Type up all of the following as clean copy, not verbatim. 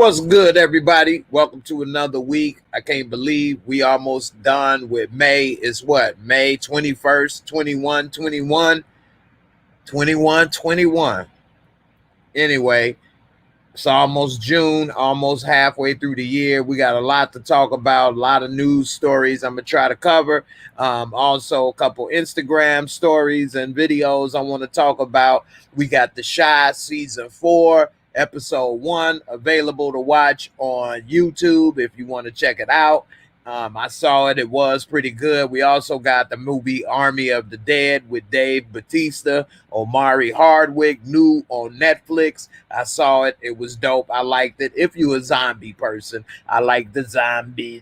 What's good, everybody? Welcome to another week. I can't believe we almost done with May. It's what? May 21st, 21. Anyway, it's almost June, almost halfway through the year. We got a lot to talk about, a lot of news stories I'm going to try to cover. Also, a couple Instagram stories and videos I want to talk about. We got The Chi Season 4. Episode 1 available to watch on YouTube if you want to check it out. I saw it. It was pretty good. We also got the movie Army of the Dead with Dave Bautista, Omari Hardwick, new on Netflix. I saw it. It was dope. I liked it. If you're a zombie person, I like the zombie.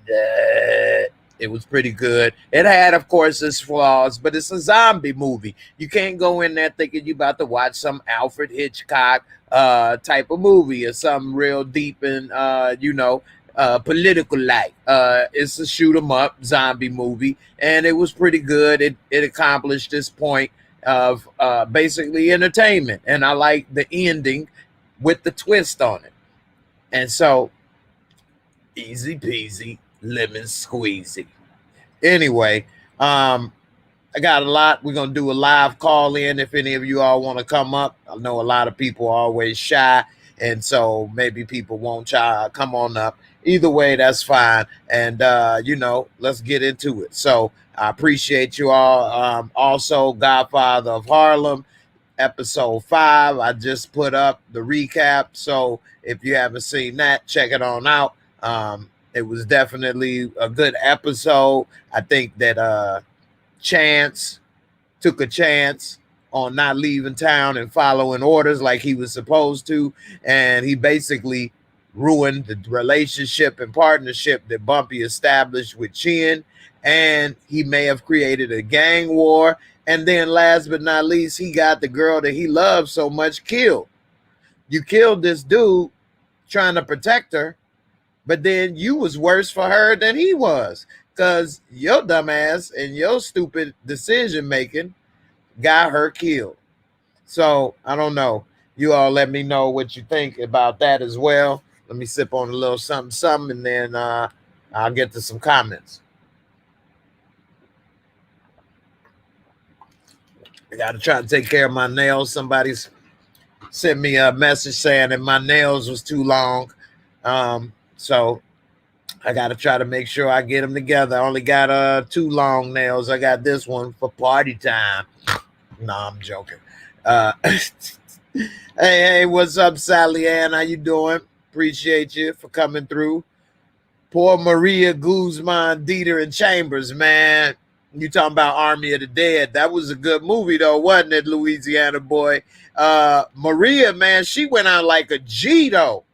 It was pretty good. It had, of course, its flaws, but it's a zombie movie. You can't go in there thinking you're about to watch some Alfred Hitchcock type of movie or something real deep and political like. It's a shoot 'em up zombie movie, and it was pretty good. It accomplished this point of basically entertainment, and I like the ending with the twist on it. And so, easy peasy, lemon squeezy. Anyway, I got a lot. We're going to do a live call in if any of you all want to come up. I know a lot of people are always shy, and so maybe people won't come on up. Either way, that's fine. And, let's get into it. So I appreciate you all. Also, Godfather of Harlem, episode 5. I just put up the recap. So if you haven't seen that, check it on out. It was definitely a good episode. I think that Chance took a chance on not leaving town and following orders like he was supposed to, and he basically ruined the relationship and partnership that Bumpy established with Chin, and he may have created a gang war. And then last but not least, he got the girl that he loved so much killed. You killed this dude trying to protect her, but then you was worse for her than he was, because your dumbass and your stupid decision making got her killed. So I don't know. You all let me know what you think about that as well. Let me sip on a little something, and then I'll get to some comments. I got to try to take care of my nails. Somebody's sent me a message saying that my nails was too long. So I got to try to make sure I get them together. I only got 2 long nails. I got this one for party time. No, I'm joking. Hey, what's up, Sally Ann? How you doing? Appreciate you for coming through. Poor Maria Guzman, Dieter, and Chambers, man. You talking about Army of the Dead. That was a good movie, though, wasn't it, Louisiana boy? Maria, man, she went out like a G, though.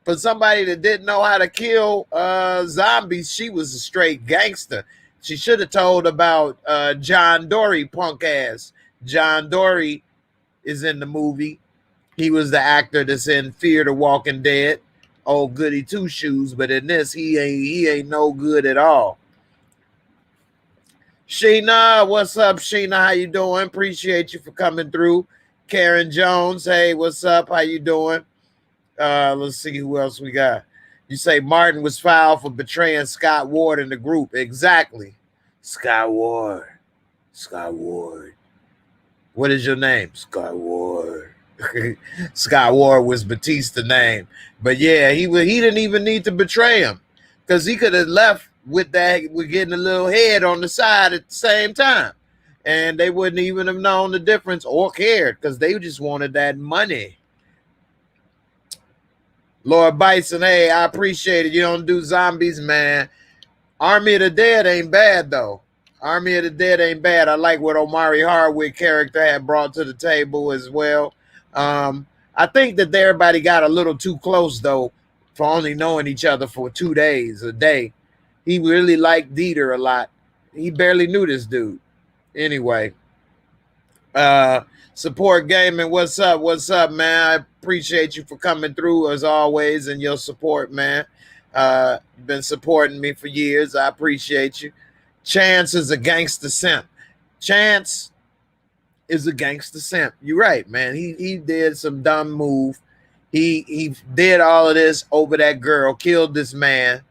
For somebody that didn't know how to kill zombies, she was a straight gangster. She should have told about John Dory, punk ass. John Dory is in the movie. He was the actor that's in Fear the Walking Dead. Old goody two shoes, but in this, he ain't no good at all. Sheena, what's up, Sheena? How you doing? Appreciate you for coming through. Karen Jones, hey, what's up? How you doing? Let's see who else we got. You say Martin was fouled for betraying Scott Ward in the group. Exactly. Scott Ward. What is your name? Scott Ward. Scott Ward was Batista's name. But yeah, he didn't even need to betray him, because he could have left with getting a little head on the side at the same time, and they wouldn't even have known the difference or cared, because they just wanted that money. Lord Bison, hey, I appreciate it. You don't do zombies, man. Army of the Dead ain't bad, though. Army of the Dead ain't bad. I like what Omari Hardwick character had brought to the table as well. I think that everybody got a little too close, though, for only knowing each other for 2 days, a day. He really liked Dieter a lot. He barely knew this dude. Anyway, Support Gaming, what's up? What's up, man? I appreciate you for coming through as always, and your support, man. You've been supporting me for years. I appreciate you. Chance is a gangster simp. Chance is a gangster simp. You're right, man. He did some dumb move. He did all of this over that girl, killed this man,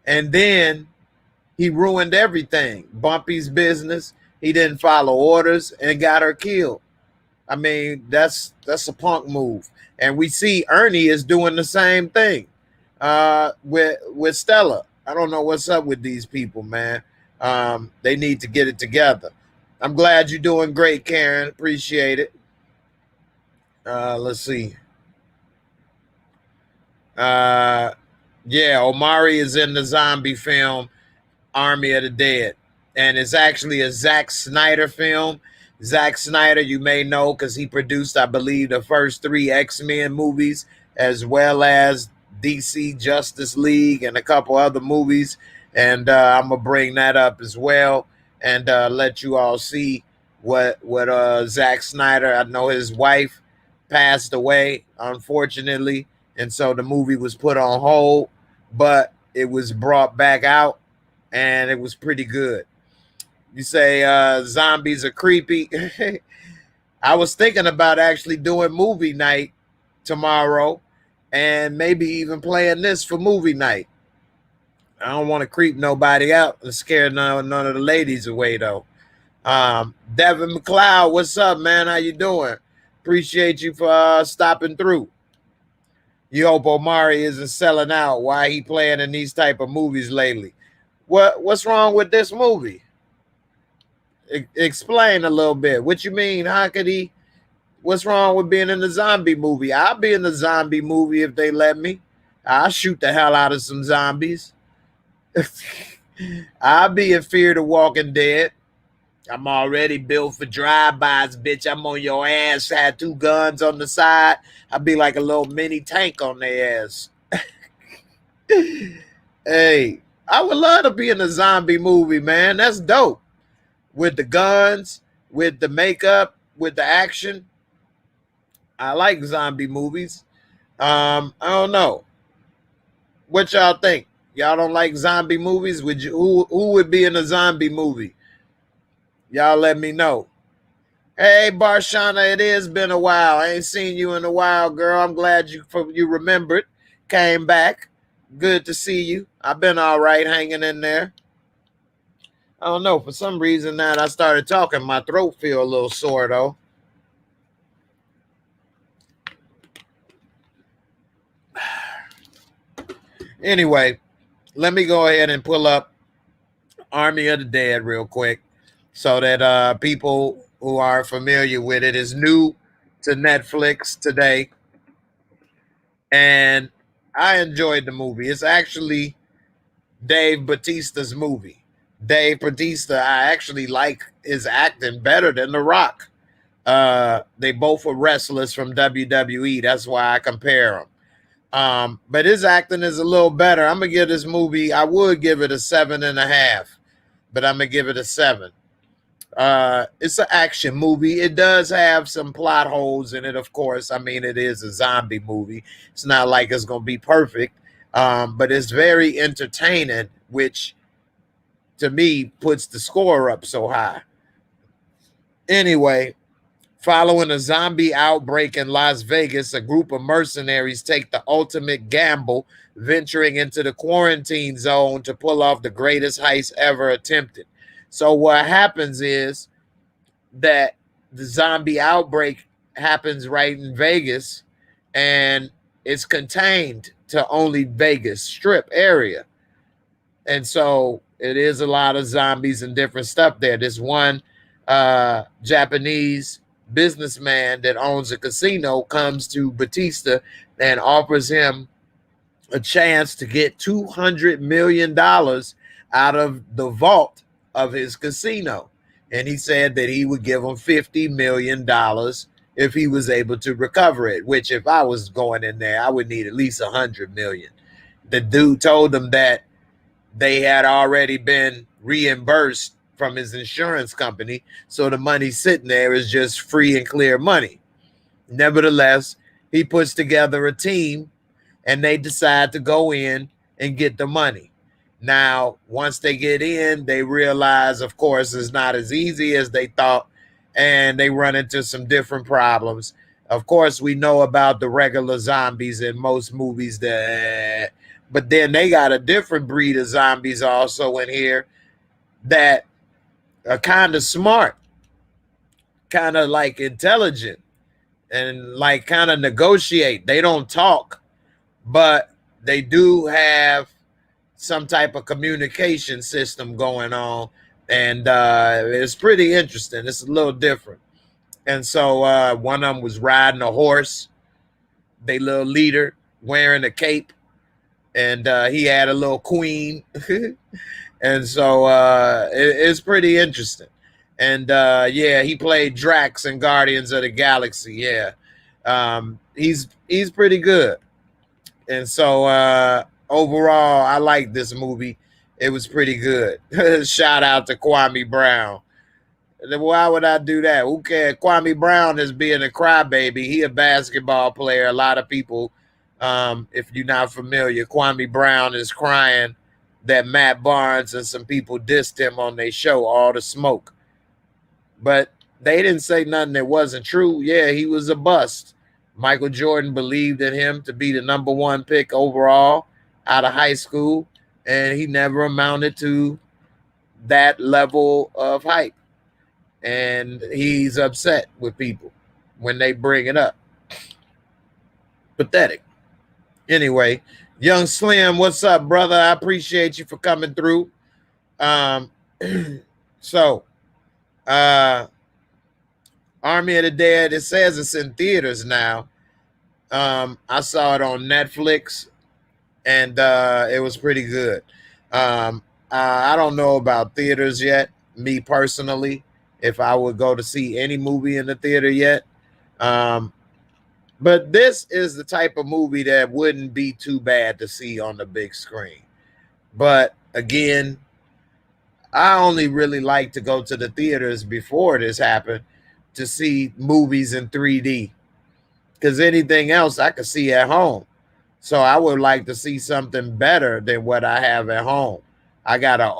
and then he ruined everything. Bumpy's business. He didn't follow orders and got her killed. I mean, that's a punk move. And we see Ernie is doing the same thing with Stella. I don't know what's up with these people, man. They need to get it together. I'm glad you're doing great, Karen. Appreciate it. Let's see. Yeah, Omari is in the zombie film Army of the Dead, and it's actually a Zack Snyder film. Zack Snyder, you may know, because he produced, I believe, the first 3 X-Men movies, as well as DC Justice League and a couple other movies. And I'm gonna bring that up as well, and let you all see what Zack Snyder. I know his wife passed away, unfortunately, and so the movie was put on hold, but it was brought back out, and it was pretty good. You say zombies are creepy. I was thinking about actually doing movie night tomorrow, and maybe even playing this for movie night. I don't want to creep nobody out and scare none of the ladies away, though. Devin McLeod, what's up, man? How you doing? Appreciate you for stopping through. You hope Omari isn't selling out. Why he playing in these type of movies lately? What's wrong with this movie? Explain a little bit. What you mean? How could he? What's wrong with being in the zombie movie? I'll be in the zombie movie if they let me. I'll shoot the hell out of some zombies. I'll be in Fear the Walking Dead. I'm already built for drive-bys, bitch. I'm on your ass. Had 2 guns on the side. I'll be like a little mini tank on their ass. Hey, I would love to be in a zombie movie, man. That's dope. With the guns, with the makeup, with the action. I like zombie movies. I don't know. What y'all think? Y'all don't like zombie movies? Would you? Who would be in a zombie movie? Y'all let me know. Hey, Barshana, it has been a while. I ain't seen you in a while, girl. I'm glad you remembered, came back. Good to see you. I've been all right, hanging in there. I don't know. For some reason, now that I started talking, my throat feel a little sore, though. Anyway, let me go ahead and pull up Army of the Dead real quick so that people who are familiar with it is new to Netflix today. And I enjoyed the movie. It's actually Dave Bautista's movie. Dave Bautista, I actually like his acting better than The Rock. They both were wrestlers from WWE. That's why I compare them. But his acting is a little better. I'm going to give this movie, I would give it a 7.5, but I'm going to give it a 7. It's an action movie. It does have some plot holes in it, of course. I mean, it is a zombie movie. It's not like it's going to be perfect, but it's very entertaining, which to me puts the score up so high. Anyway, following a zombie outbreak in Las Vegas, a group of mercenaries take the ultimate gamble, venturing into the quarantine zone to pull off the greatest heist ever attempted. So what happens is that the zombie outbreak happens right in Vegas, and it's contained to only Vegas Strip area. And so it is a lot of zombies and different stuff there. This one Japanese businessman that owns a casino comes to Batista and offers him a chance to get $200 million out of the vault of his casino. And he said that he would give him $50 million if he was able to recover it, which if I was going in there, I would need at least $100 million. The dude told them that they had already been reimbursed from his insurance company, so the money sitting there is just free and clear money. Nevertheless, he puts together a team, and they decide to go in and get the money. Now, once they get in, they realize, of course, it's not as easy as they thought, and they run into some different problems. Of course, we know about the regular zombies in most movies, but then they got a different breed of zombies also in here that are kind of smart, kind of like intelligent, and like kind of negotiate. They don't talk, but they do have some type of communication system going on, and it's pretty interesting. It's a little different. And so one of them was riding a horse, they little leader wearing a cape, and he had a little queen. And so it's pretty interesting. And yeah, he played Drax in Guardians of the Galaxy. Yeah, he's pretty good. And so overall, I like this movie. It was pretty good. Shout out to Kwame Brown. Why would I do that? Who cares? Kwame Brown is being a crybaby. He a basketball player. A lot of people, if you're not familiar, Kwame Brown is crying that Matt Barnes and some people dissed him on their show, All the Smoke. But they didn't say nothing that wasn't true. Yeah, he was a bust. Michael Jordan believed in him to be the #1 pick overall out of high school, and he never amounted to that level of hype. And he's upset with people when they bring it up. Pathetic. Anyway, Young Slim, what's up, brother? I appreciate you for coming through. So, Army of the Dead, it says it's in theaters now. I saw it on Netflix, and it was pretty good. I don't know about theaters yet, me personally, if I would go to see any movie in the theater yet. But this is the type of movie that wouldn't be too bad to see on the big screen. But again, I only really like to go to the theaters before this happened to see movies in 3D, because anything else I could see at home. So I would like to see something better than what I have at home. I got an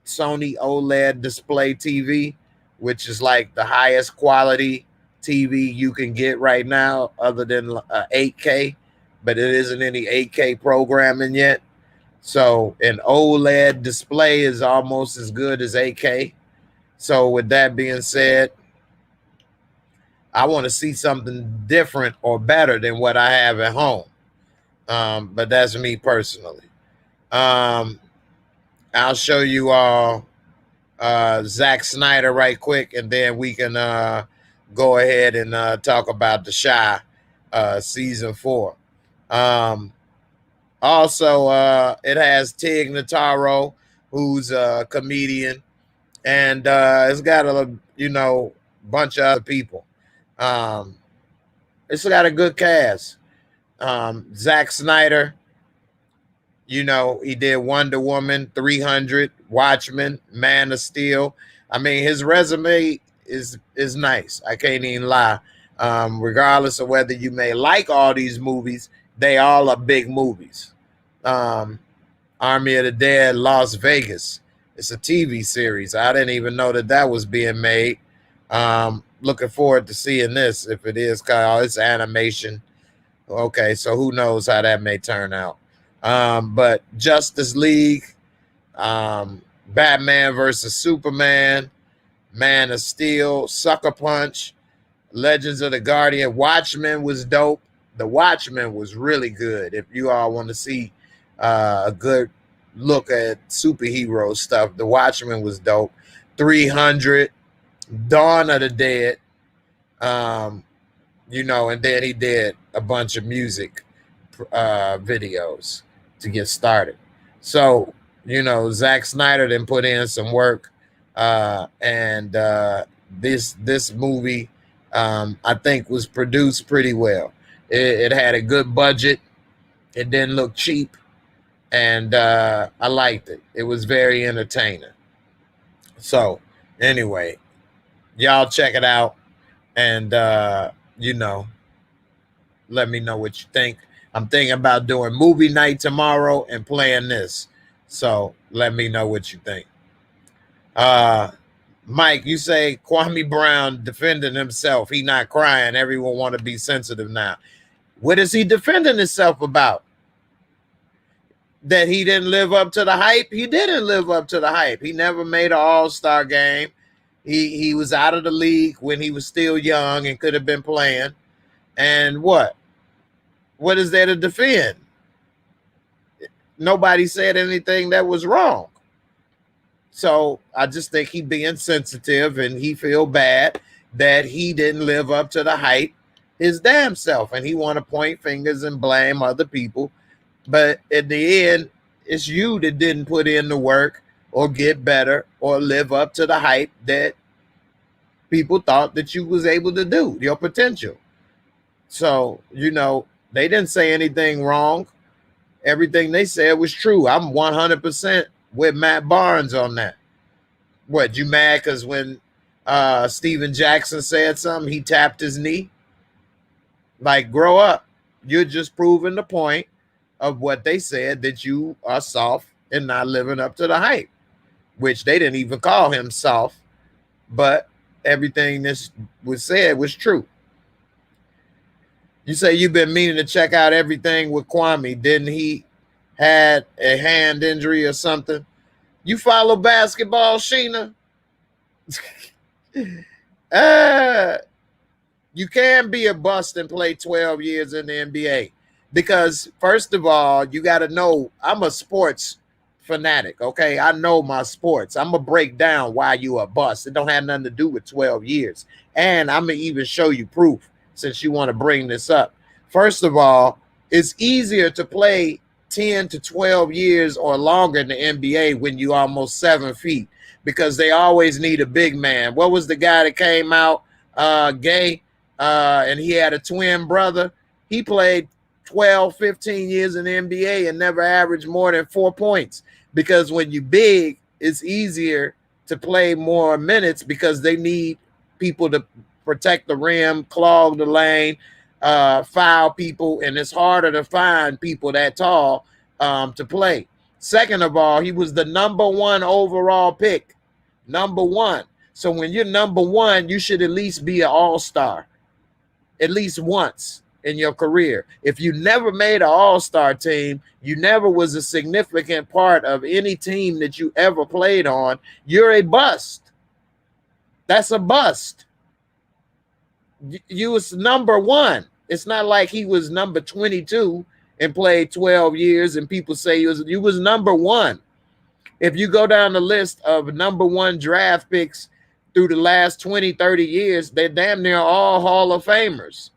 Sony OLED display TV, which is like the highest quality TV you can get right now, other than 8K, but it isn't any 8K programming yet. So an OLED display is almost as good as 8K. So with that being said, I want to see something different or better than what I have at home. But that's me personally. I'll show you all Zack Snyder right quick, and then we can go ahead and talk about the Chi season 4. Also, it has Tig Notaro, who's a comedian, and it's got a bunch of other people. It's got a good cast. Zack Snyder, he did Wonder Woman, 300, Watchmen, Man of Steel. I mean, his resume is nice. I can't even lie. Regardless of whether you may like all these movies, they all are big movies. Army of the Dead, Las Vegas. It's a TV series. I didn't even know that was being made. Looking forward to seeing this, if it is, called it's animation. Okay, so who knows how that may turn out. But Justice League, Batman versus Superman, Man of Steel, Sucker Punch, Legends of the Guardian. Watchmen was dope. The Watchmen was really good. If you all want to see a good look at superhero stuff, The Watchmen was dope. 300, Dawn of the Dead, and then he did a bunch of music videos to get started. So, Zack Snyder then put in some work, and this movie, I think, was produced pretty well. It had a good budget. It didn't look cheap, and I liked it. It was very entertaining. So, anyway, y'all check it out, and let me know what you think. I'm thinking about doing movie night tomorrow and playing this. So let me know what you think. Mike, you say Kwame Brown defending himself. He not crying. Everyone want to be sensitive now. What is he defending himself about? That he didn't live up to the hype? He didn't live up to the hype. He never made an all-star game. He was out of the league when he was still young and could have been playing. And what? What is there to defend? Nobody said anything that was wrong. So I just think he being sensitive and he feel bad that he didn't live up to the hype his damn self. And he want to point fingers and blame other people. But at the end, it's you that didn't put in the work or get better or live up to the hype that people thought that you was able to do, your potential. So, you know, they didn't say anything wrong. Everything they said was true. I'm 100% with Matt Barnes on that. What, you mad because when Steven Jackson said something, he tapped his knee? Like, grow up. You're just proving the point of what they said, that you are soft and not living up to the hype, which they didn't even call him soft, but everything that was said was true. You say you've been meaning to check out everything with Kwame. Didn't he had a hand injury or something? You follow basketball, Sheena? You can be a bust and play 12 years in the NBA. Because, first of all, you got to know I'm a sports fanatic, okay? I know my sports. I'm going to break down why you a bust. It don't have nothing to do with 12 years. And I'm going to even show you proof since you want to bring this up. First of all, it's easier to play 10 to 12 years or longer in the NBA when you almost 7 feet because they always need a big man. What was the guy that came out gay and he had a twin brother? He played 12, 15 years in the NBA and never averaged more than 4 points because when you're big, it's easier to play more minutes because they need people to protect the rim, clog the lane, foul people, and it's harder to find people that tall to play. Second of all, he was the #1 overall pick, #1. So when you're #1, you should at least be an all-star at least once in your career. If you never made an all-star team, you never was a significant part of any team that you ever played on, you're a bust. That's a bust. You was #1. It's not like he was number 22 and played 12 years and people say you was #1. If you go down the list of #1 draft picks through the last 20, 30 years, they're damn near all Hall of Famers.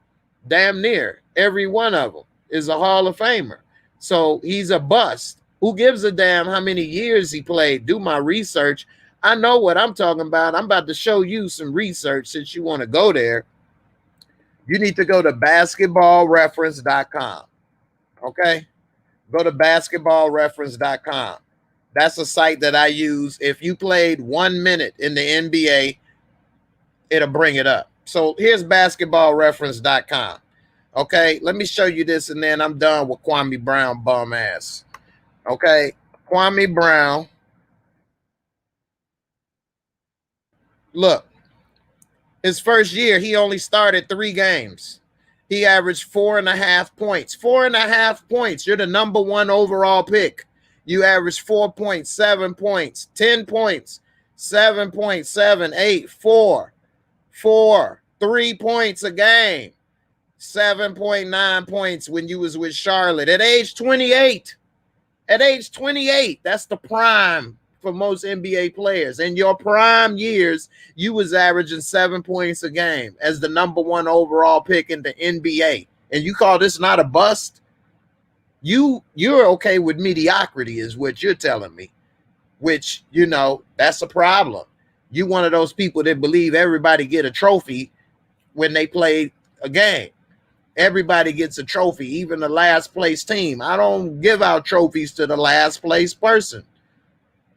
Damn near every one of them is a Hall of Famer. So he's a bust. Who gives a damn how many years he played? Do my research. I know what I'm talking about. I'm about to show you some research since you want to go there. You need to go to basketballreference.com. Okay? Go to basketballreference.com. That's a site that I use. If you played 1 minute in the NBA, it'll bring it up. So here's basketballreference.com. Okay, let me show you this and then I'm done with Kwame Brown bum ass. Okay, Kwame Brown. Look, his first year, he only started 3 games. He averaged 4.5 points. 4.5 points. You're the #1 overall pick. You averaged 4 points, 7 points, 10 points, 7.7, 8, 4, 3 points a game, 7.9 points when you was with Charlotte at age 28. At age 28, that's the prime for most NBA players. In your prime years, you was averaging 7 points a game as the #1 overall pick in the NBA. And you call this not a bust? You're okay with mediocrity is what you're telling me, which, you know, that's a problem. You one of those people that believe everybody get a trophy when they play a game. Everybody gets a trophy, even the last place team. I don't give out trophies to the last place person.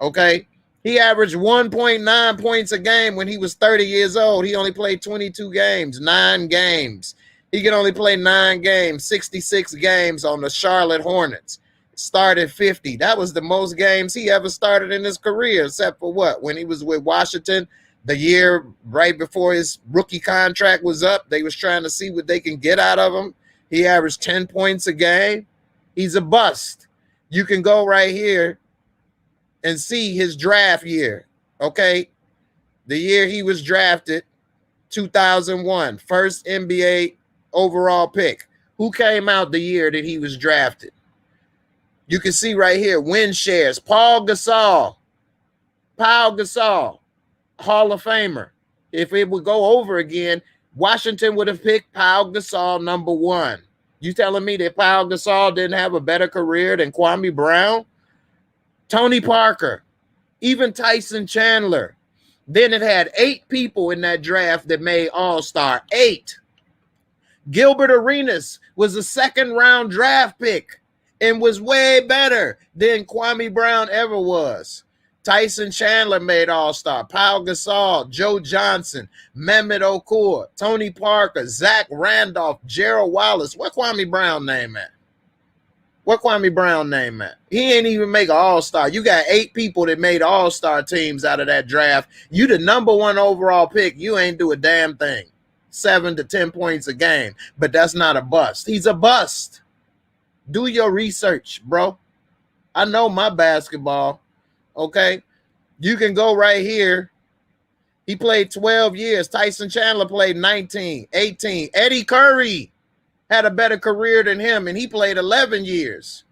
Okay? He averaged 1.9 points a game when he was 30 years old. He only played 22 games, 9 games. He could only play 9 games, 66 games on the Charlotte Hornets. Started 50. That was the most games he ever started in his career, except for what? When he was with Washington, The year right before his rookie contract was up, they was trying to see what they can get out of him. He averaged 10 points a game. He's a bust. You can go right here and see his draft year, okay? The year he was drafted, 2001, first NBA overall pick. Who came out the year that he was drafted? You can see right here, win shares. Paul Gasol, Hall of Famer. If it would go over again, Washington would have picked Paul Gasol number 1. You telling me that Paul Gasol didn't have a better career than Kwame Brown? Tony Parker, even Tyson Chandler. Then it had 8 people in that draft that made All-Star. 8. Gilbert Arenas was a second-round draft pick and was way better than Kwame Brown ever was. Tyson Chandler made All-Star. Paul Gasol, Joe Johnson, Mehmet Okur, Tony Parker, Zach Randolph, Gerald Wallace. What Kwame Brown name at? He ain't even make an All-Star. You got 8 people that made All-Star teams out of that draft. You the number 1 overall pick. You ain't do a damn thing. 7 to 10 points a game. But that's not a bust. He's a bust. Do your research, bro. I know my basketball. Okay, you can go right here. He played 12 years. Tyson Chandler played 19, 18. Eddie Curry had a better career than him, and he played 11 years.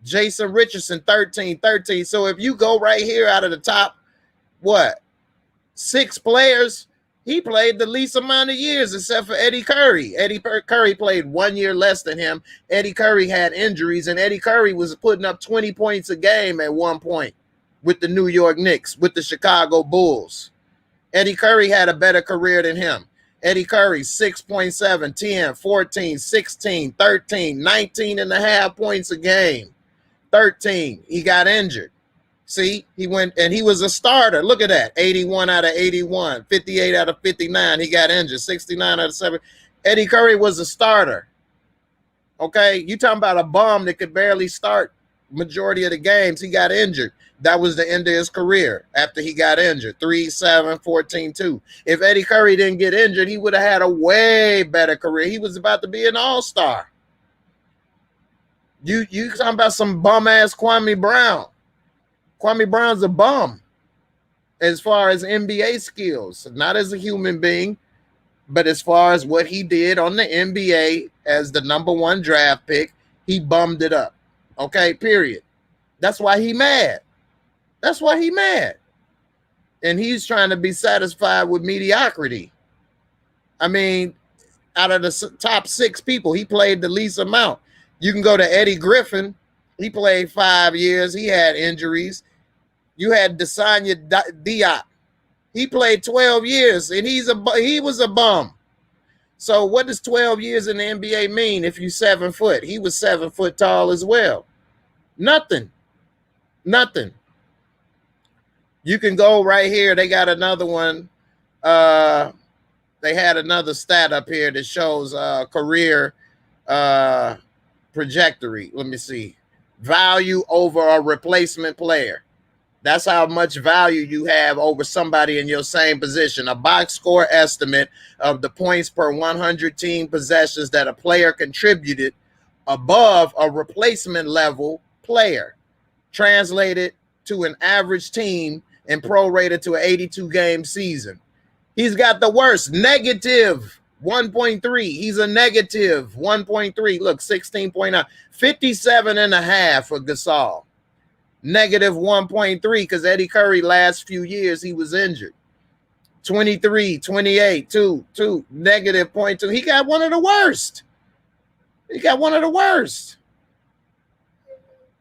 Jason Richardson, 13. So if you go right here out of the top, 6 players, he played the least amount of years except for Eddie Curry. Eddie Curry played 1 year less than him. Eddie Curry had injuries, and Eddie Curry was putting up 20 points a game at one point with the New York Knicks, with the Chicago Bulls. Eddie Curry had a better career than him. Eddie Curry, 6.7, 10, 14, 16, 13, 19 and a half points a game. 13, he got injured. See, he went, and he was a starter. Look at that, 81 out of 81, 58 out of 59. He got injured, 69 out of 7. Eddie Curry was a starter. Okay, you talking about a bum that could barely start majority of the games. He got injured. That was the end of his career after he got injured. 3, 7, 14, 2. If Eddie Curry didn't get injured, he would have had a way better career. He was about to be an all-star. You talking about some bum-ass Kwame Brown. Kwame Brown's a bum as far as NBA skills. Not as a human being, but as far as what he did on the NBA as the number 1 draft pick, he bummed it up. Okay, period. That's why he mad. And he's trying to be satisfied with mediocrity. I mean, out of the top 6 people, he played the least amount. You can go to Eddie Griffin. He played 5 years. He had injuries. You had Desanya Diop. He played 12 years, and he was a bum. So what does 12 years in the NBA mean if you're 7 foot? He was 7 foot tall as well. Nothing. You can go right here. They got another one. They had another stat up here that shows career trajectory. Let me see. Value over a replacement player. That's how much value you have over somebody in your same position. A box score estimate of the points per 100 team possessions that a player contributed above a replacement level player, translated to an average team and prorated to an 82-game season. He's got the worst, negative 1.3. He's a negative 1.3. Look, 16.9, 57 and a half for Gasol. Negative 1.3 because Eddie Curry last few years he was injured. 23, 28, 2, negative 0.2. He got one of the worst.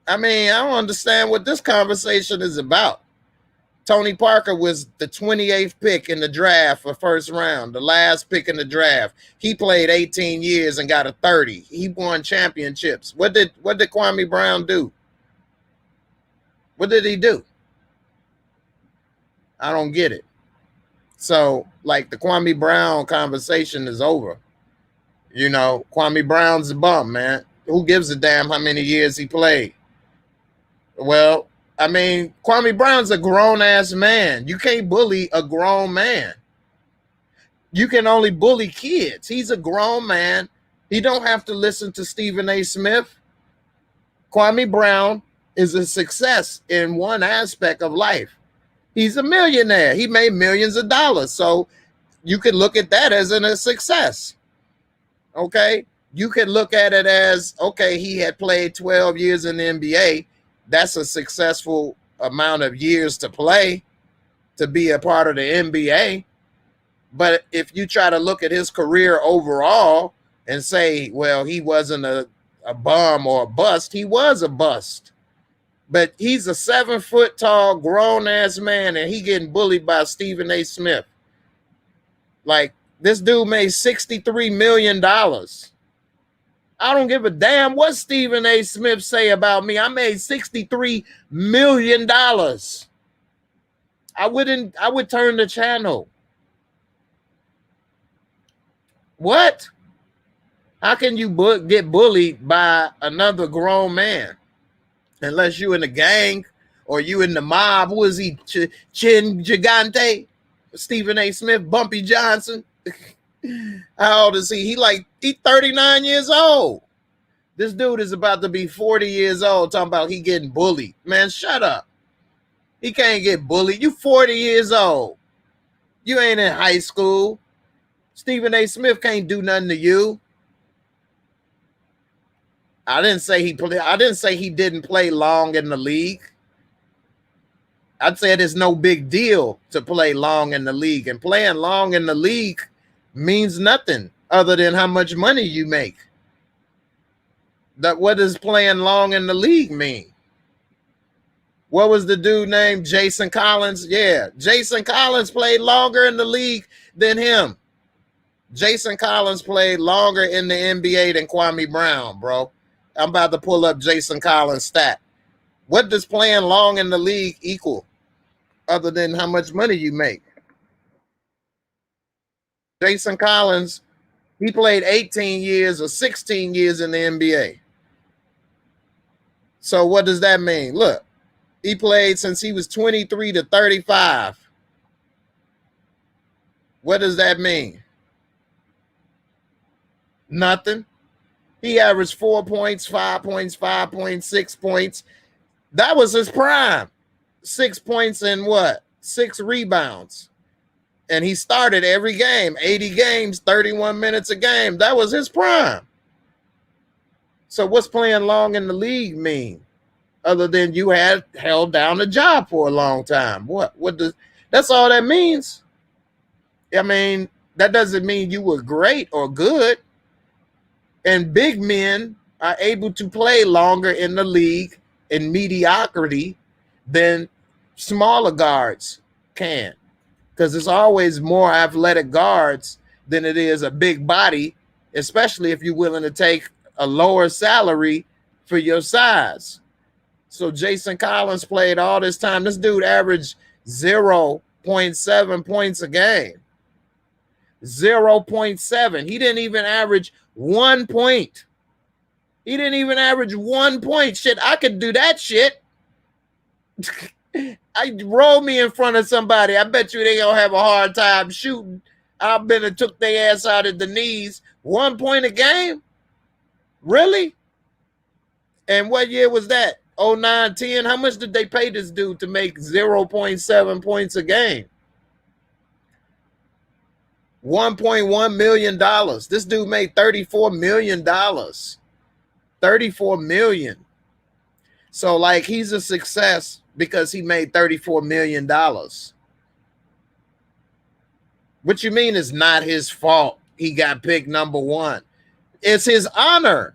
I mean, I don't understand what this conversation is about. Tony Parker was the 28th pick in the draft for first round, the last pick in the draft. He played 18 years and got a 30. He won championships. What did Kwame Brown do? What did he do? I don't get it. So, like, the Kwame Brown conversation is over. You know, Kwame Brown's a bum, man. Who gives a damn how many years he played? Well, I mean, Kwame Brown's a grown-ass man. You can't bully a grown man. You can only bully kids. He's a grown man. He don't have to listen to Stephen A. Smith. Kwame Brown is a success in one aspect of life. He's a millionaire. He made millions of dollars. So you could look at that as a success. Okay? You could look at it as, okay, he had played 12 years in the NBA. That's a successful amount of years to play, to be a part of the NBA. But if you try to look at his career overall and say, well, he wasn't a bum or a bust, he was a bust. But he's a 7-foot tall, grown-ass man, and he getting bullied by Stephen A. Smith. Like, this dude made $63 million. I don't give a damn what Stephen A. Smith say about me. I made $63 million. I would turn the channel. What? How can you get bullied by another grown man? Unless you in the gang or you in the mob. Who is he? Chin Gigante? Stephen A. Smith, Bumpy Johnson? How old is he? He 39 years old. This dude is about to be 40 years old talking about he getting bullied. Man, shut up. He can't get bullied. You 40 years old. You ain't in high school. Stephen A. Smith can't do nothing to you. I didn't say he didn't play long in the league. I'd say it's no big deal to play long in the league. And playing long in the league means nothing other than how much money you make. What does playing long in the league mean? What was the dude named Jason Collins? Yeah, Jason Collins played longer in the league than him. Jason Collins played longer in the NBA than Kwame Brown, bro. I'm about to pull up Jason Collins' stat. What does playing long in the league equal other than how much money you make? Jason Collins, he played 18 years or 16 years in the NBA. So what does that mean? Look, he played since he was 23 to 35. What does that mean? Nothing. He averaged 4 points, 5 points, 5 points, 6 points. That was his prime. 6 points and what? 6 rebounds. And he started every game, 80 games, 31 minutes a game. That was his prime. So what's playing long in the league mean? Other than you had held down a job for a long time. That's all that means. I mean, that doesn't mean you were great or good. And big men are able to play longer in the league in mediocrity than smaller guards can. Because there's always more athletic guards than it is a big body, especially if you're willing to take a lower salary for your size. So Jason Collins played all this time. This dude averaged 0.7 points a game. 0.7. He didn't even average 1 point. He didn't even average 1 point. Shit, I could do that shit. I roll me in front of somebody. I bet you they gonna have a hard time shooting. I've been and took their ass out at the knees. 1 point a game? Really? And what year was that? 09, 10? How much did they pay this dude to make 0.7 points a game? $1.1 million. This dude made $34 million. $34 million. So, like, he's a success because he made $34 million. What you mean it's not his fault he got picked number one? It's his honor.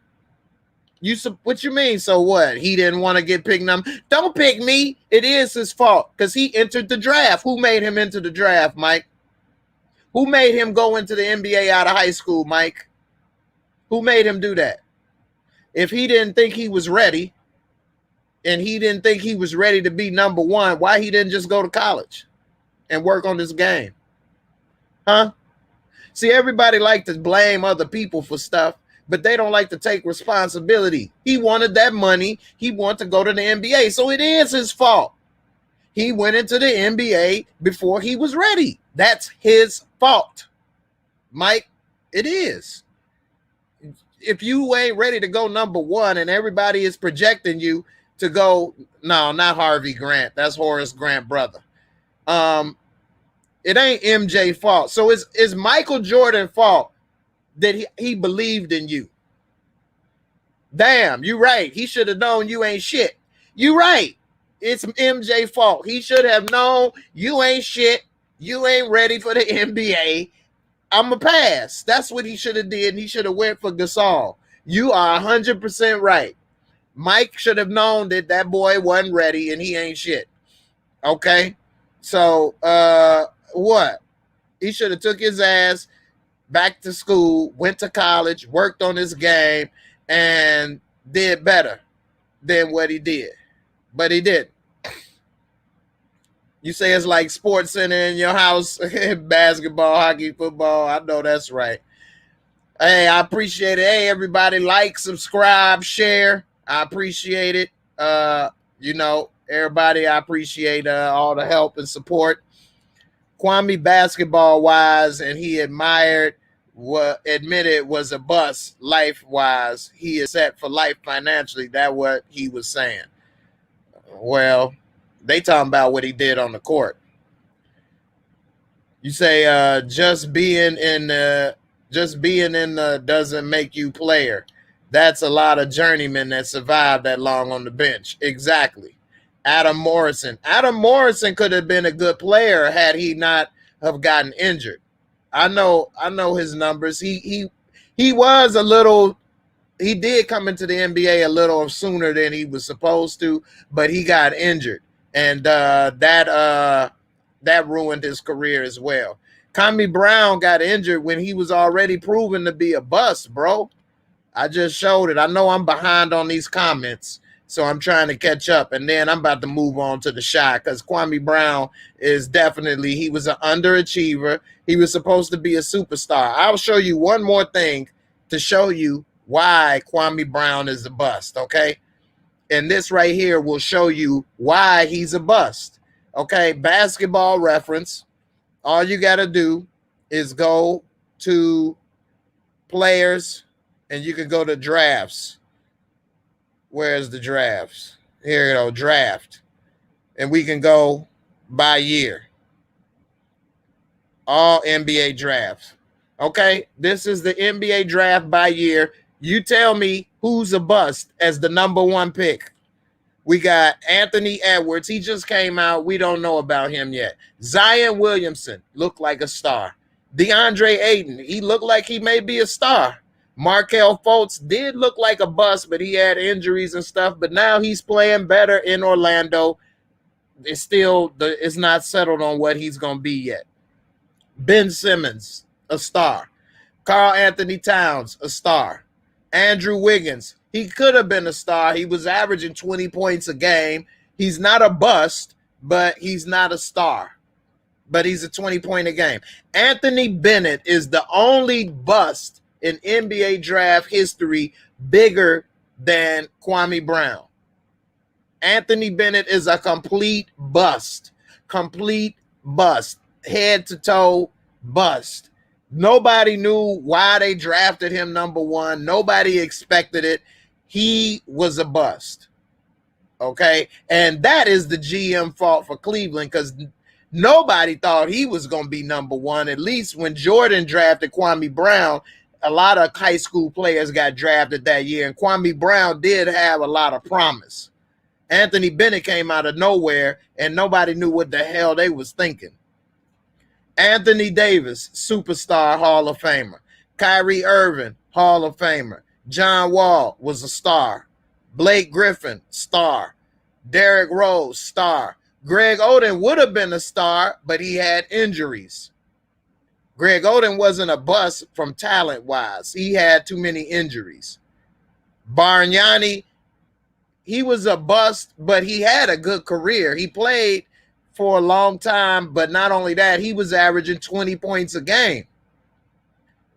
What you mean? So what? He didn't want to get picked number. Don't pick me. It is his fault because he entered the draft. Who made him enter the draft, Mike? Who made him go into the NBA out of high school, Mike? Who made him do that? If he didn't think he was ready and he didn't think he was ready to be number one, why he didn't just go to college and work on this game? Huh? See, everybody like to blame other people for stuff, but they don't like to take responsibility. He wanted that money. He wanted to go to the NBA. So it is his fault. He went into the NBA before he was ready. That's his fault. Mike, it is. If you ain't ready to go number one and everybody is projecting you to go, no, not Harvey Grant. That's Horace Grant, brother. It ain't MJ fault. So it's Michael Jordan fault that he believed in you. Damn, you right. He should have known you ain't shit. You right. It's MJ fault. He should have known you ain't shit. You ain't ready for the NBA. I'm a pass. That's what he should have did. And he should have went for Gasol. You are 100% right. Mike should have known that that boy wasn't ready and he ain't shit. Okay? So, what? He should have took his ass back to school, went to college, worked on his game, and did better than what he did. But he didn't. You say it's like Sports Center in your house, basketball, hockey, football. I know that's right. Hey, I appreciate it. Hey, everybody, like, subscribe, share. I appreciate it. Everybody, I appreciate all the help and support. Kwame, basketball-wise, and he admitted was a bust life-wise. He is set for life financially. That's what he was saying. Well, they talking about what he did on the court. You say just being in the doesn't make you player. That's a lot of journeymen that survived that long on the bench. Exactly. Adam Morrison. Adam Morrison could have been a good player had he not have gotten injured. I know his numbers. He was a little. He did come into the NBA a little sooner than he was supposed to, but he got injured, and that ruined his career as well. Kwame Brown got injured when he was already proven to be a bust, bro. I just showed it. I know I'm behind on these comments, so I'm trying to catch up, and then I'm about to move on to the shot because Kwame Brown is definitely, he was an underachiever. He was supposed to be a superstar. I'll show you one more thing to show you why Kwame Brown is a bust, okay? And this right here will show you why he's a bust, okay? Basketball reference. All you got to do is go to players, and you can go to drafts. Where's the drafts? Here you go, draft. And we can go by year. All NBA drafts. Okay, this is the NBA draft by year. You tell me who's a bust as the number one pick. We got Anthony Edwards. He just came out. We don't know about him yet. Zion Williamson looked like a star. DeAndre Ayton, he looked like he may be a star. Markelle Fultz did look like a bust, but he had injuries and stuff. But now he's playing better in Orlando. It's not settled on what he's going to be yet. Ben Simmons, a star. Karl Anthony Towns, a star. Andrew Wiggins, he could have been a star. He was averaging 20 points a game. He's not a bust, but he's not a star. But he's a 20-point a game. Anthony Bennett is the only bust in NBA draft history bigger than Kwame Brown. Anthony Bennett is a complete bust. Complete bust. Head to toe bust. Nobody knew why they drafted him number one. Nobody expected it. He was a bust. Okay? And that is the GM fault for Cleveland because nobody thought he was going to be number one. At least when Jordan drafted Kwame Brown, a lot of high school players got drafted that year, and Kwame Brown did have a lot of promise. Anthony Bennett came out of nowhere, and nobody knew what the hell they was thinking. Anthony Davis, superstar Hall of Famer. Kyrie Irving, Hall of Famer. John Wall was a star. Blake Griffin, star. Derrick Rose, star. Greg Oden would have been a star, but he had injuries. Greg Oden wasn't a bust from talent-wise. He had too many injuries. Bargnani, he was a bust, but he had a good career. He played for a long time, but not only that, he was averaging 20 points a game.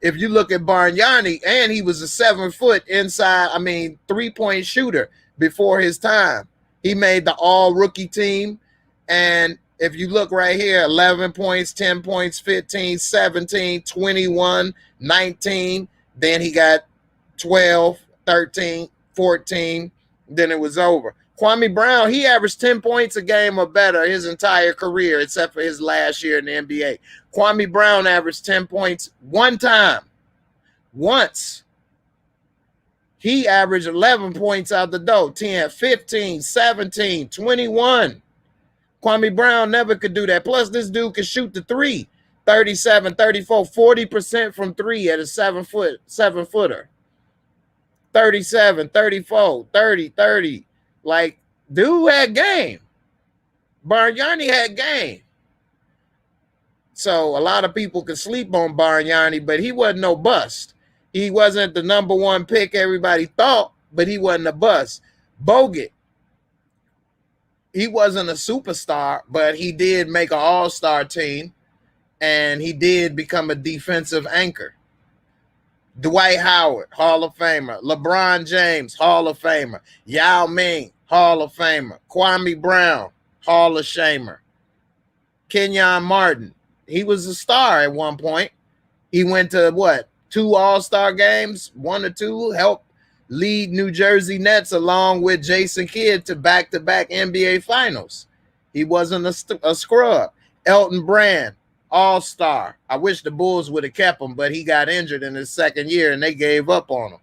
If you look at Bargnani, and he was a 7-foot inside, 3-point shooter before his time. He made the all rookie team. And if you look right here, 11 points, 10 points, 15, 17, 21, 19. Then he got 12, 13, 14. Then it was over. Kwame Brown, he averaged 10 points a game or better his entire career, except for his last year in the NBA. Kwame Brown averaged 10 points one time. Once. He averaged 11 points out the door. 10, 15, 17, 21. Kwame Brown never could do that. Plus, this dude could shoot the three. 37, 34, 40% from three at a 7-footer. 37, 34, 30, 30. Like, dude had game. Bargnani had game. So a lot of people could sleep on Bargnani, but he wasn't no bust. He wasn't the number one pick everybody thought, but he wasn't a bust. Bogut, he wasn't a superstar, but he did make an all-star team, and he did become a defensive anchor. Dwight Howard, Hall of Famer. LeBron James, Hall of Famer. Yao Ming, Hall of Famer. Kwame Brown, Hall of Shamer. Kenyon Martin, he was a star at one point. He went to, 2 all-star games, 1 or 2, helped lead New Jersey Nets along with Jason Kidd to back-to-back NBA Finals. He wasn't a scrub. Elton Brand, all-star. I wish the Bulls would have kept him, but he got injured in his second year, and they gave up on him.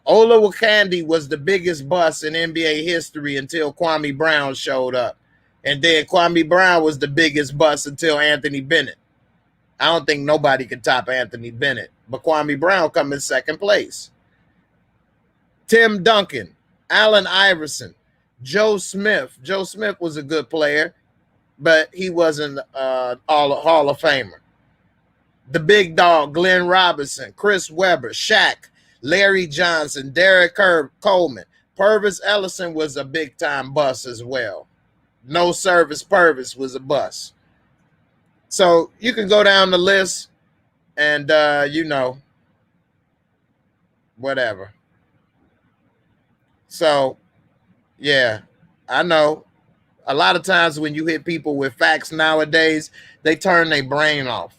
Olowokandi was the biggest bust in NBA history until Kwame Brown showed up. And then Kwame Brown was the biggest bust until Anthony Bennett. I don't think nobody could top Anthony Bennett, but Kwame Brown come in second place. Tim Duncan, Allen Iverson, Joe Smith. Joe Smith was a good player, but he wasn't Hall of Famer. The big dog, Glenn Robinson, Chris Webber, Shaq, Larry Johnson, Derek Coleman. Purvis Ellison was a big-time bust as well. No Service Purvis was a bust. So you can go down the list and, whatever. So, yeah, I know a lot of times when you hit people with facts nowadays, they turn their brain off.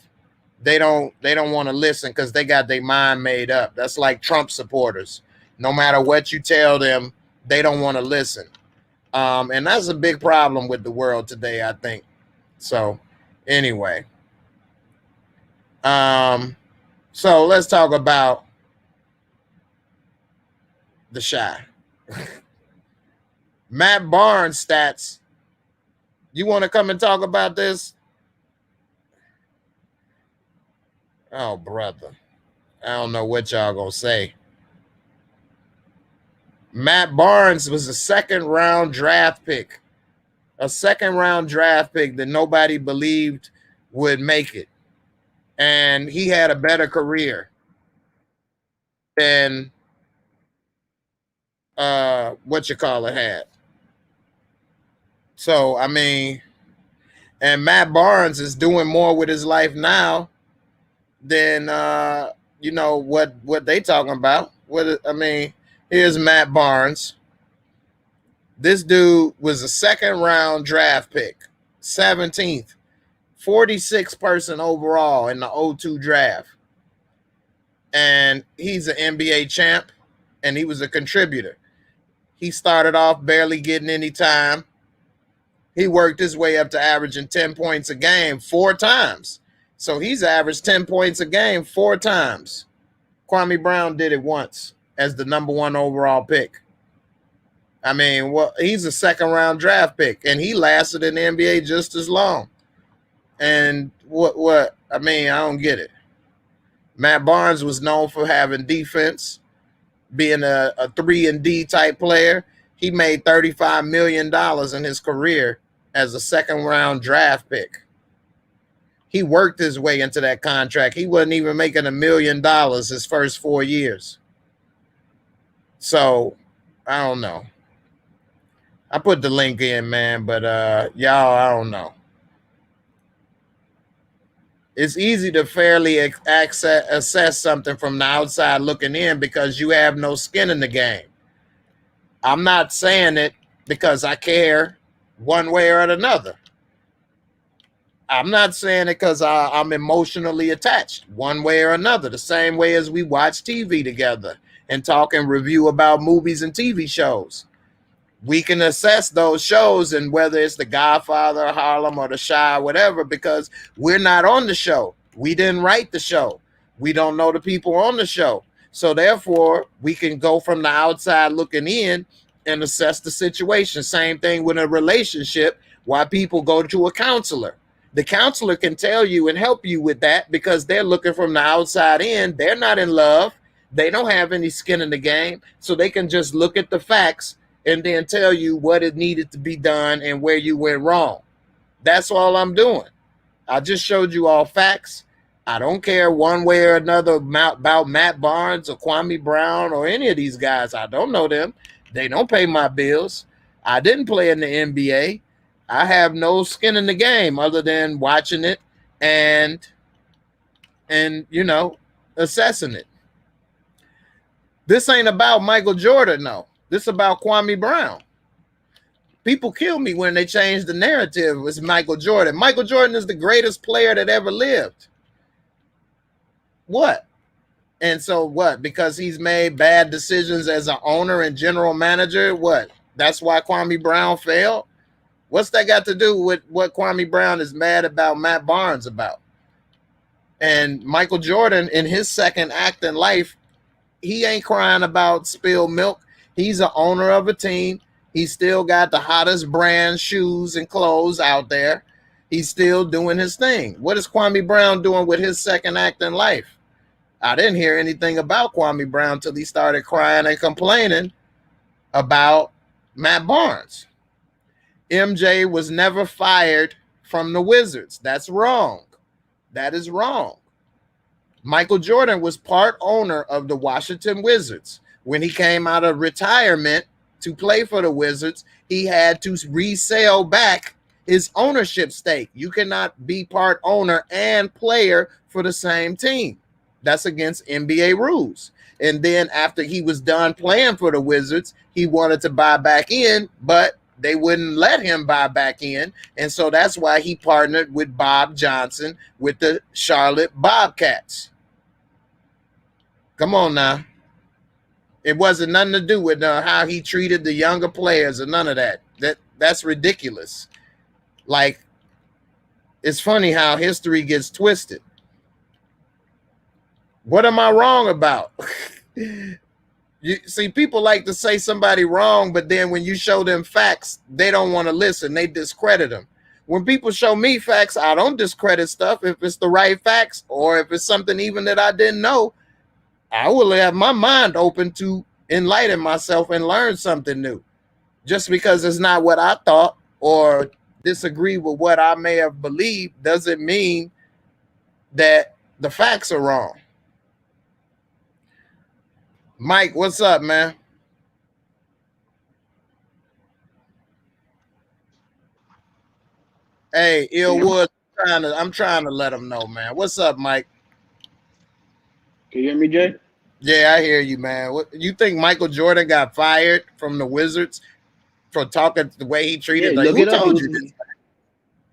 They don't want to listen because they got their mind made up. That's like Trump supporters. No matter what you tell them, they don't want to listen. And that's a big problem with the world today, I think. So anyway, so let's talk about the Shy. Matt Barnes stats. You want to come and talk about this? Oh, brother. I don't know what y'all gonna say. Matt Barnes was a second-round draft pick. A second-round draft pick that nobody believed would make it. And he had a better career than had. So, and Matt Barnes is doing more with his life now than what they talking about. Here's Matt Barnes. This dude was a second-round draft pick, 17th, 46th person overall in the 02 draft. And he's an NBA champ, and he was a contributor. He started off barely getting any time. He worked his way up to averaging 10 points a game 4 times. So he's averaged 10 points a game 4 times. Kwame Brown did it once as the number 1 overall pick. He's a second-round draft pick, and he lasted in the NBA just as long. And I don't get it. Matt Barnes was known for having defense, being a 3-and-D type player. He made $35 million in his career as a second-round draft pick. He worked his way into that contract. He wasn't even making $1 million his first 4 years. So, I don't know. I put the link in, man, but y'all, I don't know. It's easy to fairly assess something from the outside looking in because you have no skin in the game. I'm not saying it because I care one way or another. I'm not saying it because I'm emotionally attached one way or another, the same way as we watch TV together and talk and review about movies and TV shows. We can assess those shows and whether it's the Godfather, Harlem, or the Shy, whatever, because we're not on the show. We didn't write the show. We don't know the people on the show. So therefore, we can go from the outside looking in and assess the situation. Same thing with a relationship, why people go to a counselor. The counselor can tell you and help you with that because they're looking from the outside in. They're not in love. They don't have any skin in the game. So they can just look at the facts and then tell you what it needed to be done and where you went wrong. That's all I'm doing. I just showed you all facts. I don't care one way or another about Matt Barnes or Kwame Brown or any of these guys. I don't know them. They don't pay my bills. I didn't play in the NBA. I have no skin in the game other than watching it and you know, assessing it. This ain't about Michael Jordan, though. This is about Kwame Brown. People kill me when they change the narrative. It's Michael Jordan. Michael Jordan is the greatest player that ever lived. What? And so what? Because he's made bad decisions as an owner and general manager, what? That's why Kwame Brown failed? What's that got to do with what Kwame Brown is mad about Matt Barnes about? And Michael Jordan, in his second act in life, he ain't crying about spilled milk. He's an owner of a team. He's still got the hottest brand shoes and clothes out there. He's still doing his thing. What is Kwame Brown doing with his second act in life? I didn't hear anything about Kwame Brown till he started crying and complaining about Matt Barnes. MJ was never fired from the Wizards. That's wrong. That is wrong. Michael Jordan was part owner of the Washington Wizards. When he came out of retirement to play for the Wizards, he had to resell back his ownership stake. You cannot be part owner and player for the same team. That's against NBA rules. And then after he was done playing for the Wizards, he wanted to buy back in, but they wouldn't let him buy back in. And so that's why he partnered with Bob Johnson with the Charlotte Bobcats. Come on now. It wasn't nothing to do with how he treated the younger players or none of that. That's ridiculous. Like, it's funny how history gets twisted. What am I wrong about? You see, people like to say somebody wrong, but then when you show them facts, they don't want to listen. They discredit them. When people show me facts, I don't discredit stuff if it's the right facts or if it's something even that I didn't know. I will have my mind open to enlighten myself and learn something new. Just because it's not what I thought or disagree with what I may have believed doesn't mean that the facts are wrong. Mike, what's up, man? Hey, Illwood, I'm trying to let him know, man. What's up, Mike? Can you hear me, Jay? Yeah, I hear you, man. What you think Michael Jordan got fired from the Wizards for talking the way he treated? Like, who told you this?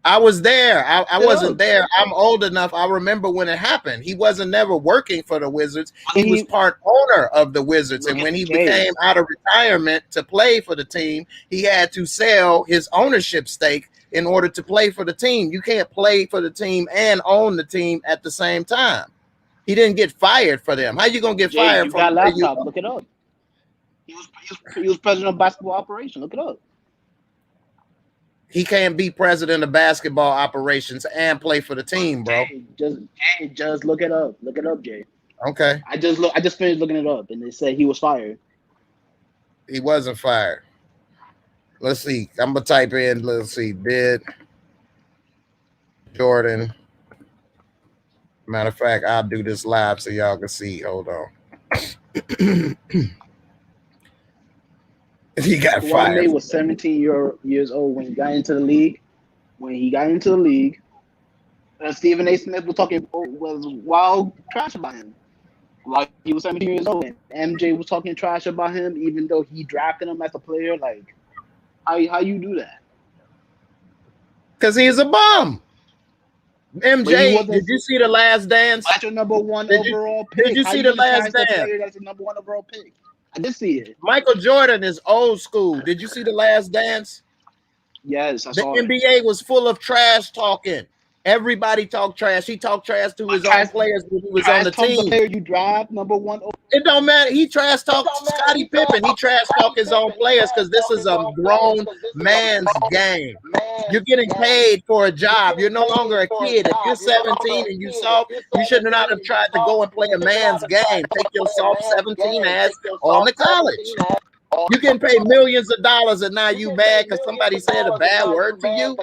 I was there. I wasn't there. I'm old enough. I remember when it happened. He wasn't never working for the Wizards. He was part owner of the Wizards. And when he became out of retirement to play for the team, he had to sell his ownership stake in order to play for the team. You can't play for the team and own the team at the same time. He didn't get fired for them. How you gonna get fired you from? Got laptop. Look it up. He was president of basketball operation. Look it up. He can't be president of basketball operations and play for the team, bro. Just look it up. Look it up, Jay. Okay. I just finished looking it up, and they said he was fired. He wasn't fired. Let's see. I'm gonna type in. Let's see. Did Jordan? Matter of fact, I'll do this live so y'all can see. Hold on. He got fired. Kwame was 17 years old when he got into the league. Stephen A. Smith was wild trash about him. Like he was 17 years old, and MJ was talking trash about him, even though he drafted him as a player. Like, how you do that? Because he's a bum. MJ, did you see The Last Dance? That's your number one overall pick. Did you see The Last Dance? Player that's the number one overall pick. I did see it. Michael Jordan is old school. Did you see The Last Dance? Yes, I saw it. The NBA was full of trash talking. Everybody talked trash. He talked trash to his own players when he was on the team. The player you drive, number one. It don't matter. He trash talked Scottie Pippen. He trash talk his own players because this is a grown man's game. You're getting paid for a job. You're no longer a kid. If you're 17 and you soft, you should not have tried to go and play a man's game. Take your soft 17 ass on to college. You getting paid millions of dollars and now you mad because somebody said a bad word to you?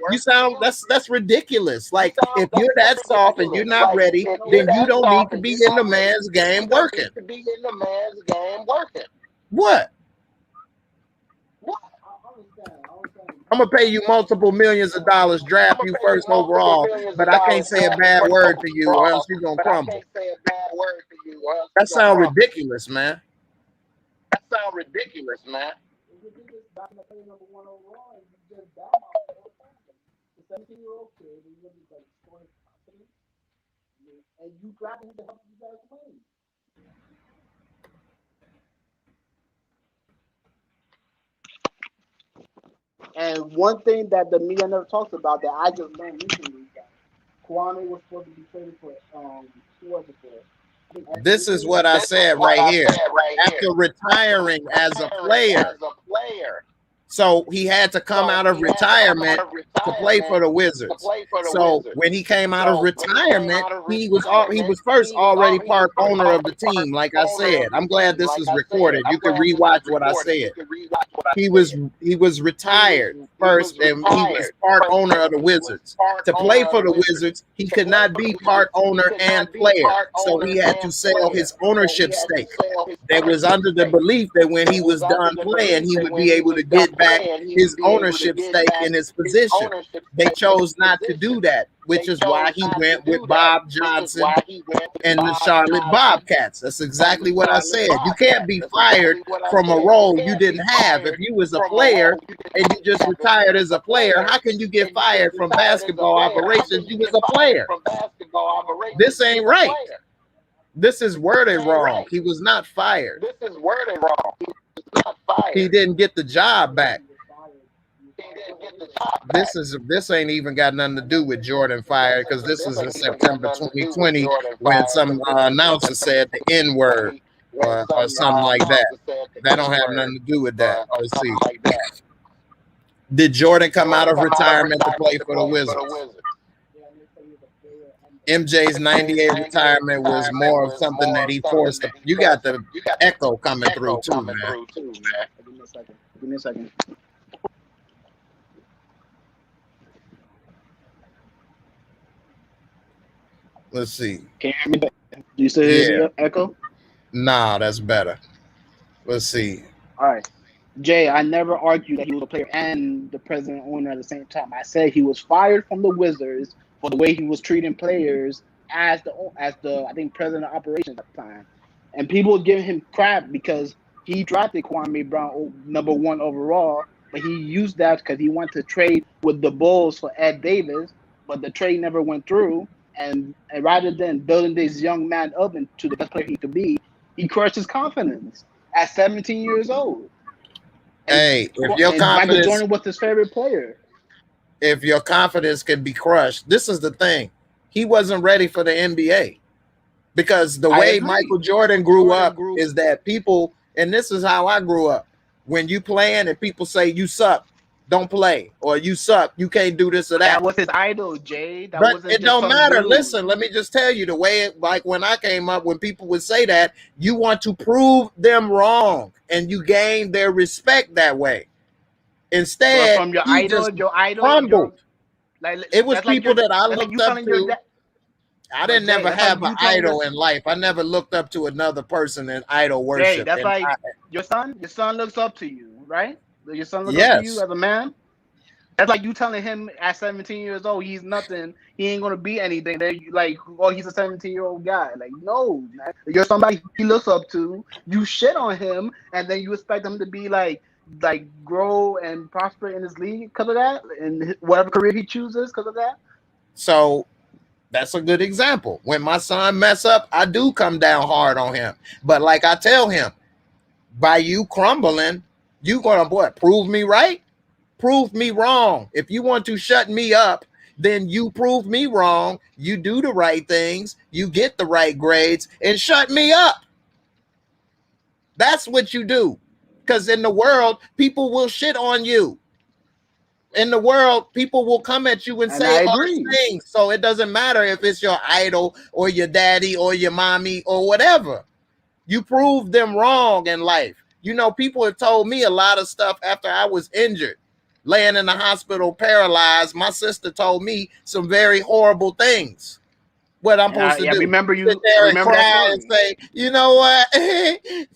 You sound that's ridiculous. Like if you're that soft and you're not ready, then you don't need to be in the man's game working. What? I'm gonna pay you multiple millions of dollars, draft you first overall, but I can't say a bad word to you or else you're gonna crumble. That sounds ridiculous, man. And one thing that the media never talks about that I just learned recently, that Kwame was supposed to be traded for who was it for? This is what I said right here. After retiring as a player, so he had to come out of retirement to play for the Wizards. So when he came out of retirement, he was first already part owner of the team. Like I said, I'm glad this is recorded. You can rewatch what I said. He was retired first, and he was part owner of the Wizards. To play for the Wizards, he could not be part owner and player, so he had to sell his ownership stake. They was under the belief that when he was done playing, he would be able to get back his ownership stake in his position. They chose not to do that, which is why he went with Bob Johnson and the Charlotte Bobcats. That's exactly what I said. You can't be fired from a role you didn't have. If you was a player and you just retired as a player, how can you get fired from basketball operations? You was a player. This ain't right. This is worded wrong. He was not fired. He didn't get the job back. This ain't even got nothing to do with Jordan fired, because this is in September 2020 when some announcer said the N word or something like that. That don't have nothing to do with that. Let's see. Did Jordan come out of retirement to play for the Wizards? MJ's 98 retirement was more of something that he forced. You got the echo coming through too, man. Give me a second. Let's see. Can you hear me? Do you still hear the echo? Nah, that's better. Let's see. All right. Jay, I never argued that he was a player and the president owner at the same time. I said he was fired from the Wizards for the way he was treating players as the I think president of operations at the time. And people would give him crap because he drafted Kwame Brown number 1 overall, but he used that because he wanted to trade with the Bulls for Ed Davis, but the trade never went through. And rather than building this young man up into the best player he could be, he crushed his confidence at 17 years old. Hey, if your confidence, Michael Jordan was his favorite player. If your confidence can be crushed, this is the thing. He wasn't ready for the NBA, because the way Michael Jordan grew up is that people, and this is how I grew up. When you playing and people say you suck, don't play, or you suck, you can't do this or that. That was his idol, Jay. But it don't matter. Listen, let me just tell you the way like when I came up, when people would say that, you want to prove them wrong and you gain their respect that way. Instead, from your idol, crumbled. It was people like that I looked up to. I didn't never have an idol in life. I never looked up to another person in idol worship. Jay, that's like your son. Your son looks up to you, right? Your son looks up to you as a man. That's like you telling him at 17 years old he's nothing. He ain't gonna be anything. Then you like, oh, he's a 17-year-old guy. Like, no, man. You're somebody he looks up to. You shit on him, and then you expect him to be like grow and prosper in his league because of that, and whatever career he chooses because of that. So that's a good example. When my son mess up, I do come down hard on him. But like I tell him, by you crumbling, you gonna prove me right, prove me wrong. If you want to shut me up, then you prove me wrong. You do the right things, you get the right grades, and shut me up. That's what you do. Because in the world, people will shit on you. In the world, people will come at you and say all these things. So it doesn't matter if it's your idol or your daddy or your mommy or whatever. You prove them wrong in life. You know, people have told me a lot of stuff after I was injured, laying in the hospital, paralyzed. My sister told me some very horrible things. What I'm supposed to do? Remember you sit there and remember cry and say, you know what?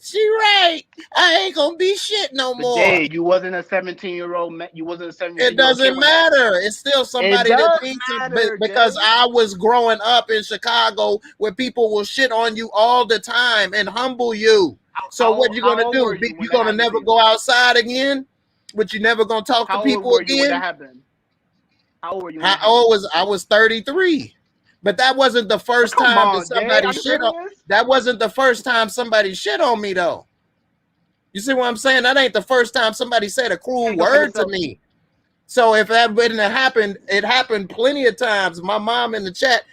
She right. I ain't gonna be shit no more. Jay, you wasn't a 17-year-old. You wasn't a 17-year-old. It doesn't matter. It's still somebody that thinks it, because I was growing up in Chicago where people will shit on you all the time and humble you. So what you gonna do? You gonna never go outside again? But you never gonna talk to people again? When that happened? How old were you? I was 33. But that wasn't the first time that somebody shit on. That wasn't the first time somebody shit on me, though. You see what I'm saying? That ain't the first time somebody said a cruel word to me. So if that wouldn't have happened, it happened plenty of times. My mom in the chat,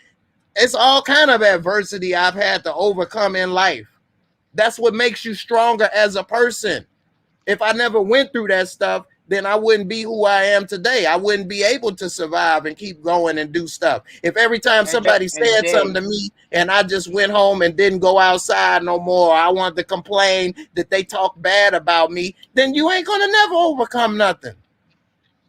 it's all kind of adversity I've had to overcome in life. That's what makes you stronger as a person. If I never went through that stuff, then I wouldn't be who I am today. I wouldn't be able to survive and keep going and do stuff. If every time somebody said something to me and I just went home and didn't go outside no more, I wanted to complain that they talk bad about me, then you ain't gonna never overcome nothing.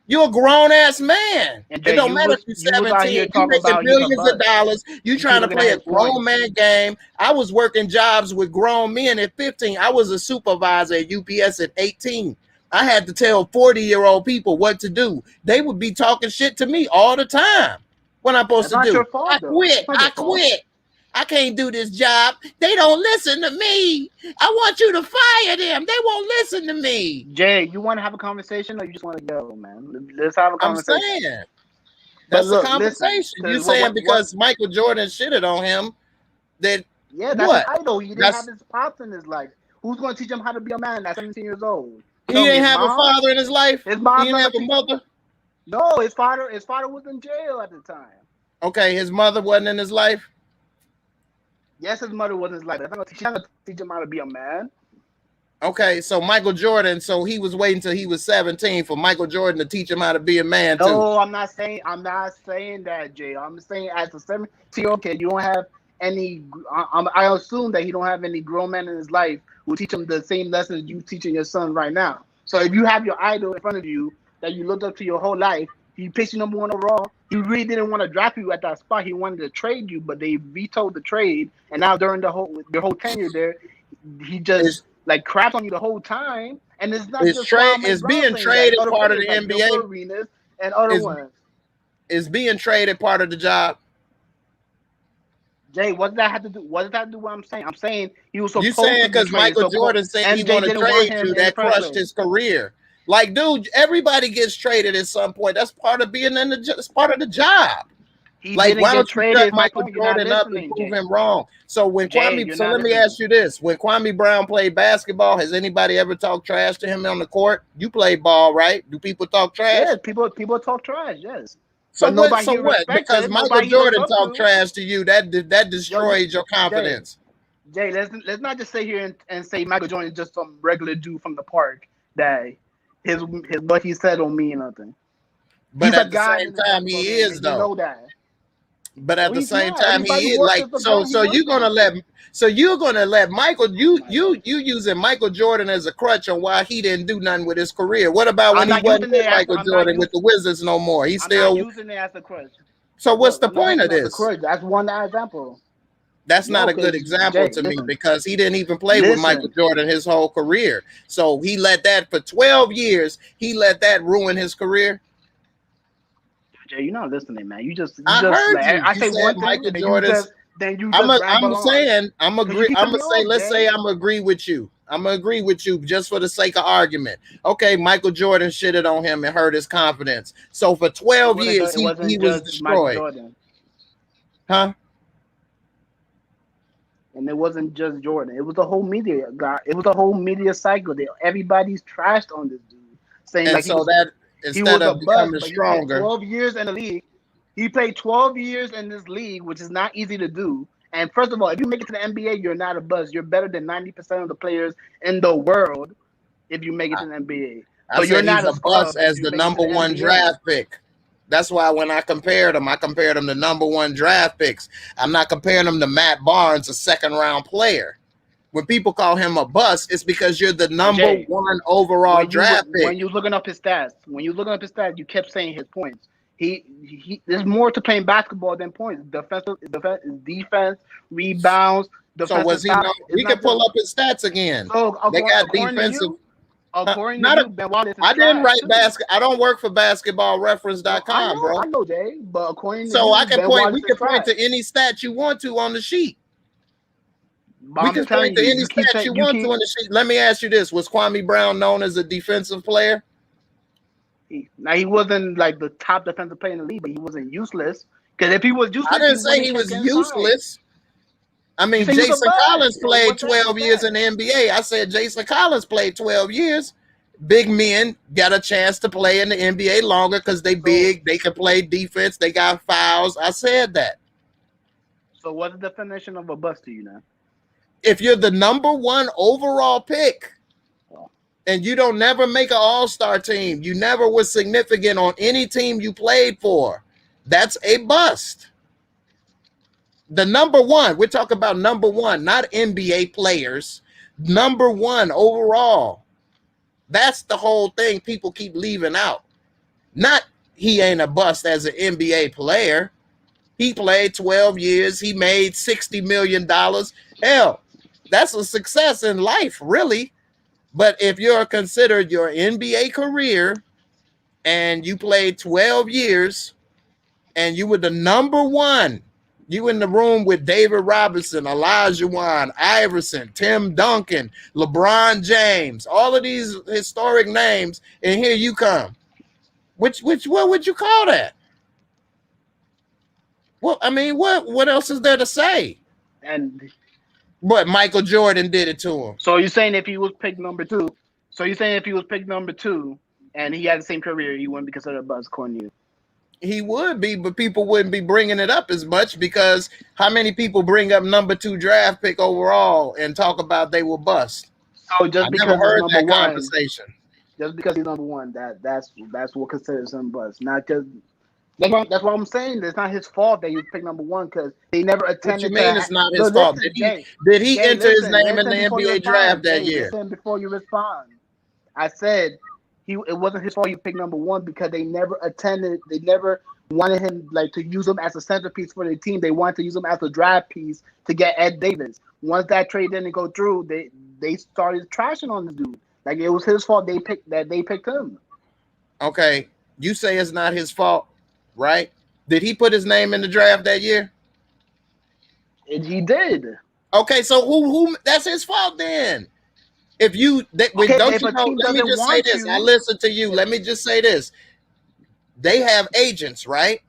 You're a grown-ass man. It don't matter if you're 17, you making millions of dollars, you trying to play a grown man game. I was working jobs with grown men at 15. I was a supervisor at UPS at 18. I had to tell 40-year-old people what to do. They would be talking shit to me all the time. What I'm supposed to do? I quit. I quit. I can't do this job. They don't listen to me. I want you to fire them. They won't listen to me. Jay, you want to have a conversation or you just want to go, man? Let's have a conversation. I'm saying. That's a conversation. You're saying because Michael Jordan shitted on him that that's an idol. He didn't have his pops in his life. Who's going to teach him how to be a man at 17 years old? He didn't have a father in his life? His mom he didn't have a mother? No, his father was in jail at the time. Okay, his mother wasn't in his life? Yes, his mother was in his life. She's not going to teach him how to be a man. Okay, so Michael Jordan, so he was waiting until he was 17 for Michael Jordan to teach him how to be a man too. No, I'm not saying that, Jay. I'm saying as a 17-year-old kid, you don't have any. I assume that he don't have any grown man in his life who teach him the same lessons you teaching your son right now. So if you have your idol in front of you that you looked up to your whole life, he picked you number one overall. He really didn't want to draft you at that spot. He wanted to trade you, but they vetoed the trade. And now during your whole tenure there, he just crapped on you the whole time. And it's not just being traded part of the NBA. Arenas and other ones. Is being traded part of the job? Jay, what does that have to do? What does that do? What I'm saying? I'm saying he was supposed. You saying because Michael Jordan said he wanted to trade you, that crushed his career. Like, dude, everybody gets traded at some point. That's part of being in the. It's part of the job. Like, why don't you shut Michael Jordan up and prove him wrong? So when Kwame, so let me ask you this: when Kwame Brown played basketball, has anybody ever talked trash to him on the court? You play ball, right? Do people talk trash? Yes, people talk trash. Yes. So what? So what? Because Michael Jordan talked trash to you, that destroyed your confidence. Jay, let's not just sit here and say Michael Jordan is just some regular dude from the park that his what he said don't mean nothing. But at the same time, he is though. You know that. But at the same time, he is like so you're gonna let Michael you using Michael Jordan as a crutch on why he didn't do nothing with his career. What about when he wasn't with Michael Jordan with the Wizards no more? He's still using it as a crutch. So what's the point of this? That's one example. That's not a good example to me because he didn't even play with Michael Jordan his whole career. So he let that for 12 years. He let that ruin his career. Jay, you're not listening, man. You just I heard like, you. I You say said one thing, Michael and Jordan's. then you just ramble I'm on. saying I'm agree. keep I'm cutting gonna me say off, let's Jay. say I'm agree with you. I'm gonna agree with you just for the sake of argument. Okay, Michael Jordan shitted on him and hurt his confidence. So for 12 years It wasn't he was just Michael destroyed. Jordan, Huh? and it wasn't just Jordan. It was the whole media guy. It was the whole media cycle. Everybody's trashed on this dude, saying And like so that he instead was a of bust, becoming but he played stronger, 12 years in the league. He played 12 years in this league, which is not easy to do. And first of all, if you make it to the NBA, you're not a bust. You're better than 90% of the players in the world if you make it to the NBA. I So you're said he's not a a scrub bust if as you the make it to number the one NBA. draft pick. That's why when I compared him to number one draft picks. I'm not comparing him to Matt Barnes, a second round player. When people call him a bust, it's because you're the number one overall draft pick. When you're looking up his stats, you kept saying his points. There's more to playing basketball than points. Defense, rebounds. So was he? We can pull up his stats again. So they got according defensive. According to you, Ben Wallace is I didn't write too. I don't work for basketballreference.com, bro. I know, Jay. But according to so you, I can Ben point. Wallace We can point to any stat you want to on the sheet. But we can point to any stat you want to on the sheet. Let me ask you this: was Kwame Brown known as a defensive player? Now he wasn't like the top defensive player in the league, but he wasn't useless. Because if he was useless, I didn't say he was useless. I mean, Jason Collins played 12 years in the NBA. I said Jason Collins played 12 years. Big men got a chance to play in the NBA longer because they big. They can play defense. They got fouls. I said that. So what's the definition of a bust to you now? If you're the number one overall pick and you don't never make an all-star team, you never was significant on any team you played for, that's a bust. The number one, we're talking about number one, not NBA players, number one overall. That's the whole thing people keep leaving out. Not he ain't a bust as an NBA player. He played 12 years. He made $60 million. Hell, that's a success in life, really. But if you're considered your NBA career and you played 12 years and you were the number one, you in the room with David Robinson, Elijah Wan, Iverson, Tim Duncan, LeBron James, all of these historic names, and here you come. What would you call that? Well, I mean, what else is there to say? And but Michael Jordan did it to him. So you're saying if he was picked number two, and he had the same career, he wouldn't be considered a bust, according to you? He would be, but people wouldn't be bringing it up as much because how many people bring up number two draft pick overall and talk about they will bust? So just because never heard number that one, conversation. Just because he's number one, that's what considers him bust. Not just that's what I'm saying. It's not his fault that he was picked number one because they never attended. What you mean it's not his fault? Did he enter his name in the NBA draft that year? Listen before you respond. I said it wasn't his fault he picked number one because they never attended. They never wanted him to use him as a centerpiece for the team. They wanted to use him as a draft piece to get Ed Davis. Once that trade didn't go through, they started trashing on the dude. Like it was his fault they picked him. Okay, you say it's not his fault, right? Did he put his name in the draft that year? He did. Okay, so who that's his fault then? If you let me just say this. I listen to you. Let me just say this. They have agents, right?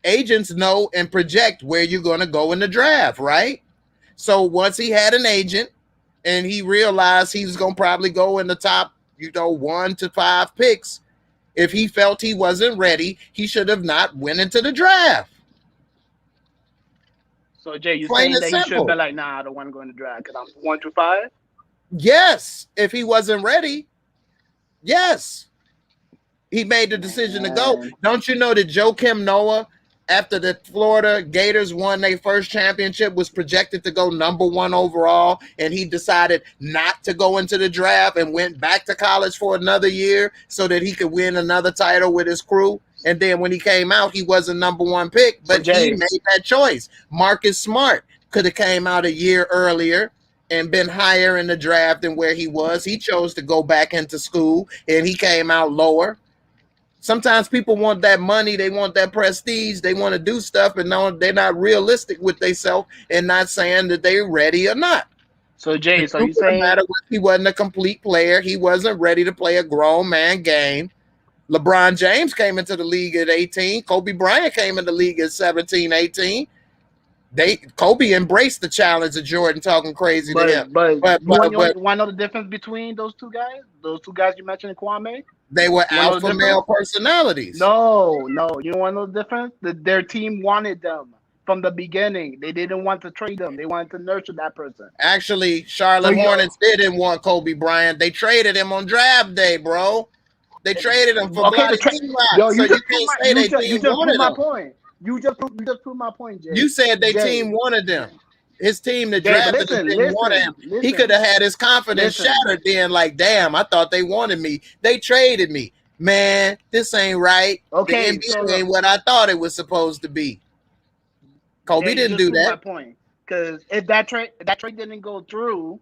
Agents know and project where you're going to go in the draft, right? So once he had an agent and he realized he was going to probably go in the top, 1 to 5 picks, if he felt he wasn't ready, he should have not went into the draft. So Jay, you're saying that he should have been like, nah, I don't want to go in the draft because I'm 1 to 5? Yes, if he wasn't ready, yes. He made the decision to go. Don't you know that Joakim Noah, after the Florida Gators won their first championship, was projected to go number 1 overall, and he decided not to go into the draft and went back to college for another year so that he could win another title with his crew? And then when he came out, he wasn't number 1 pick, but he made that choice. Marcus Smart could have came out a year earlier and been higher in the draft than where he was. He chose to go back into school, and he came out lower. Sometimes people want that money, they want that prestige, they want to do stuff, and no, they're not realistic with themselves and not saying that they're ready or not. So Jay, The so truth you of the saying matter was he wasn't a complete player. He wasn't ready to play a grown man game. LeBron James came into the league at 18. Kobe Bryant came in the league at 17, 18. Kobe embraced the challenge of Jordan talking crazy to him. but But you want to know the difference between those two guys? Those two guys you mentioned in Kwame? they were You wanna know alpha the male difference? personalities. No. You want to know the difference? Their team wanted them from the beginning. They didn't want to trade them. They wanted to nurture that person. Actually, Charlotte Hornets didn't want Kobe Bryant. They traded him on draft day, bro. They traded him for Okay, Bloody yo, T-Rock. So you you just proved can't my say they team wanted my him. point. You just proved my point, Jay. You said they Jay, team wanted them. His team that Jay, but drafted him didn't want him. He could have had his confidence shattered then, like, damn, I thought they wanted me. They traded me. Man, this ain't right. Okay, the NBA ain't what I thought it was supposed to be. Kobe didn't do that. My point. Because if that trade didn't go through,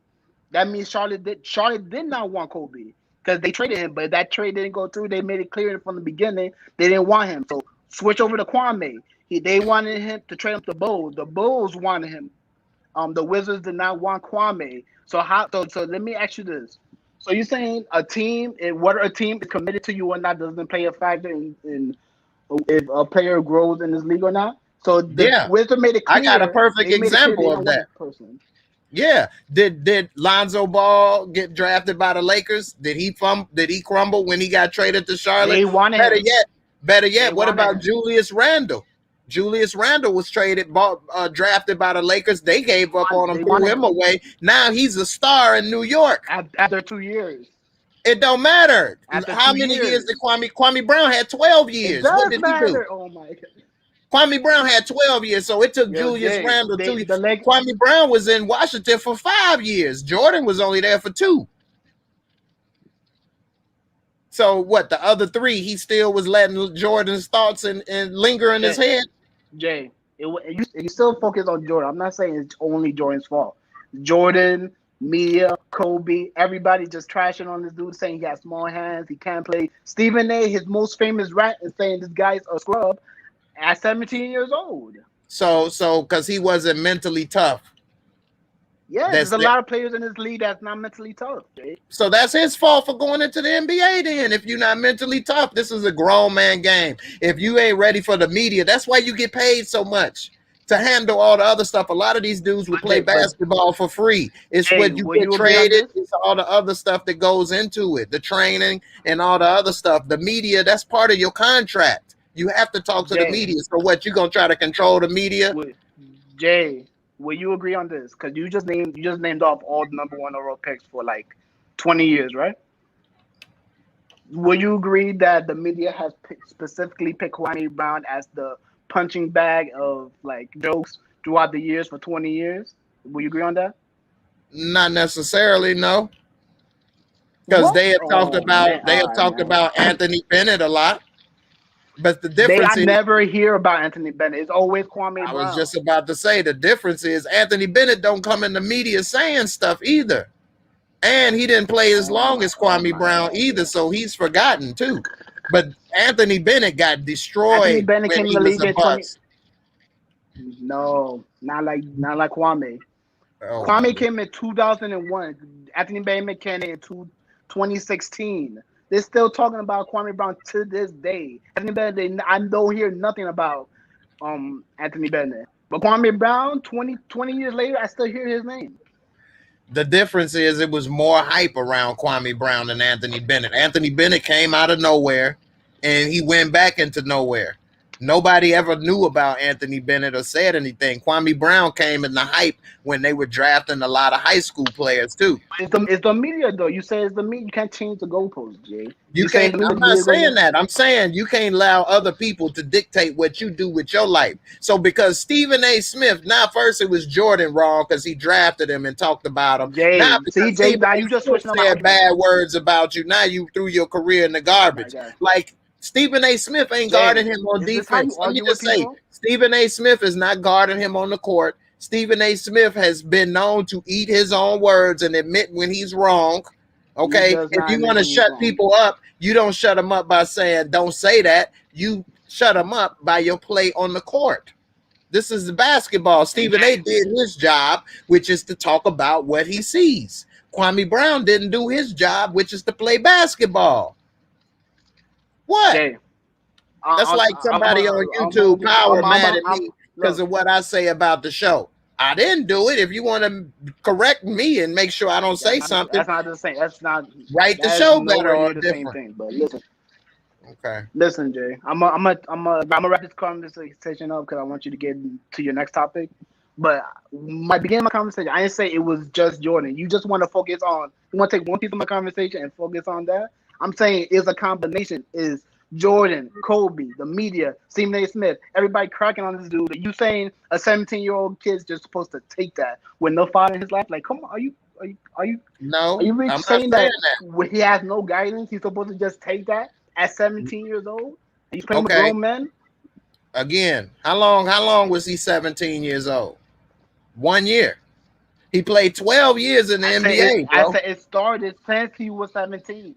that means Charlotte did not want Kobe. Because they traded him, but if that trade didn't go through, they made it clear from the beginning they didn't want him. So switch over to Kwame. They wanted him to trade him to the Bulls. The Bulls wanted him. The Wizards did not want Kwame. So let me ask you this. So you're saying a team, whether a team is committed to you or not, doesn't play a factor in if a player grows in this league or not? So the Wizards made it clear. I got a perfect example of that. Person. Yeah. Did Lonzo Ball get drafted by the Lakers? Did he crumble when he got traded to Charlotte? They wanted him. Better yet, what about Julius Randle? Julius Randle was drafted by the Lakers. They gave up on him, threw him away. Now he's a star in New York. After 2 years. It don't matter. How many years did Kwame Brown had 12 years? What did he do? Oh my God. Kwame Brown had 12 years, so it took Julius Randle 2 years. Kwame Brown was in Washington for 5 years. Jordan was only there for 2. So what? The other 3, he still was letting Jordan's thoughts and linger in his head. Jay, you still focus on Jordan. I'm not saying it's only Jordan's fault. Jordan, Mia, Kobe, everybody just trashing on this dude, saying he got small hands, he can't play. Stephen A., his most famous rant, is saying this guy's a scrub at 17 years old. So because he wasn't mentally tough. Yeah, there's a lot of players in this league that's not mentally tough, Jay. So that's his fault for going into the NBA then. If you're not mentally tough, this is a grown man game. If you ain't ready for the media, that's why you get paid so much to handle all the other stuff. A lot of these dudes will play basketball for free. It's what you get traded. It's all the other stuff that goes into it, the training and all the other stuff. The media, that's part of your contract. You have to talk to the media. So what, you gonna try to control the media? Jay, will you agree on this? Because you just named off all the number 1 overall picks for like 20 years, right? Will you agree that the media has specifically picked Kwame Brown as the punching bag of like jokes throughout the years for 20 years? Will you agree on that? Not necessarily, no. Because they have talked about Anthony Bennett a lot. But the difference is, I never hear about Anthony Bennett. It's always Kwame Brown. I was just about to say the difference is Anthony Bennett don't come in the media saying stuff either. And he didn't play as long as Kwame Brown either, so he's forgotten too. But Anthony Bennett got destroyed. Anthony Bennett came in the league in 20. No, not like Kwame. Oh, Kwame came in 2001. Anthony Bennett came in 2016. They're still talking about Kwame Brown to this day. Anthony Bennett, I don't hear nothing about Anthony Bennett. But Kwame Brown, 20 years later, I still hear his name. The difference is it was more hype around Kwame Brown than Anthony Bennett. Anthony Bennett came out of nowhere, and he went back into nowhere. Nobody ever knew about Anthony Bennett or said anything. Kwame Brown came in the hype when they were drafting a lot of high school players too. It's the media though. You say it's the media. You can't change the goalposts, Jay. I'm not saying that. I'm saying you can't allow other people to dictate what you do with your life. So because Stephen A. Smith, now first it was Jordan wrong because he drafted him and talked about him. Jay, now you just said bad words about you. Now you threw your career in the garbage. Like Stephen A. Smith ain't guarding him on defense. Let me just say, Stephen A. Smith is not guarding him on the court. Stephen A. Smith has been known to eat his own words and admit when he's wrong. Okay, if you want to shut people up, You don't shut them up by saying, don't say that. You shut them up by your play on the court. This is the basketball. Stephen A. did his job, which is to talk about what he sees. Kwame Brown didn't do his job, which is to play basketball. What? Jay, That's like somebody on YouTube power mad at me because of what I say about the show. I didn't do it. If you want to correct me and make sure I don't say something, that's not the same. That's not write the show better or the different. same thing. But listen, okay. Listen, Jay. I'm gonna wrap this conversation up because I want you to get to your next topic. But my beginning of my conversation, I didn't say it was just Jordan. You just want to focus on. You want to take one piece of my conversation and focus on that. I'm saying it's a combination. Is Jordan, Kobe, the media, Stephen A. Smith, everybody cracking on this dude. Are you saying a 17-year-old kid's just supposed to take that with no father in his life? Like, come on, are you? No, are you really I'm saying that when he has no guidance, he's supposed to just take that at 17 years old? He's playing with grown men. Again, how long was he 17 years old? 1 year. He played 12 years in the NBA, bro. I said it started since he was 17.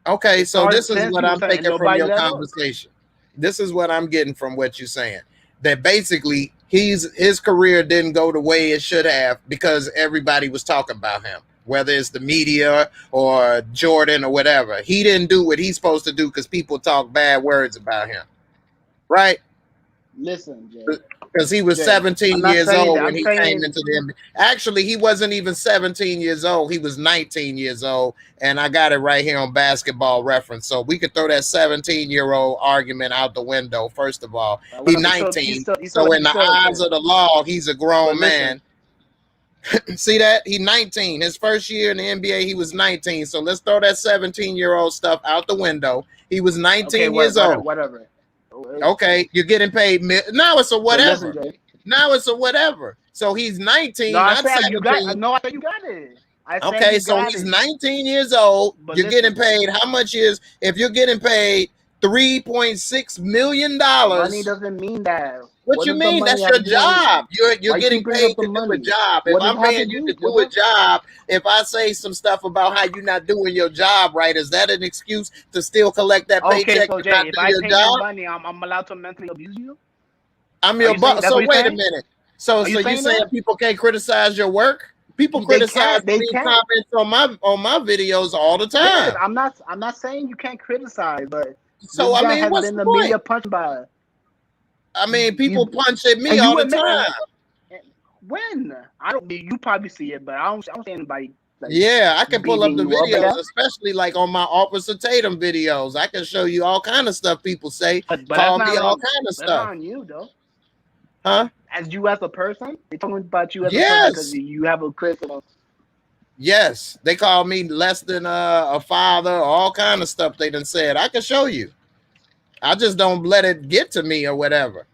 Okay, so this is what I'm taking from your conversation. This is what I'm getting from what you're saying. That basically his career didn't go the way it should have because everybody was talking about him, whether it's the media or Jordan or whatever. He didn't do what he's supposed to do because people talk bad words about him, right? Listen, Jay. Because he was 17 years old when he came into the NBA. Actually, he wasn't even 17 years old. He was 19 years old. And I got it right here on Basketball Reference. So we could throw that 17-year-old argument out the window, first of all. He's 19. So in the eyes of the law, he's a grown man. See that? He's 19. His first year in the NBA, he was 19. So let's throw that 17-year-old stuff out the window. He was 19 years old. Whatever. Okay, you're getting paid. Now it's a whatever. Now it's a whatever. So he's 19, not 17. I thought you got it. Okay, so he's 19 years old. You're getting paid. How much is, if you're getting paid $3.6 million? Money doesn't mean that. What you mean? That's your job. You're getting paid to do a job. If I'm paying you to do a job, if I say some stuff about how you're not doing your job right, is that an excuse to still collect that paycheck? So Jay, if I pay you money, I'm allowed to mentally abuse you? I'm your boss. So wait a minute. So you're saying people can't criticize your work? People criticize me comments on my videos all the time. I'm not saying you can't criticize, but so I mean, what's the point? Media punched by it. I mean, people punch at me all the time. When? You probably see it, but I don't see anybody. Like, yeah, I can pull up the videos, especially like on my Officer Tatum videos. I can show you all kind of stuff people say. Call me all kind of stuff. That's on you, though. Huh? As you as a person, they're talking about you as a person because you have a criticism. Yes, they call me less than a father, all kind of stuff they done said. I can show you. I just don't let it get to me or whatever.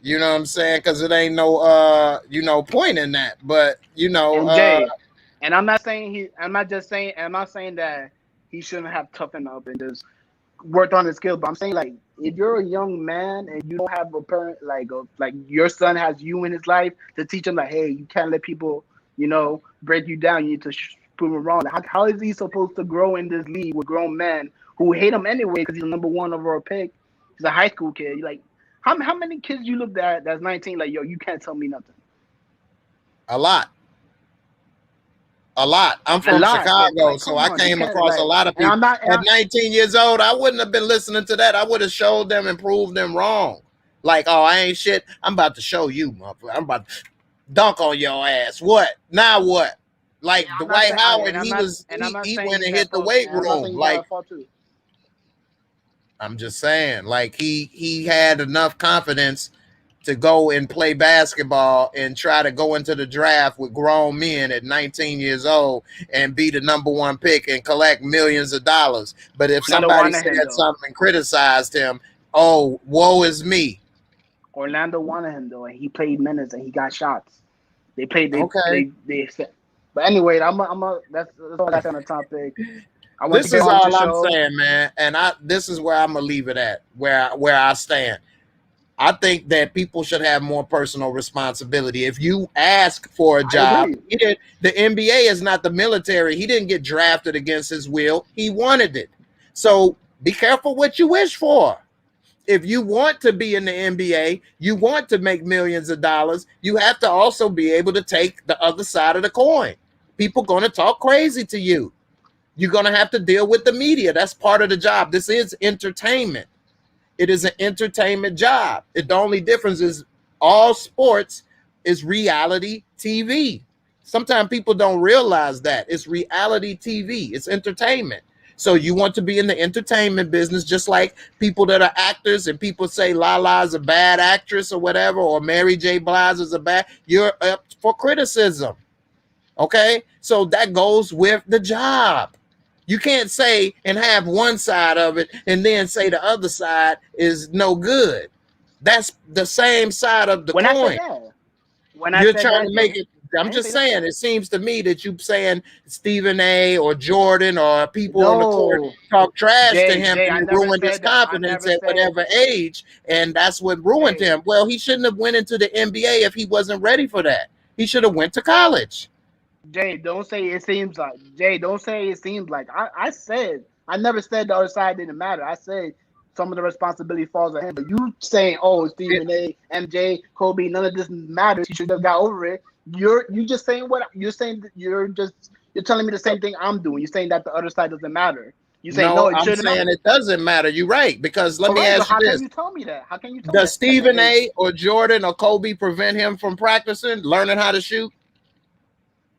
You know what I'm saying? Because it ain't no point in that. But and I'm not saying I'm not saying that he shouldn't have toughened up and just worked on his skills. But I'm saying, like, if you're a young man and you don't have a parent, like your son has you in his life to teach him, like, hey, you can't let people, break you down. You need to prove him wrong. How is he supposed to grow in this league with grown men who hate him anyway because he's the number 1 overall pick? He's a high school kid. You're like, how many kids you look at that's 19? Like, yo, you can't tell me nothing. A lot. I'm from Chicago, so I came across a lot of people. At 19 years old, I wouldn't have been listening to that. I would have showed them and proved them wrong. Like, oh, I ain't shit. I'm about to show you, motherfucker. I'm about to dunk on your ass. What? Now what? Like Dwight Howard, he went and hit the weight room. Like, I'm just saying, like, he had enough confidence to go and play basketball and try to go into the draft with grown men at 19 years old and be the number 1 pick and collect millions of dollars. But if somebody said something and criticized him, oh, woe is me. Orlando wanted him, though, and he played minutes and he got shots. They played. But anyway, that's all that's on the topic. This is all I'm saying, man, and this is where I'm gonna leave it at, where I stand. I think that people should have more personal responsibility. If you ask for a job, the NBA is not the military. He didn't get drafted against his will. He wanted it. So Be careful what you wish for. If you want to be in the NBA, you want to make millions of dollars, you have to also be able to take the other side of the coin. People going to talk crazy to you. You're going to have to deal with the media. That's part of the job. This is entertainment. It is an entertainment job. The only difference is all sports is reality TV. Sometimes people don't realize that. It's reality TV. It's entertainment. So you want to be in the entertainment business, just like people that are actors and people say Lala is a bad actress or whatever, or Mary J. Blige is a bad, you're up for criticism. Okay? So that goes with the job. You can't say and have one side of it and then say the other side is no good. That's the same side of the coin. You're trying to make it. I'm just saying, it seems to me that you're saying Stephen A. or Jordan or people on the court talk trash to him and ruined his confidence at whatever age, and that's what ruined him. Well, he shouldn't have went into the NBA if he wasn't ready for that. He should have went to college. Jay, don't say it seems like. Jay, don't say it seems like. I said, I never said the other side didn't matter. I said some of the responsibility falls on him. But you saying, oh, Stephen A., MJ, Kobe, none of this matters. He should have got over it. You just saying what you're saying. You're telling me the same thing I'm doing. You're saying that the other side doesn't matter. You say no, I'm saying it doesn't matter. You're right, because let me ask you this. How can you tell me that? How can you tell me Does Stephen A. or Jordan or Kobe prevent him from practicing, learning how to shoot?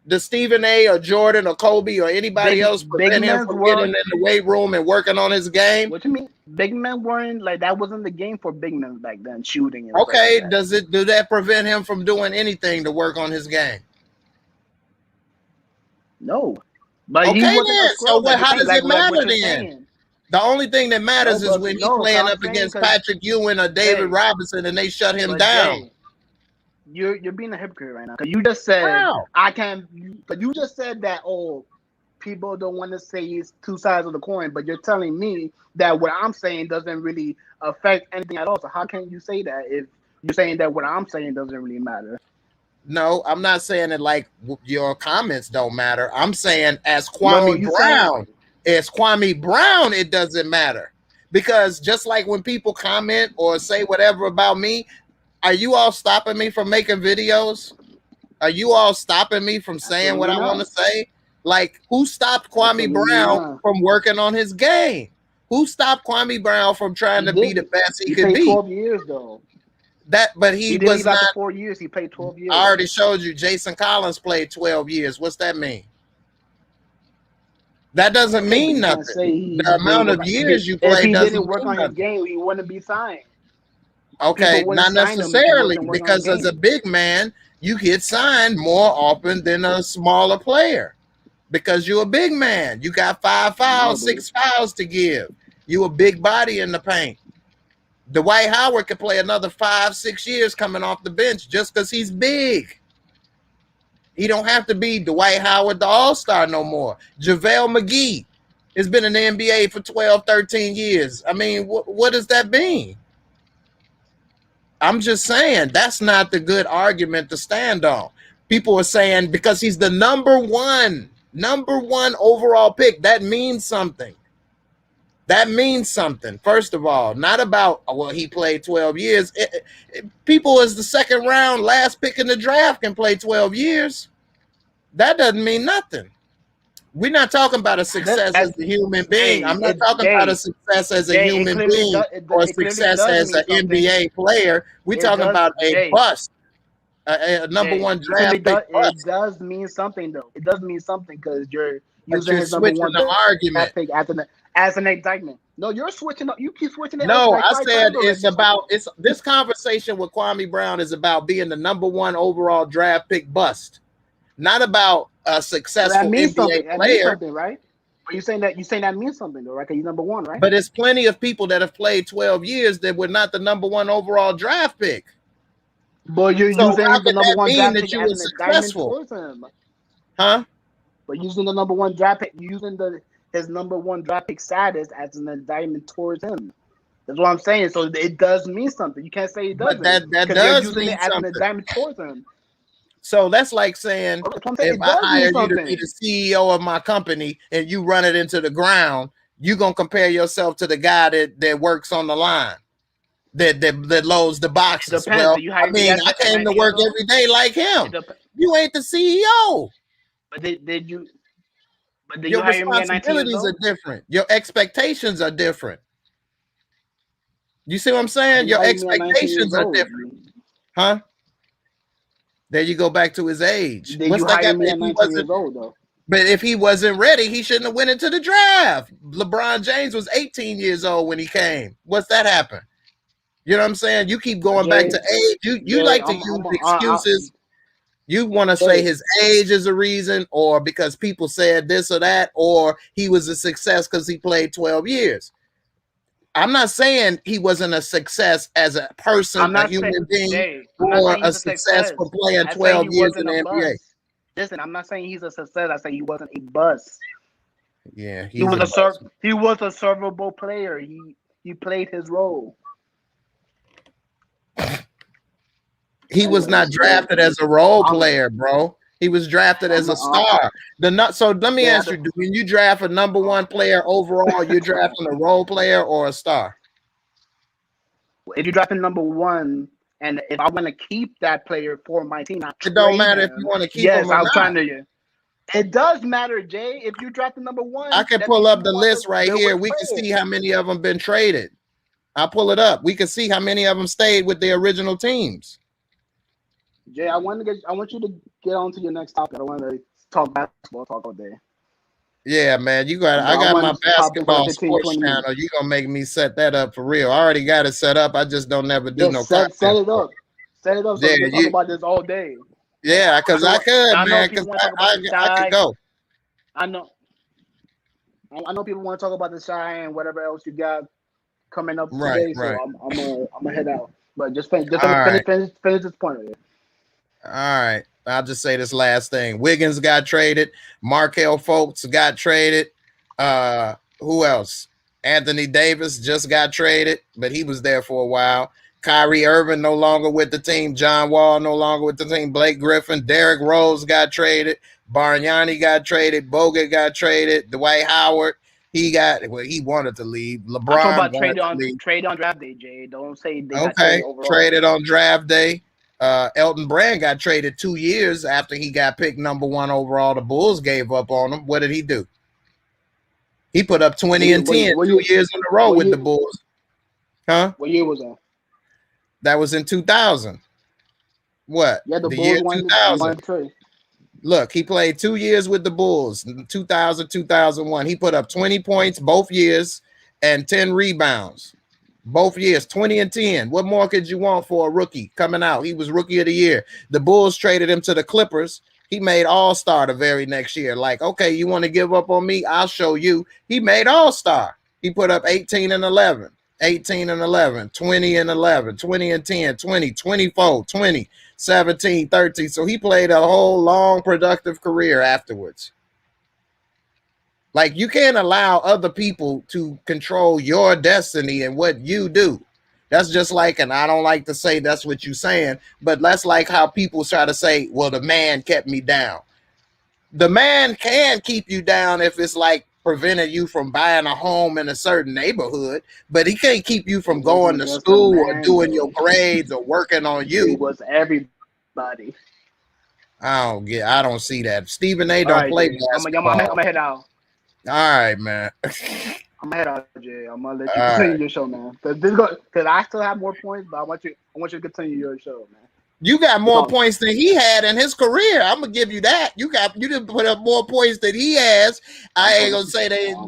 Does Stephen A. or Jordan or Kobe or anybody else prevent him from getting in the weight room and working on his game? What you mean? Big men weren't like that. Wasn't the game for big men back then, shooting. And okay, like do that prevent him from doing anything to work on his game? No. But okay, then. So how does it matter then? The only thing that matters is when he's playing up against Patrick Ewing or David Robinson and they shut him down. You're being a hypocrite right now, because you just said but you just said that people don't want to say it's two sides of the coin, but you're telling me that what I'm saying doesn't really affect anything at all. So how can you say that if you're saying that what I'm saying doesn't really matter? No, I'm not saying it like your comments don't matter. I'm saying as Kwame Brown, it doesn't matter, because just like when people comment or say whatever about me, are you all stopping me from making videos? Are you all stopping me from saying what I want to say? Like, who stopped Kwame Brown from working on his game? Who stopped Kwame Brown from trying to be the best he could be? 12 years though. But he was not 4 years. He played 12 years. I already showed you. Jason Collins played 12 years. What's that mean? That doesn't mean nothing. The amount of years you play doesn't mean nothing. If he didn't work on his game, he wouldn't be signed. Okay, not necessarily, because as a big man, you get signed more often than a smaller player, because you're a big man. You got 5 fouls, 6 fouls to give. You a big body in the paint. Dwight Howard could play another 5-6 years coming off the bench just because he's big. He don't have to be Dwight Howard, the all-star, no more. JaVale McGee has been in the NBA for 12, 13 years. I mean, what does that mean? I'm just saying that's not the good argument to stand on. People are saying because he's the number one overall pick, that means something. That means something. First of all, not about, well, he played 12 years. People as the second round, last pick in the draft can play 12 years. That doesn't mean nothing. We're not talking about a success as a human being. I'm not talking about a success as a human being or a success as an NBA player. We're talking about a bust, a number one draft pick bust. It does mean something, though. It does mean something, because you're using his number one argument pick as an indictment. No, you're switching up. You keep switching it. No, I said this conversation with Kwame Brown is about being the number one overall draft pick bust, not about a successful NBA player. That means something, right? But you're saying that means something, though, right? Because he's number one, right? But there's plenty of people that have played 12 years that were not the number one overall draft pick. But you're using the number one draft pick as an indictment towards him. Huh? But using the number one draft pick, using his number one draft pick status as an indictment towards him. That's what I'm saying. So it does mean something. You can't say it doesn't. But that does mean as an indictment towards him. So that's like saying, if I hire you to be the CEO of my company and you run it into the ground, you gonna compare yourself to the guy that works on the line, that loads the boxes. Depends. Well, Do you I hire me mean, as I a came to manager work though? every day like him. You ain't the CEO. But did you? But did you Your hire me at 19 years responsibilities are old? different. Your expectations are different. You see what I'm Why saying? did you Your hire me at 19 years expectations are old? different, huh? There you go back to his age. Did What's you that hire got? me If at he 19 wasn't, years old though? but if he wasn't ready, he shouldn't have went into the draft. LeBron James was 18 years old when he came. What's that happen? You know what I'm saying? You keep going back Jay, to age. You Jay, like to use excuses. You want to say Jay, his age is a reason, or because people said this or that, or he was a success because he played 12 years. I'm not saying he wasn't a success as a person, I'm a not saying human being, Jay. I'm not or saying a he's a success success. for playing I say 12 he years in wasn't the a NBA. bust. Listen, I'm not saying he's a success. I say he wasn't a bust. Yeah, He was he was a servable player. He played his role. He was not Anyways, drafted as a role I'm player, bro. He was drafted as a star. So let me ask you: when you draft a number one player overall, you're drafting a role player or a star? If you're drafting number one, and if I want to keep that player for my team, not It don't trade matter if you him. want to keep Yes, him or I was not. trying to. It does matter, Jay. If you draft the number one, I can that pull means up you the want list to right build here. with We can players. see how many of them been traded. I'll pull it up. We can see how many of them stayed with the original teams. Jay, I want you to get on to your next topic. I don't want to talk basketball talk all day. Yeah, man. I got my basketball sports channel. You gonna make me set that up for real. I already got it set up. I just don't never do no content. Set it up. Set it up so yeah, we can talk about this all day. Yeah, because I could, I know man. people Because want to talk about the I could shy. go. I know people want to talk about the shy and whatever else you got coming up today. So I'm gonna head out. But just finish this point right here. All right. I'll just say this last thing. Wiggins got traded. Markelle Fultz got traded. Who else? Anthony Davis just got traded, but he was there for a while. Kyrie Irving no longer with the team. John Wall no longer with the team. Blake Griffin. Derrick Rose got traded. Bargnani got traded. Bogut got traded. Dwight Howard. He wanted to leave. LeBron I'm talking about wanted trade on draft day, Jay. Don't say they got okay, traded overall. traded on draft day. Elton Brand got traded 2 years after he got picked number one overall. The Bulls gave up on him. What did he do? He put up 20 and 10 2 years in a row with the Bulls. Huh? What year was that? That was in 2000. What? Yeah, the Bulls year won 2000. Look, he played 2 years with the Bulls, 2000, 2001. He put up 20 points both years and 10 rebounds. Both years, 20 and 10. What more could you want for a rookie coming out? He was rookie of the year. The Bulls traded him to the Clippers. He made all-star the very next year. Like, okay, you want to give up on me? I'll show you. He made all-star. He put up 18 and 11, 18 and 11, 20 and 11, 20 and 10, 20, 24, 20, 17, 13. So he played a whole long, productive career afterwards. Like, you can't allow other people to control your destiny and what you do. That's just like, and I don't like to say that's what you're saying, but that's like how people try to say, well, the man kept me down. The man can keep you down if it's like preventing you from buying a home in a certain neighborhood, but he can't keep you from going to school or doing your grades or working on you. It was everybody. I don't see that. Stephen A. don't play basketball. I'm gonna head out. All right, man. I'm gonna head out, Jay. I'm gonna let you continue your show, man. Because I still have more points, but I want you to continue your show, man. You got more points than he had in his career. I'm gonna give you that. You didn't put up more points than he has. I ain't gonna say they. You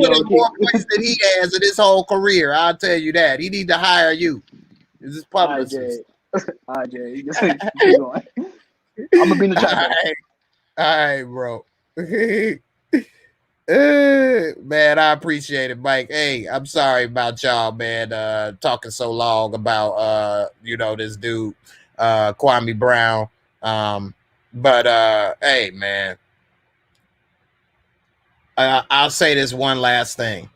put up more points than he has in his whole career. I'll tell you that. He need to hire you. This is publicist. All right, Jay. Keep going. I'm gonna be in the chat. All right, bro. Man, I appreciate it, Mike. Hey, I'm sorry about y'all, man, talking so long about this dude, Kwame Brown. But hey, man, I'll say this one last thing.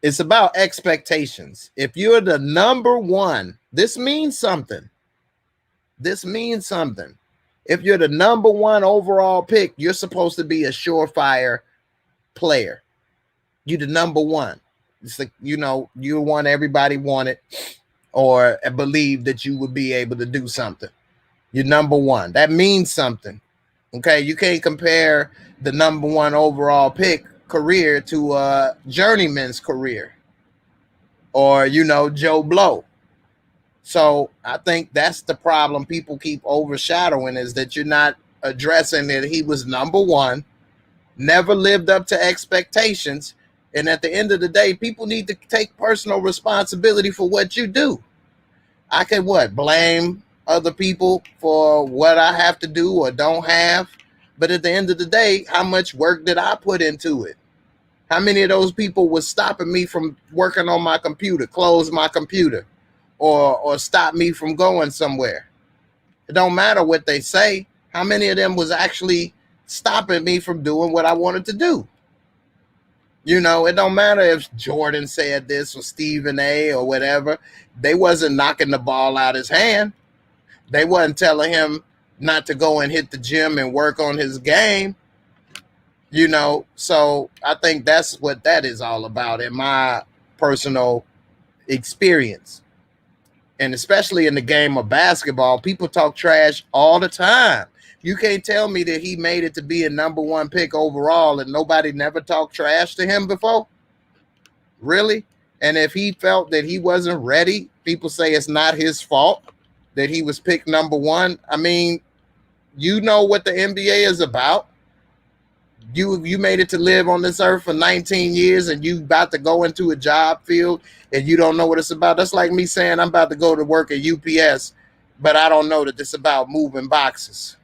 It's about expectations. If you're the number one, this means something. This means something. If you're the number one overall pick, you're supposed to be a surefire player. You the number one. It's like, you know, you're one everybody wanted or believed that you would be able to do something. You're number one. That means something. Okay, you can't compare the number one overall pick career to a journeyman's career or, you know, Joe Blow. So I think that's the problem people keep overshadowing, is that you're not addressing that he was number one, never lived up to expectations. And at the end of the day, people need to take personal responsibility for what you do. I can blame other people for what I have to do or don't have. But at the end of the day, how much work did I put into it? How many of those people was stopping me from working on my computer, close my computer, or stop me from going somewhere? It don't matter what they say. How many of them was actually stopping me from doing what I wanted to do? You know, it don't matter if Jordan said this or Stephen A or whatever. They wasn't knocking the ball out his hand. They wasn't telling him not to go and hit the gym and work on his game. You know, so I think that's what that is all about in my personal experience. And especially in the game of basketball, people talk trash all the time. You can't tell me that he made it to be a number one pick overall and nobody never talked trash to him before. Really? And if he felt that he wasn't ready, people say it's not his fault that he was picked number one. I mean, you know what the NBA is about. You made it to live on this earth for 19 years and you about to go into a job field and you don't know what it's about. That's like me saying I'm about to go to work at UPS, but I don't know that it's about moving boxes.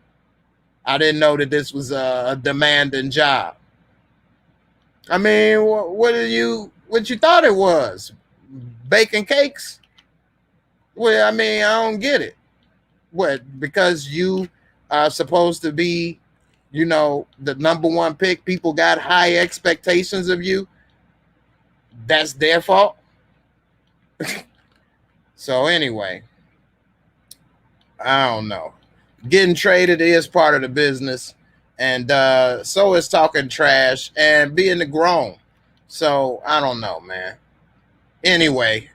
I didn't know that this was a demanding job. I mean, what you thought it was? Baking cakes? Well, I mean, I don't get it. What, because you are supposed to be, you know, the number one pick, people got high expectations of you? That's their fault? So anyway, I don't know. Getting traded is part of the business, and so is talking trash and being the grown. So I don't know, man. Anyway,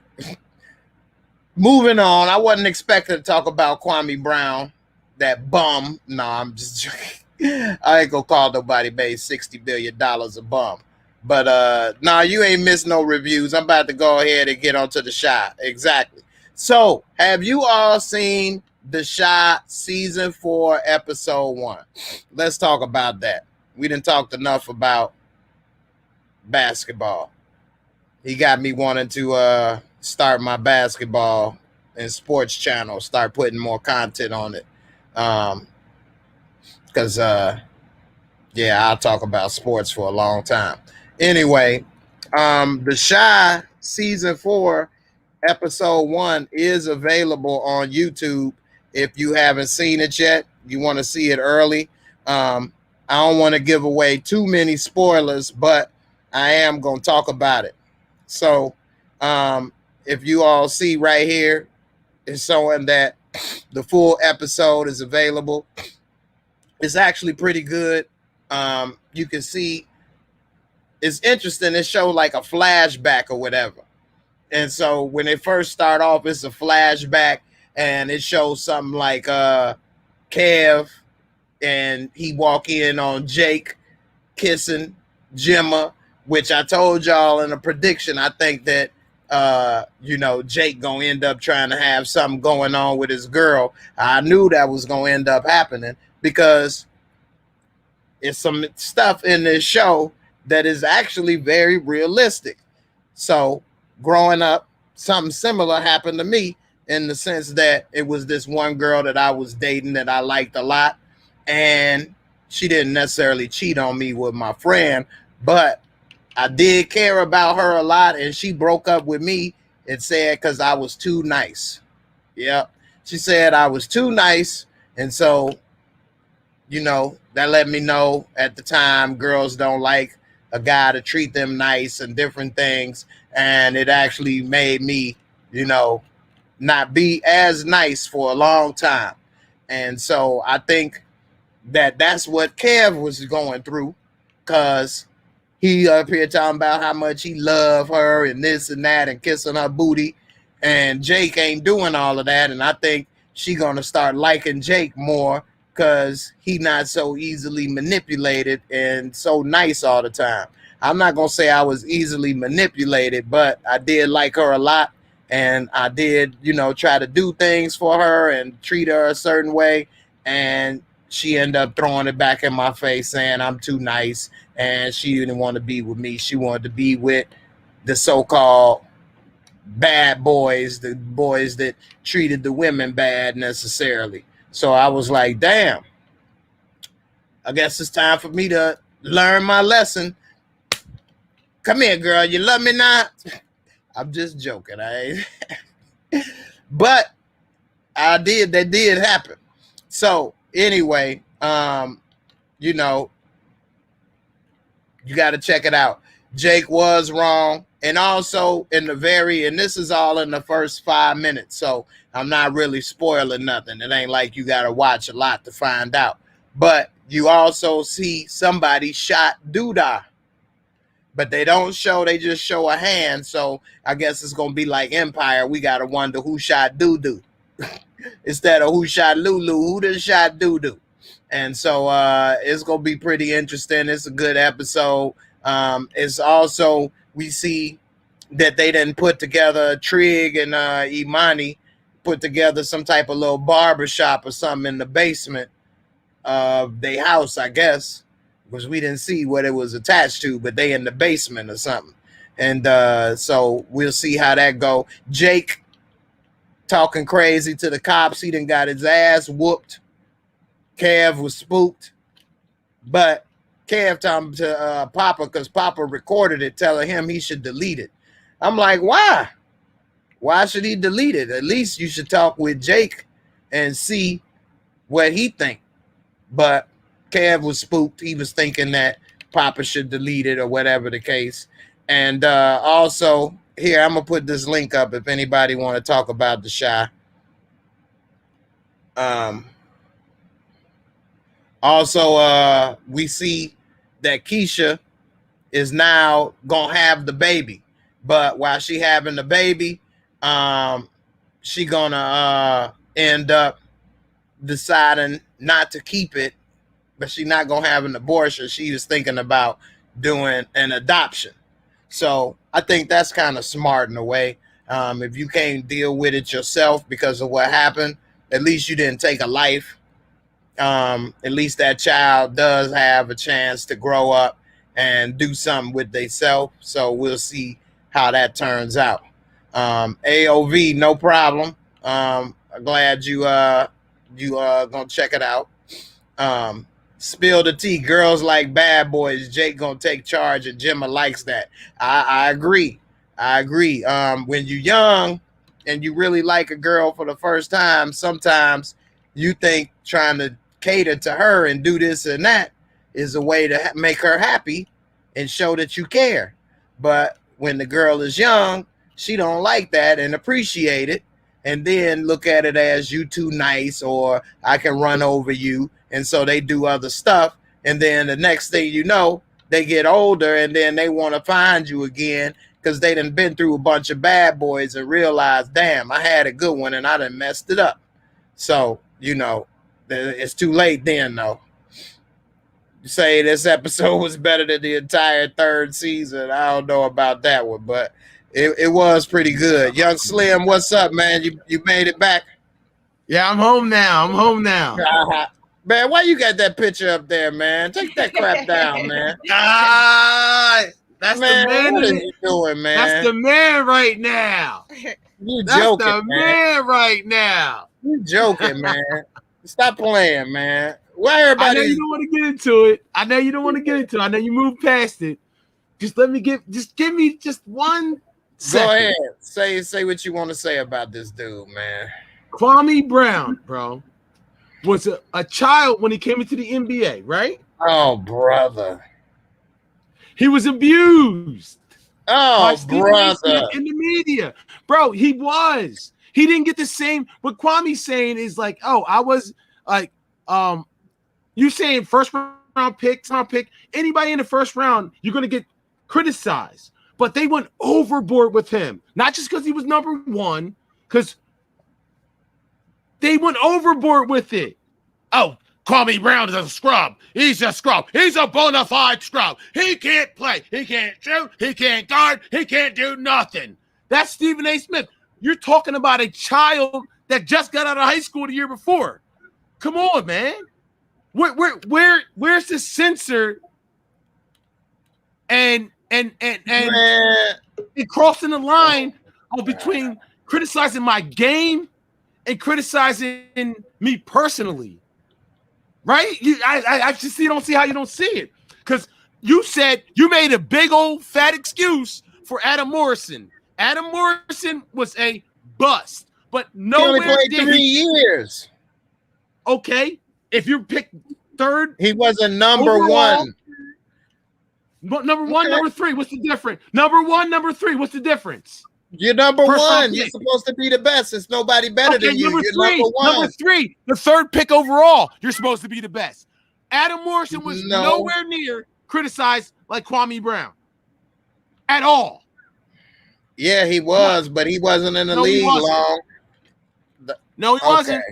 moving on. I wasn't expecting to talk about Kwame Brown, that bum. No, I'm just joking. I ain't gonna call nobody made $60 billion a bum. But nah, you ain't missed no reviews. I'm about to go ahead and get onto the shot. Exactly. So, have you all seen The Chi season 4, episode 1? Let's talk about that. We didn't talk enough about basketball. He got me wanting to start my basketball and sports channel, start putting more content on it. Because, yeah, I'll talk about sports for a long time. Anyway, The Chi season 4, episode 1 is available on YouTube. If you haven't seen it yet, you want to see it early. I don't want to give away too many spoilers, but I am going to talk about it. So if you all see right here, it's showing that the full episode is available. It's actually pretty good. You can see it's interesting. It showed like a flashback or whatever. And so when they first start off, it's a flashback and it shows something like Kev and he walk in on Jake kissing Gemma, which I told y'all in a prediction. I think that, you know, Jake gonna end up trying to have something going on with his girl. I knew that was gonna end up happening because it's some stuff in this show that is actually very realistic. So growing up, something similar happened to me in the sense that it was this one girl that I was dating that I liked a lot. And she didn't necessarily cheat on me with my friend, but I did care about her a lot. And she broke up with me and said, because I was too nice. Yep. She said I was too nice. And so, you know, that let me know at the time girls don't like a guy to treat them nice and different things. And it actually made me, you know, not be as nice for a long time. And so I think that that's what Kev was going through, because he up here talking about how much he love her and this and that and kissing her booty. And Jake ain't doing all of that. And I think she gonna start liking Jake more because he not so easily manipulated and so nice all the time. I'm not gonna say I was easily manipulated, but I did like her a lot, and I did, try to do things for her and treat her a certain way, and she ended up throwing it back in my face, saying I'm too nice, and she didn't want to be with me. She wanted to be with the so-called bad boys, the boys that treated the women bad necessarily. So I was like, damn, I guess it's time for me to learn my lesson. Come here, girl. You love me now? I'm just joking. But that did happen. So anyway, you got to check it out. Jake was wrong. And also and this is all in the first 5 minutes. So I'm not really spoiling nothing. It ain't like you got to watch a lot to find out. But you also see somebody shot Doodah. But they don't show, they just show a hand. So I guess it's going to be like Empire. We got to wonder who shot Doo-Doo. Instead of who shot Lulu, who done shot Doo-Doo. And so it's going to be pretty interesting. It's a good episode. It's also, we see that they didn't put together, Trig and Imani put together some type of little barbershop or something in the basement of their house, I guess, because we didn't see what it was attached to, but they in the basement or something. And so we'll see how that go. Jake talking crazy to the cops. He done got his ass whooped. Kev was spooked. But Kev talking to Papa, because Papa recorded it, telling him he should delete it. I'm like, why? Why should he delete it? At least you should talk with Jake and see what he think. But Kev was spooked. He was thinking that Papa should delete it or whatever the case. And also, here, I'm going to put this link up if anybody want to talk about the Shy. Also, we see that Keisha is now going to have the baby. But while she having the baby, she going to end up deciding not to keep it, but she's not going to have an abortion. She was thinking about doing an adoption. So I think that's kind of smart in a way. If you can't deal with it yourself because of what happened, at least you didn't take a life. At least that child does have a chance to grow up and do something with themselves. So we'll see how that turns out. AOV, no problem. I'm glad you gonna check it out. Spill the tea. Girls like bad boys. Jake gonna take charge, and Gemma likes that. I agree. When you're young and you really like a girl for the first time, sometimes you think trying to cater to her and do this and that is a way to make her happy and show that you care. But when the girl is young, she don't like that and appreciate it, and then look at it as you too nice, or I can run over you. And so they do other stuff. And then the next thing you know, they get older and then they want to find you again because they done been through a bunch of bad boys and realize, damn, I had a good one and I done messed it up. So, it's too late then, though. You say this episode was better than the entire third season. I don't know about that one, but it was pretty good. Young Slim, what's up, man? You made it back? Yeah, I'm home now. Man, why you got that picture up there, man? Take that crap down, man. That's man, the man. what are you doing, man? That's the man right now. You That's joking, the man right now. You joking, man. Stop playing, man. Why everybody? I know you don't want to get into it. I know you moved past it. Just give me just 1 second. Go ahead. Say what you want to say about this dude, man. Kwame Brown, bro, was a child when he came into the NBA, right? Oh, brother. He was abused. Oh, brother. In the media. Bro, he was. He didn't get the same. What Kwame's saying is like, oh, I was like, you saying first round pick, anybody in the first round, you're going to get criticize, but they went overboard with him. Not just because he was number one, because they went overboard with it. Oh, Kwame Brown is a scrub. He's a scrub. He's a bona fide scrub. He can't play. He can't shoot. He can't guard. He can't do nothing. That's Stephen A. Smith. You're talking about a child that just got out of high school the year before. Come on, man. Where's the censor and crossing the line between criticizing my game and criticizing me personally? Right? I just don't see how you don't see it. Because you said you made a big old fat excuse for Adam Morrison. Adam Morrison was a bust, but nowhere he only played 3 years. Okay, if you pick third, he was a number overall, one. Number one, number three. What's the difference? Number one, number three. What's the difference? You're number one. You're supposed to be the best. There's nobody better than you. You're number one. Number three, the third pick overall. You're supposed to be the best. Adam Morrison was nowhere near criticized like Kwame Brown at all. Yeah, he was, but he wasn't in the league long. No, he wasn't.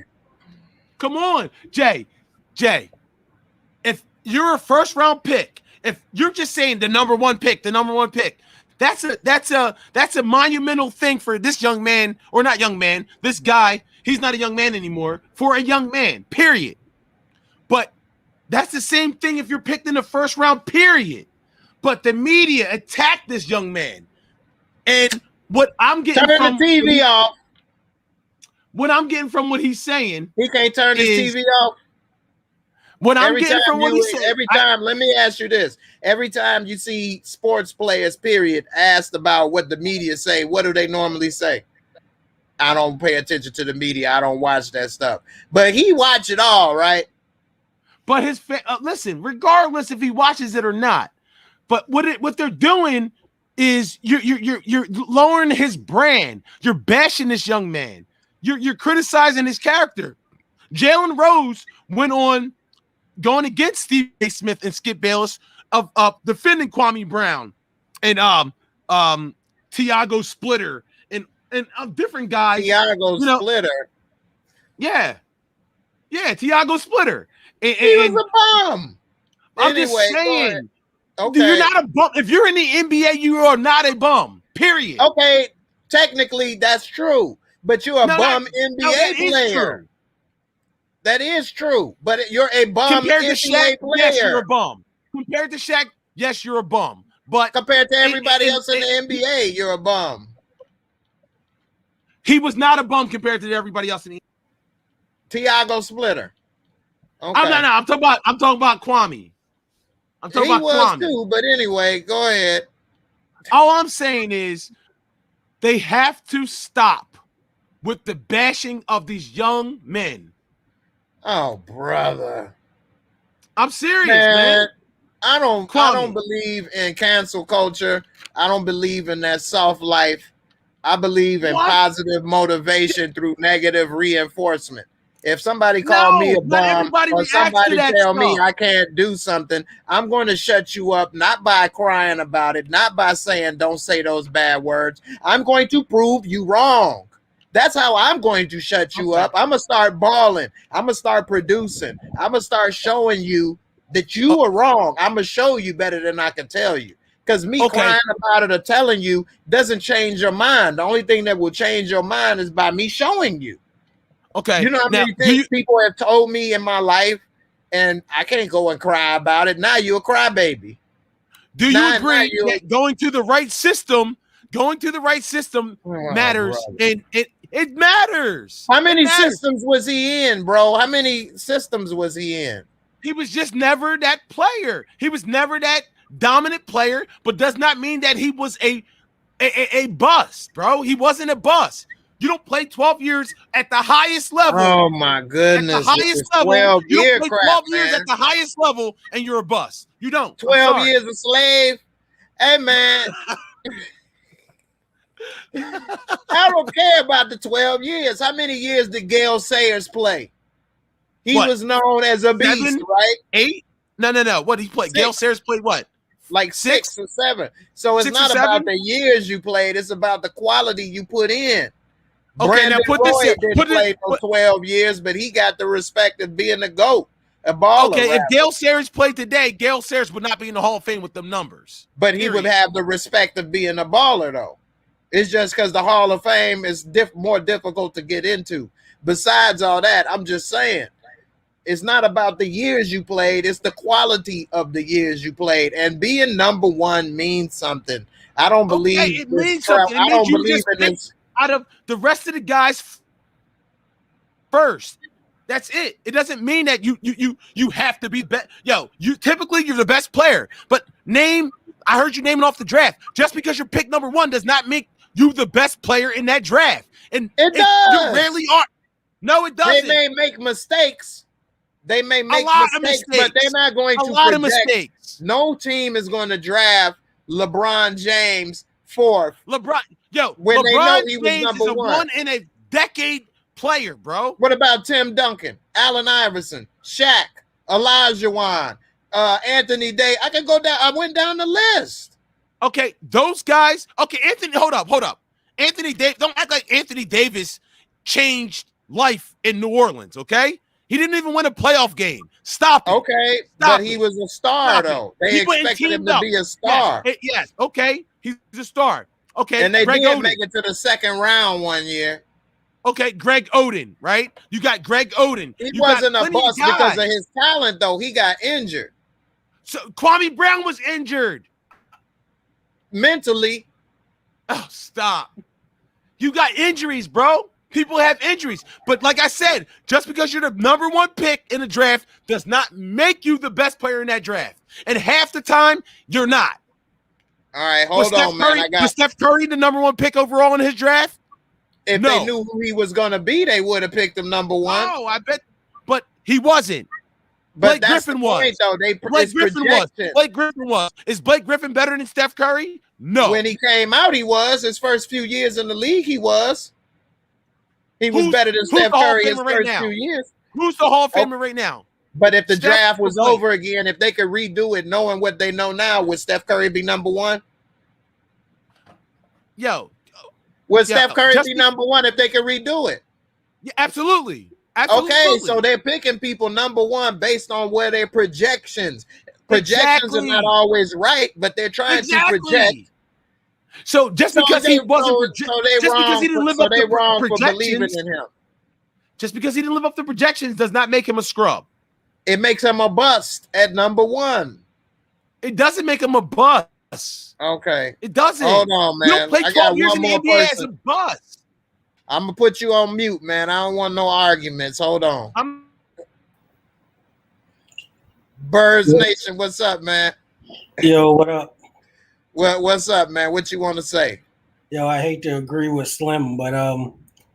Come on, Jay. If you're a first round pick, if you're just saying the number one pick, that's a monumental thing for this young man, or not young man, this guy. He's not a young man anymore, for a young man, period. But that's the same thing if you're picked in the first round, period. But the media attacked this young man. And what I'm getting from the TV off. What I'm getting from what he's saying, he can't turn his TV off. What I'm getting from what he's saying, every time, let me ask you this: every time you see sports players, period, asked about what the media say, what do they normally say? I don't pay attention to the media. I don't watch that stuff. But he watch it all, right? But his listen, regardless if he watches it or not, but what they're doing is you're lowering his brand. You're bashing this young man. You're criticizing his character. Jalen Rose went on going against Steve A. Smith and Skip Bayless of defending Kwame Brown and Tiago Splitter and different guys. Tiago Splitter. Yeah, Tiago Splitter. He was a bum. I'm just saying. Okay. You're not a bum. If you're in the NBA, you are not a bum. Period. Okay, technically that's true, but you're a bum NBA player. That is true, but you're a bum compared NBA to Shaq, player. Yes, you're a bum. Compared to Shaq, yes, you're a bum. But compared to everybody else in the NBA, you're a bum. He was not a bum compared to everybody else in the Tiago Splitter. Okay. I'm talking about Kwame. I'm talking about Kwame too, but anyway, go ahead. All I'm saying is they have to stop with the bashing of these young men. Oh, brother. I'm serious, man. I don't believe in cancel culture. I don't believe in that soft life. I believe in positive motivation through negative reinforcement. If somebody call me a bum or somebody tell me I can't do something, I'm going to shut you up, not by crying about it, not by saying don't say those bad words. I'm going to prove you wrong. That's how I'm going to shut you up. I'm going to start balling. I'm going to start producing. I'm going to start showing you that you are wrong. I'm going to show you better than I can tell you. Because me crying about it or telling you doesn't change your mind. The only thing that will change your mind is by me showing you. Okay. You know how many things people have told me in my life, and I can't go and cry about it. Now you're a crybaby. Do you agree that going to the right system matters? And it matters. How many systems was he in, bro? How many systems was he in? He was just never that player. He was never that dominant player, but does not mean that he was a bust, bro. He wasn't a bust. You don't play 12 years at the highest level. Oh my goodness. At the highest level. You don't play 12 years at the highest level and you're a bust. You don't. 12 years a slave. Hey man. I don't care about the 12 years. How many years did Gale Sayers play? He was known as a beast, 7, right? 8? No. What did he play? 6. Gale Sayers played what? like 6 or 7. So it's not about the years you played; it's about the quality you put in. Okay, Brandon now put Roy this in. didn't play for 12 years, but he got the respect of being the GOAT, a baller. Okay, if Gale Sayers played today, Gale Sayers would not be in the Hall of Fame with them numbers. But he would have the respect of being a baller, though. It's just because the Hall of Fame is more difficult to get into. Besides all that, I'm just saying, it's not about the years you played. It's the quality of the years you played. And being number one means something. I don't believe it means something. I don't believe in this. Out of the rest of the guys first. That's it. It doesn't mean that you have to be better. Yo, you're the best player. But I heard you naming off the draft. Just because you're picked number one does not make you the best player in that draft. And it does. You rarely are. No, it doesn't. They may make mistakes. They may make mistakes, but they're not going to lot of mistakes. No team is going to draft LeBron James fourth. When LeBron they know he was James number is a one in a decade player, bro. What about Tim Duncan, Allen Iverson, Shaq, Olajuwon, Anthony Davis? I can go down. I went down the list. Okay, those guys. Okay, Anthony, hold up. Anthony Davis. Don't act like Anthony Davis changed life in New Orleans. Okay, he didn't even win a playoff game. Stop it. Okay, but he was a star though. They expected him to be a star. Yes. Okay, he's a star. Okay, and they did make it to the second round one year. Okay, Greg Oden, right? You got Greg Oden. He wasn't a bust because of his talent, though. He got injured. So Kwame Brown was injured. Mentally. Oh, stop. You got injuries, bro. People have injuries. But like I said, just because you're the number one pick in the draft does not make you the best player in that draft. And half the time, you're not. All right, hold on, man. Was Steph Curry the number one pick overall in his draft? If they knew who he was going to be, they would have picked him number one. Oh, I bet. But he wasn't. But Blake Griffin was. Though. Blake Griffin was. Is Blake Griffin better than Steph Curry? No. When he came out, he was. His first few years in the league, he was. He was better than Steph Curry his first few years. Who's the Hall of Famer right now? But if the draft was over again, if they could redo it, knowing what they know now, would Steph Curry be number one? Would Steph Curry be number one if they could redo it? Yeah, absolutely. Okay, so they're picking people number one based on where their projections. Projections are not always right, but they're trying to project. So just because he wasn't, just because he didn't live up to projections, just because he didn't live up to projections does not make him a scrub. It makes him a bust at number one. It doesn't make him a bust. Okay. It doesn't. Hold on, man. You don't play 12 years in the NBA as a bust. I'm going to put you on mute, man. I don't want no arguments. Hold on. Birds Nation, what's up, man? Yo, what up? What's up, man? What you want to say? Yo, I hate to agree with Slim, but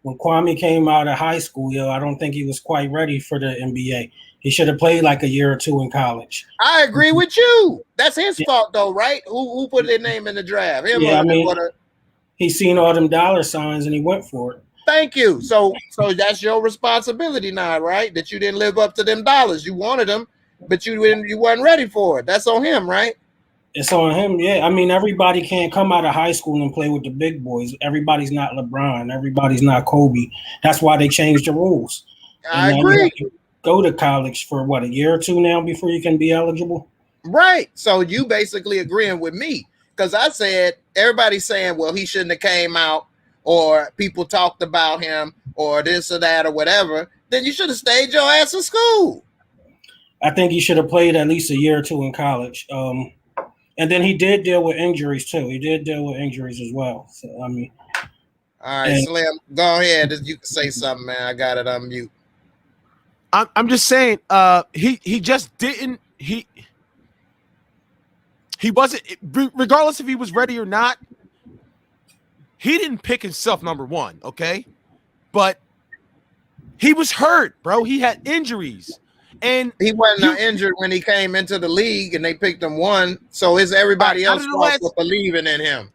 when Kwame came out of high school, I don't think he was quite ready for the NBA. He should have played like a year or two in college. I agree with you. That's his fault, though, right? Who put their name in the draft? He's seen all them dollar signs and he went for it. Thank you. So that's your responsibility now, right? That you didn't live up to them dollars. You wanted them, but you weren't ready for it. That's on him, right? It's on him, yeah. I mean, everybody can't come out of high school and play with the big boys. Everybody's not LeBron. Everybody's not Kobe. That's why they changed the rules. I agree. Go to college for a year or two now before you can be eligible. Right. So you basically agreeing with me because I said everybody's saying, well, he shouldn't have came out or people talked about him or this or that or whatever. Then you should have stayed your ass in school. I think he should have played at least a year or two in college. And then he did deal with injuries too. He did deal with injuries as well. So I mean, all right, Slim, go ahead. You can say something, man. I got it on mute. I'm just saying, he just didn't. He wasn't, regardless if he was ready or not. He didn't pick himself number one, okay? But he was hurt, bro. He had injuries. And he wasn't injured when he came into the league and they picked him one. So is everybody else for believing in him?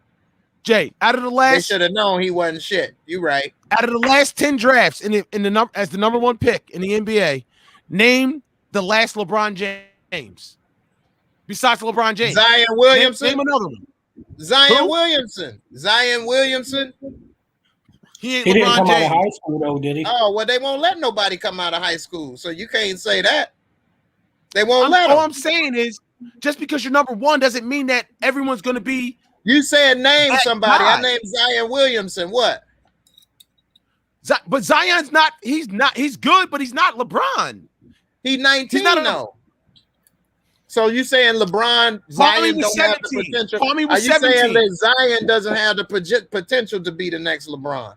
Jay, out of the last, they should have known he wasn't shit. You right. Out of the last 10 drafts as the number one pick in the NBA, name the last LeBron James. besides LeBron James? Zion Williamson. Name another one. Zion Who? Williamson. Zion Williamson. He ain't He didn't LeBron come out of James. high school though, did he? Oh, well, they won't let nobody come out of high school, so you can't say that. They won't let All them. I'm saying is, just because you're number one doesn't mean that everyone's going to be. You said name somebody. guy. I named Zion Williamson. What? But Zion's not. He's not. He's good, but he's not LeBron. He's 19 He's not though. So you saying LeBron, Zion was don't have the 17. potential? Kwame Are was you 17. saying that Zion doesn't have the potential to be the next LeBron?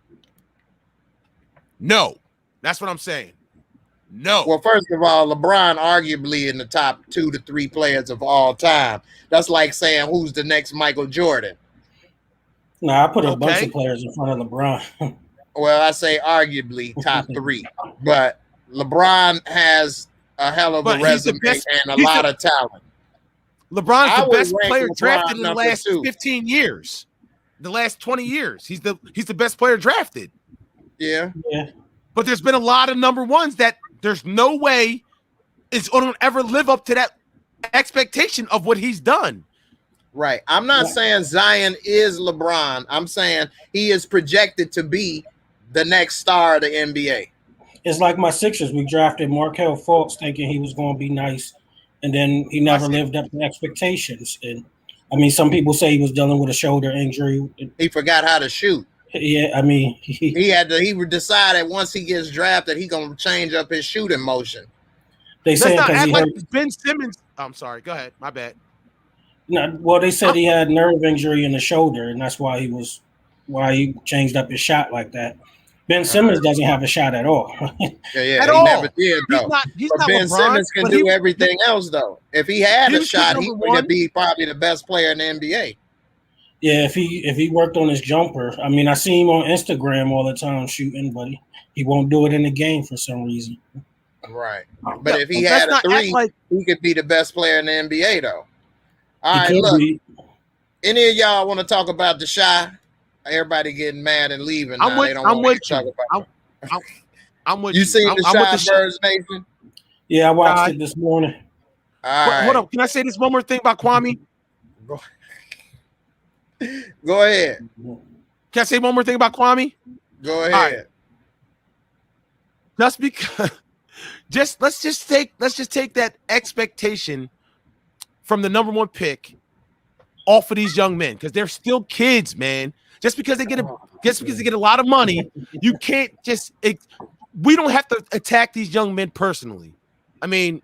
No, that's what I'm saying. No. Well, first of all, LeBron arguably in the top 2 to 3 players of all time. That's like saying who's the next Michael Jordan. No, I put a bunch of players in front of LeBron. Well, I say arguably top 3, but LeBron has a hell of a resume and a lot of talent. LeBron's the best player LeBron drafted in the number last 2. 15 years. The last 20 years. He's the best player drafted. Yeah. But there's been a lot of number ones that there's no way it's going to ever live up to that expectation of what he's done. Right. I'm not saying Zion is LeBron. I'm saying he is projected to be the next star of the NBA. It's like my Sixers. We drafted Markelle Fultz thinking he was going to be nice, and then he never lived up to expectations. And I mean, some people say he was dealing with a shoulder injury. He forgot how to shoot. Yeah, I mean, he decided once he gets drafted, he's gonna change up his shooting motion. They said because like Ben Simmons. I'm sorry. Go ahead. My bad. No, well, they said he had nerve injury in the shoulder, and that's why he changed up his shot like that. Ben Simmons doesn't have a shot at all. He never did though. He's but not Ben LeBron, Simmons can do everything else though. If he had a shot, he would be probably the best player in the NBA. Yeah, if he worked on his jumper. I mean, I see him on Instagram all the time shooting, but he won't do it in the game for some reason. Right. But if he had a 3, he could be the best player in the NBA though. All right, look. Any of y'all want to talk about the Shy? Everybody getting mad and leaving now. They don't want to talk about it. I'm with you. You seen the Shy Birds Nation? Yeah, I watched it this morning. All right. Hold on. Can I say this one more thing about Kwame? Go ahead. Can I say one more thing about Kwame? Go ahead. Right. Just because let's just take that expectation from the number 1 pick off of these young men, because they're still kids, man. Just because they get a lot of money, you can't we don't have to attack these young men personally. I mean,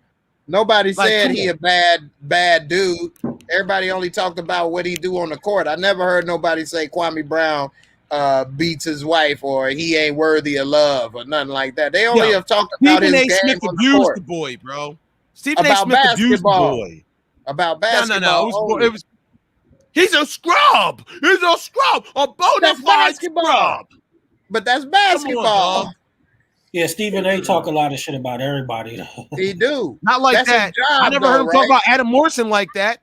nobody said he a bad dude. Everybody only talked about what he do on the court. I never heard nobody say Kwame Brown beats his wife or he ain't worthy of love or nothing like that. They only have talked about his game Smith on the abused court. the boy, bro. Stephen About A. Smith abused the boy. About basketball. No. It was. He's a scrub. He's a scrub. A bona fide scrub. But that's basketball. On, yeah, Stephen A. talk a lot of shit about everybody. He do. Not like that. I never heard him talk about Adam Morrison like that.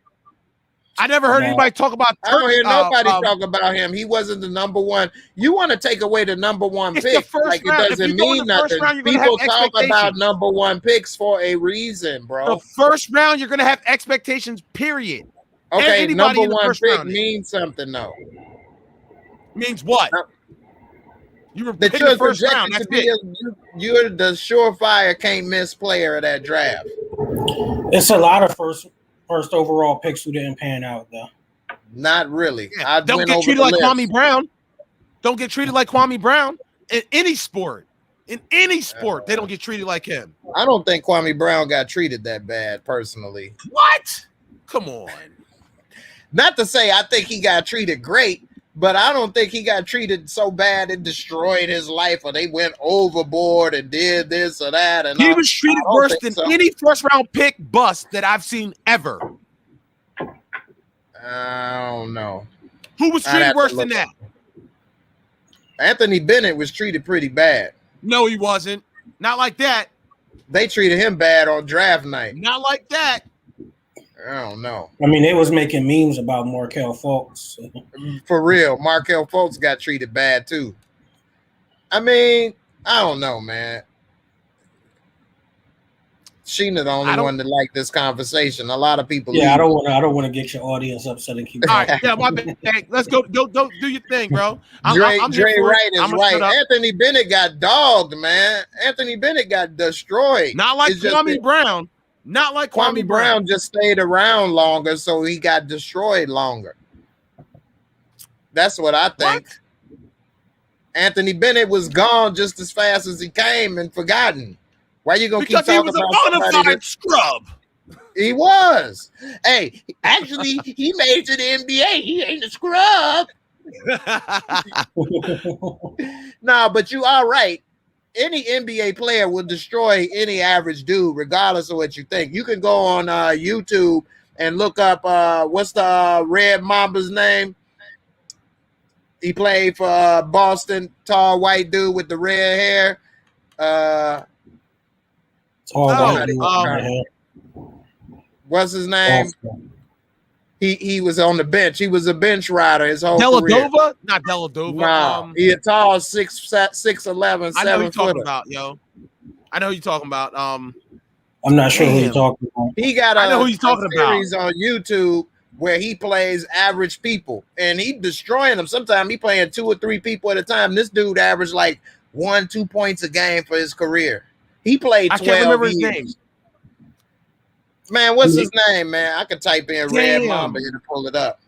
I never heard anybody talk about. I don't hear nobody talk about him. He wasn't the number 1. You want to take away the number 1 pick? Like it doesn't mean nothing. People talk about number 1 picks for a reason, bro. The first round, you're gonna have expectations. Period. Okay, number 1 pick means something though. Means what? You were that you're first round. That's you're the surefire can't miss player of that draft. It's a lot of first overall picks who didn't pan out though. Not really. Yeah. Don't get treated like Kwame Brown. Don't get treated like Kwame Brown in any sport. In any sport, they don't get treated like him. I don't think Kwame Brown got treated that bad personally. What? Come on. Not to say I think he got treated great, but I don't think he got treated so bad it destroyed his life or they went overboard and did this or that. And he was treated worse than any first-round pick bust that I've seen ever. I don't know. Who was treated worse than that? Anthony Bennett was treated pretty bad. No, he wasn't. Not like that. They treated him bad on draft night. Not like that. I don't know. I mean, they was making memes about Markelle Fultz. For real, Markelle Fultz got treated bad too. I mean, I don't know, man. Sheena the only one that like this conversation. A lot of people. Yeah, I don't want to get your audience upset and keep. All right, yeah, my bad. Let's go do your thing, bro. Dre Wright is right. Anthony Bennett got dogged, man. Anthony Bennett got destroyed. Not like Kwame Brown. Not like Kwame Brown just stayed around longer, so he got destroyed longer. That's what I think. What? Anthony Bennett was gone just as fast as he came and forgotten. Why you gonna keep talking about somebody that scrub? He was. Hey, actually, he made it to the NBA. He ain't a scrub. No, but you are right. Any NBA player will destroy any average dude, regardless of what you think. You can go on YouTube and look up what's the Red Mamba's name? He played for Boston, tall white dude with the red hair. What's his name? He was on the bench. He was a bench rider his whole career. Not Deladova. No, he a tall 6'11", 7 I know who you're talking footer. about, yo. I know who you're talking about. I'm not sure who you're talking about. He got I know who you're talking series on YouTube where he plays average people and he destroying them. Sometimes he playing 2 or 3 people at a time. This dude averaged like 1-2 points a game for his career. He played 12 I can't remember his years. name. Man, what's his name, man? I could type in Red Mamba and pull it up.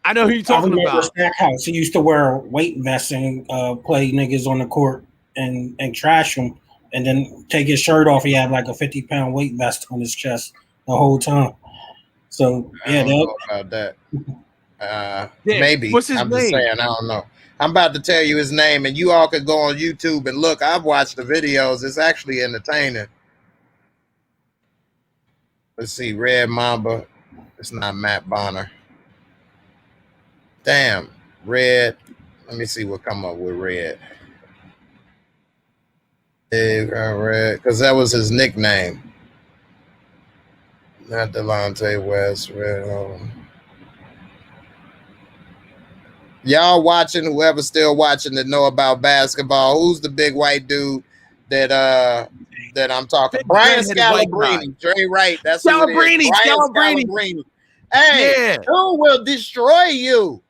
I know who you're talking about. Stackhouse. He used to wear weight vests and play niggas on the court and trash them, and then take his shirt off. He had like a 50-pound weight vest on his chest the whole time. So yeah, I don't know about that. Maybe. What's his I'm name? Just saying, I don't know. I'm about to tell you his name, and you all could go on YouTube and look. I've watched the videos. It's actually entertaining. Let's see, Red Mamba. It's not Matt Bonner. Damn, Red. Let me see what come up with Red. Red, because that was his nickname. Not Delonte West. Red. Y'all watching, whoever's still watching that know about basketball, who's the big white dude that I'm talking? Brian Scalabrine. Dre Wright. That's Scalabrine. Scalabrine. Hey, yeah. Who will destroy you?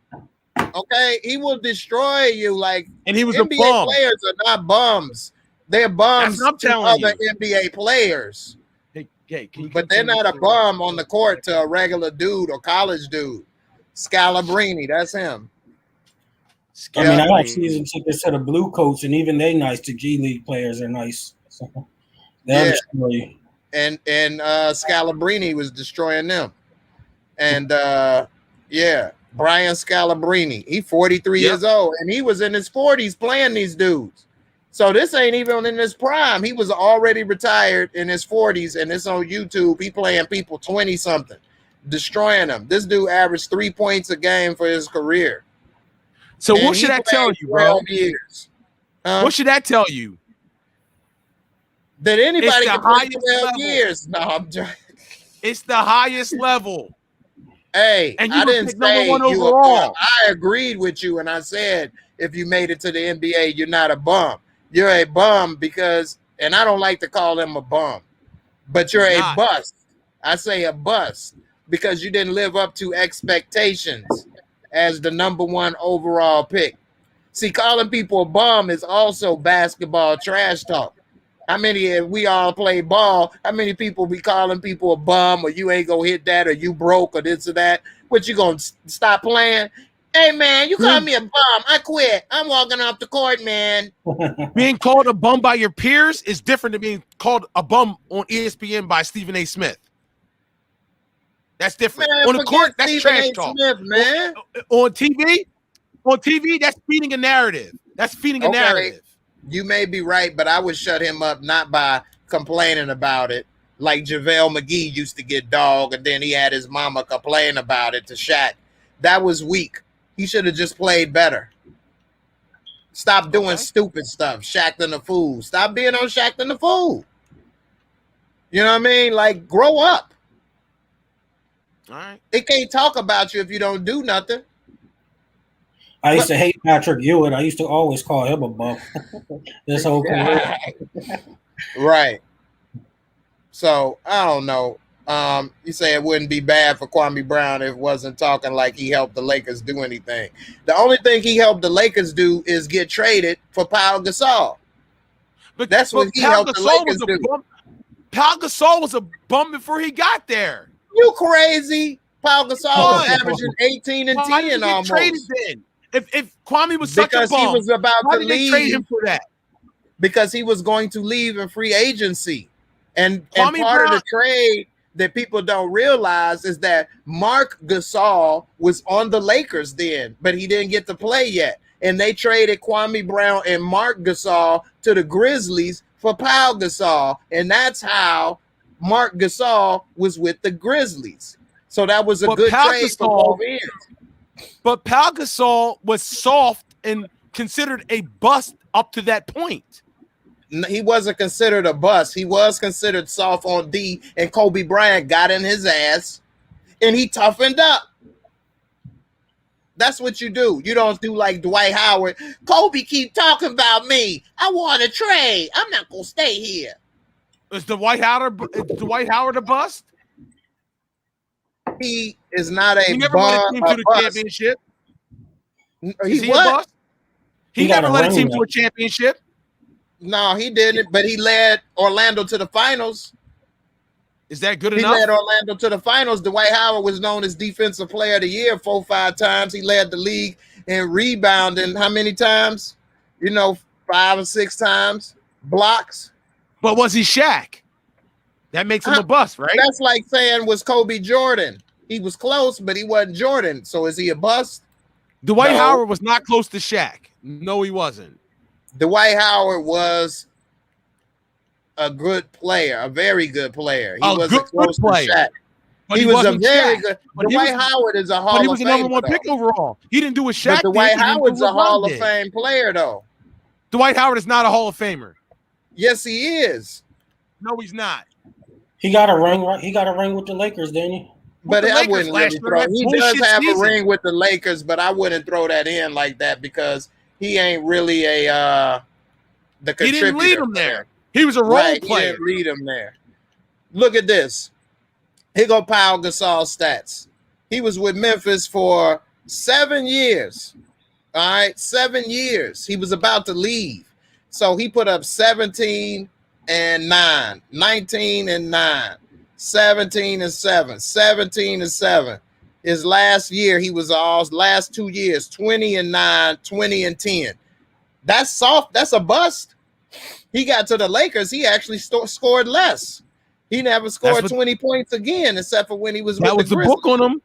Okay, he will destroy you. Like, and he was NBA a bum. Players are not bums. They're bums to other NBA players. Hey, but they're not a bum on the court to a regular dude or college dude. Scalabrine, that's him. I mean, I got season tickets to the Blue Coats, and even they nice. The G League players are nice. So they'll destroy you. And Scalabrine was destroying them. And Brian Scalabrine, he's 43 years old, and he was in his 40s playing these dudes. So this ain't even in his prime. He was already retired in his 40s, and it's on YouTube. He playing people 20-something, destroying them. This dude averaged 3 points a game for his career. So what should that tell you, bro? What should that tell you? That anybody can play 12 years. No, I'm joking. It's the highest level. Hey, and I didn't say you were bum. I agreed with you, and I said if you made it to the NBA, you're not a bum. You're a bum because, and I don't like to call them a bum, but you're a bust. I say a bust because you didn't live up to expectations as the #1 overall pick. See, calling people a bum is also basketball trash talk. How many, if we all play ball, how many people be calling people a bum or you ain't gonna hit that or you broke or this or that? What, you gonna stop playing? Hey, man, you call me a bum. I quit. I'm walking off the court, man. Being called a bum by your peers is different than being called a bum on ESPN by Stephen A. Smith. That's different. Man, on the court, that's Stephen trash A. talk. Smith, man. On TV, that's feeding a narrative. That's feeding a narrative. You may be right, but I would shut him up not by complaining about it, like JaVale McGee used to get dogged, and then he had his mama complain about it to Shaq. That was weak. He should have just played better. Stop doing stupid stuff. Shaq the fool. Stop being on Shaq the fool. You know what I mean? Like, grow up. All right. They can't talk about you if you don't do nothing. I used to hate Patrick Ewing. I used to always call him a bum. This whole career. Right. So I don't know. You say it wouldn't be bad for Kwame Brown if it wasn't talking like he helped the Lakers do anything. The only thing he helped the Lakers do is get traded for Pau Gasol. But that's what he helped the Lakers do. Pau Gasol was a bum before he got there. You crazy? Pau Gasol was averaging 18 and Why 10 almost. Traded then? If Kwame was such because a bum, he was about why to did leave. They trade him for that? Because he was going to leave in free agency. And part of the trade that people don't realize is that Marc Gasol was on the Lakers then, but he didn't get to play yet. And they traded Kwame Brown and Marc Gasol to the Grizzlies for Pau Gasol. And that's how Marc Gasol was with the Grizzlies. So that was a good trade for both ends. But Pau Gasol was soft and considered a bust up to that point. He wasn't considered a bust. He was considered soft on D, and Kobe Bryant got in his ass, and he toughened up. That's what you do. You don't do like Dwight Howard. Kobe keep talking about me. I want to trade. I'm not going to stay here. Is Dwight Howard a bust? He is not a bust. He never led a team to the championship. Is he a bust? He never led a team to a championship. No, he didn't, but he led Orlando to the finals. Is that good enough? He led Orlando to the finals. Dwight Howard was known as Defensive Player of the Year 4 or 5 times. He led the league in rebounding how many times? 5 or 6 times. Blocks. But was he Shaq? That makes him a bust, right? That's like saying was Kobe Jordan. He was close, but he wasn't Jordan. So is he a bust? Dwight Howard was not close to Shaq. No, he wasn't. Dwight Howard was a good player, a very good player. He wasn't close to Shaq. He was a very good. Dwight Howard is a Hall of Fame. He was the number 1 pick overall. He didn't do what Shaq did. But Dwight Howard's a Hall of Fame player, though. Dwight Howard is not a Hall of Famer. Yes, he is. No, he's not. He got a ring, right? He got a ring with the Lakers, didn't he? But I wouldn't really throw. He does have a ring with the Lakers, but I wouldn't throw that in like that because he ain't really the contributor. He didn't lead him there. He was a role player. He didn't lead him there. Look at this. Here go Pau Gasol stats. He was with Memphis for 7 years. All right, 7 years. He was about to leave. So he put up 17 and 9, 19 and 9, 17 and 7, 17 and 7. His last year, he was last 2 years, 20 and 9, 20 and 10. That's soft. That's a bust. He got to the Lakers. He actually scored less. He never scored 20 points again, except for when he was with the Grizzlies. That was the book on him.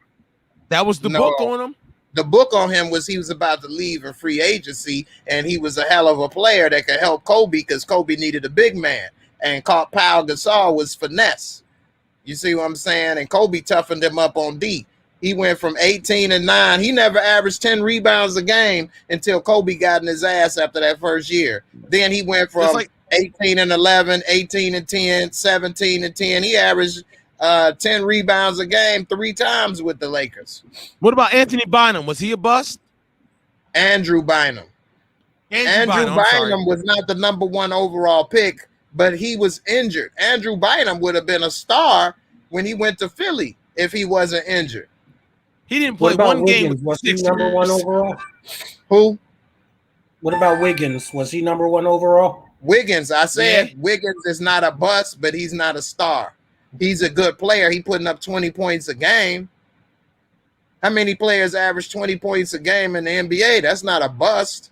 That was the book on him. The book on him was he was about to leave in free agency, and he was a hell of a player that could help Kobe because Kobe needed a big man. And Pau Gasol was finesse. You see what I'm saying? And Kobe toughened him up on D. He went from 18 and 9. He never averaged 10 rebounds a game until Kobe got in his ass after that first year. Then he went from 18 and 11, 18 and 10, 17 and 10. He averaged 10 rebounds a game 3 times with the Lakers. What about Anthony Bynum? Was he a bust? Andrew Bynum. Andrew Bynum was not the number 1 overall pick, but he was injured. Andrew Bynum would have been a star when he went to Philly if he wasn't injured. He didn't play one game. Was he number 1 overall? Who? What about Wiggins? Was he number 1 overall? Wiggins, I said Wiggins is not a bust, but he's not a star. He's a good player. He putting up 20 points a game. How many players average 20 points a game in the NBA? That's not a bust,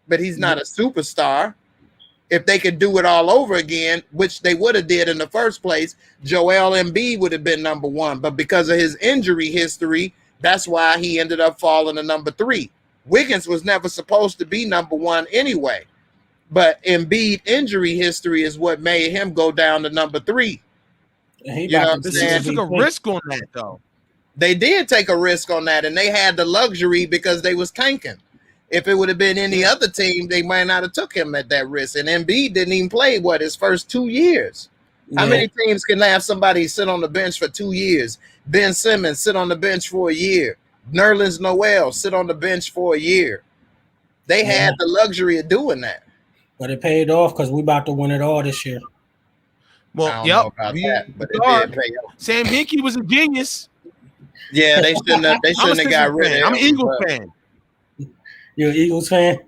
but he's not a superstar. If they could do it all over again, which they would have did in the first place, Joel Embiid would have been number 1. But because of his injury history, that's why he ended up falling to number 3. Wiggins was never supposed to be number 1 anyway. But Embiid injury history is what made him go down to number 3. You know what I'm saying? They took a risk on that, though. They did take a risk on that, and they had the luxury because they was tanking. If it would have been any other team, they might not have took him at that risk. And Embiid didn't even play, his first 2 years. Yeah. How many teams can have somebody sit on the bench for 2 years? Ben Simmons sit on the bench for a year. Nerlens Noel sit on the bench for a year. They had the luxury of doing that. But it paid off because we about to win it all this year. Well, I don't know about that, but it did pay off. Sam Hinkie was a genius. Yeah, they shouldn't have got rid of him. I'm an Eagles fan. You're an Eagles fan?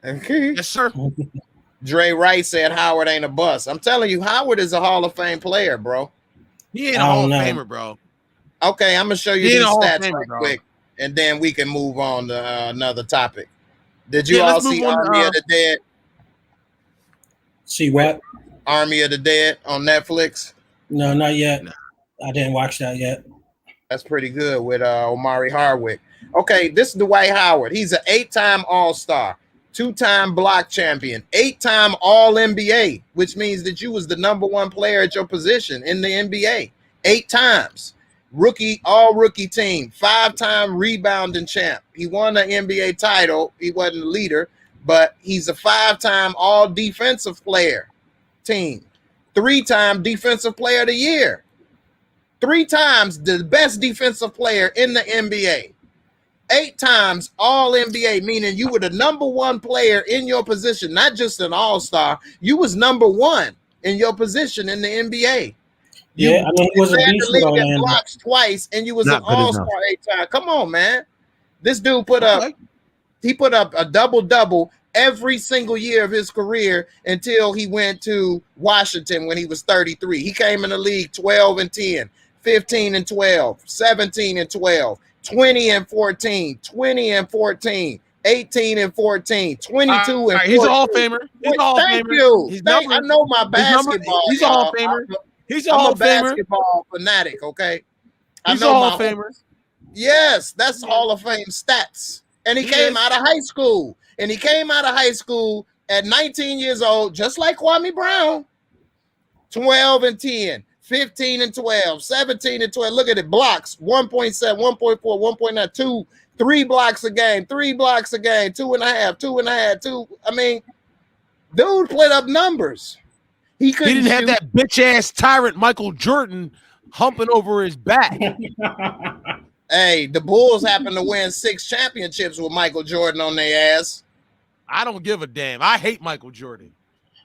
Okay. Yes, sir. Dre Wright said Howard ain't a bust. I'm telling you, Howard is a Hall of Fame player, bro. He ain't a Hall of Famer, bro. Okay, I'm gonna show you these stats right quick, and then we can move on to another topic. Did you all see Army of the Dead? See what? Army of the Dead on Netflix? No, not yet. No. I didn't watch that yet. That's pretty good with Omari Hardwick. Okay, this is Dwight Howard. He's an 8-time All-Star, 2-time block champion, 8-time All-NBA, which means that you was the #1 player at your position in the NBA 8 times. All-rookie team, 5-time rebounding champ. He won an NBA title. He wasn't the leader, but he's a 5-time All-Defensive player team, 3-time Defensive Player of the Year, 3 times the best defensive player in the NBA, 8 times All-NBA, meaning you were the #1 player in your position, not just an All-Star. You was #1 in your position in the NBA. He was a beast in blocks twice, and you was an All-Star 8 times. Come on, man. This dude put up a double-double every single year of his career until he went to Washington when he was 33. He came in the league 12-10, 15-12, 17-12, 20-14, 20-14, 18-14, 22-14. He's a Hall of Famer. Thank you. I know my basketball. He's a Hall of Famer. He's a Hall of Famer. Basketball fanatic, okay? He's a Hall of Famer. Yes, that's Hall of Fame stats. And he came out of high school. And he came out of high school at 19 years old, just like Kwame Brown. 12-10, 15-12, 17-12. Look at it. Blocks, 1.7, 1.4, 1.9, 2, 3 blocks a game, 3 blocks a game, 2.5, 2.5, 2. I mean, dude put up numbers. He didn't have that bitch ass tyrant Michael Jordan humping over his back. Hey, the Bulls happen to win 6 championships with Michael Jordan on their ass. I don't give a damn. I hate Michael Jordan.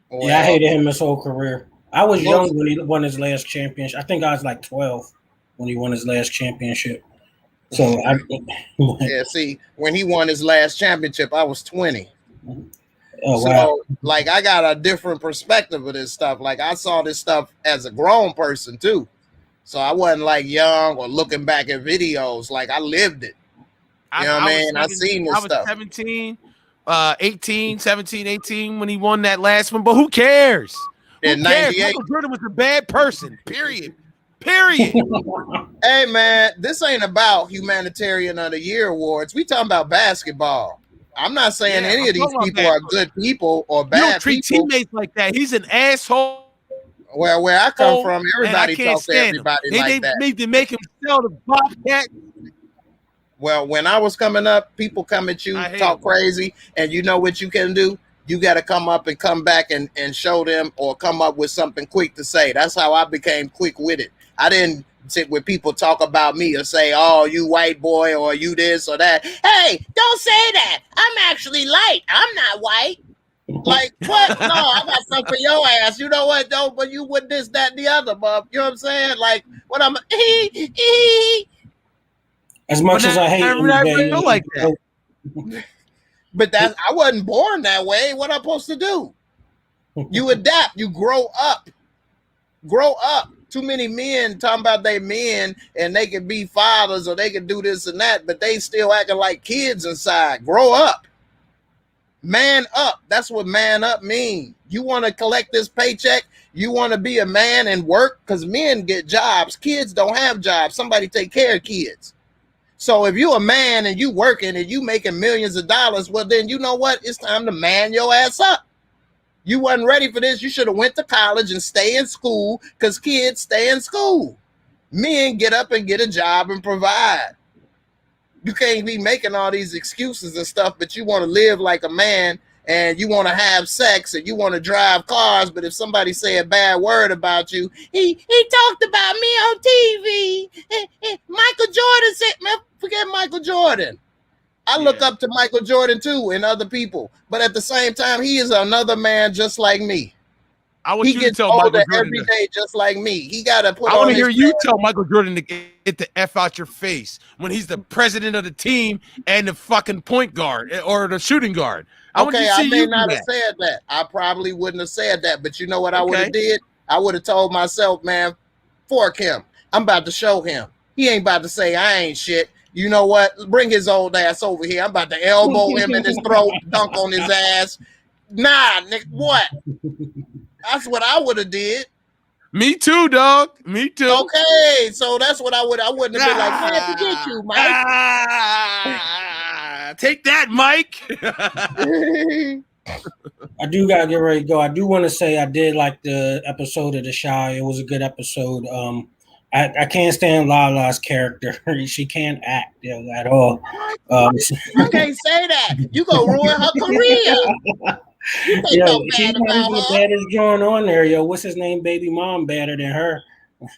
Well, yeah, I hated him his whole career. I was young when he won his last championship. I think I was like 12 when he won his last championship. So yeah, see, when he won his last championship, I was 20. Oh, wow. So, like, I got a different perspective of this stuff. Like, I saw this stuff as a grown person, too. So I wasn't, like, young or looking back at videos. Like, I lived it. You know what I mean? I seen this stuff. I was 17, 18 when he won that last one. But who cares? In 98. Michael Jordan was a bad person, period. Hey, man, this ain't about Humanitarian of the Year awards. We talking about basketball. I'm not saying any of these people are good people or bad people. You don't treat teammates like that. He's an asshole. Well, where I come from, everybody talks to everybody like that. They need to make him sell the Bobcat. Well, when I was coming up, people come at you, talk crazy, and you know what you can do? You got to come up and come back and show them or come up with something quick to say. That's how I became quick with it. I didn't sit with people talk about me or say, oh, you white boy or you this or that. Hey, don't say that. I'm actually light. I'm not white. Like, what? No, I got something for your ass. You know what, though? But you with this, that, and the other, bub. You know what I'm saying? Like, what I'm... As much as I hate him, like that. But that's, I wasn't born that way. What am I supposed to do? You adapt. You grow up. Grow up. Too many men talking about they men and they can be fathers or they can do this and that, but they still acting like kids inside. Grow up. Man up. That's what man up means. You want to collect this paycheck? You want to be a man and work? Because men get jobs. Kids don't have jobs. Somebody take care of kids. So if you're a man and you working and you making millions of dollars, well, then you know what? It's time to man your ass up. You wasn't ready for this. You should have went to college and stay in school because kids stay in school. Men get up and get a job and provide. You can't be making all these excuses and stuff, but you want to live like a man and you want to have sex and you want to drive cars. But if somebody say a bad word about you, he talked about me on TV. Michael Jordan said, man, forget Michael Jordan. I look up to Michael Jordan too and other people, but at the same time, he is another man just like me. I want He you to gets tell Michael older Jordan every day, just like me. He got to put I on want to his hear you pants. tell Michael Jordan to get the F out your face when he's the president of the team and the fucking point guard or the shooting guard. I want Okay, to I see may you do not have that. said that. I probably wouldn't have said that, but you know what I would Okay. have did? I would have told myself, man, fork him. I'm about to show him. He ain't about to say I ain't shit. You know what? Bring his old ass over here. I'm about to elbow him in his throat, dunk on his ass. Nah, Nick, what? That's what I would have did. Me too, dog. Me too. Okay, so that's what I wouldn't have been like, man, forget you, Mike. Take that, Mike. I do gotta get ready to go. I do want to say I did like the episode of The Shy. It was a good episode. I can't stand Lala's character. She can't act at all. You can't say that. You gonna ruin her career. You think so she's bad not about even the her. baddest joint on there, yo. What's his name? Baby mom better than her.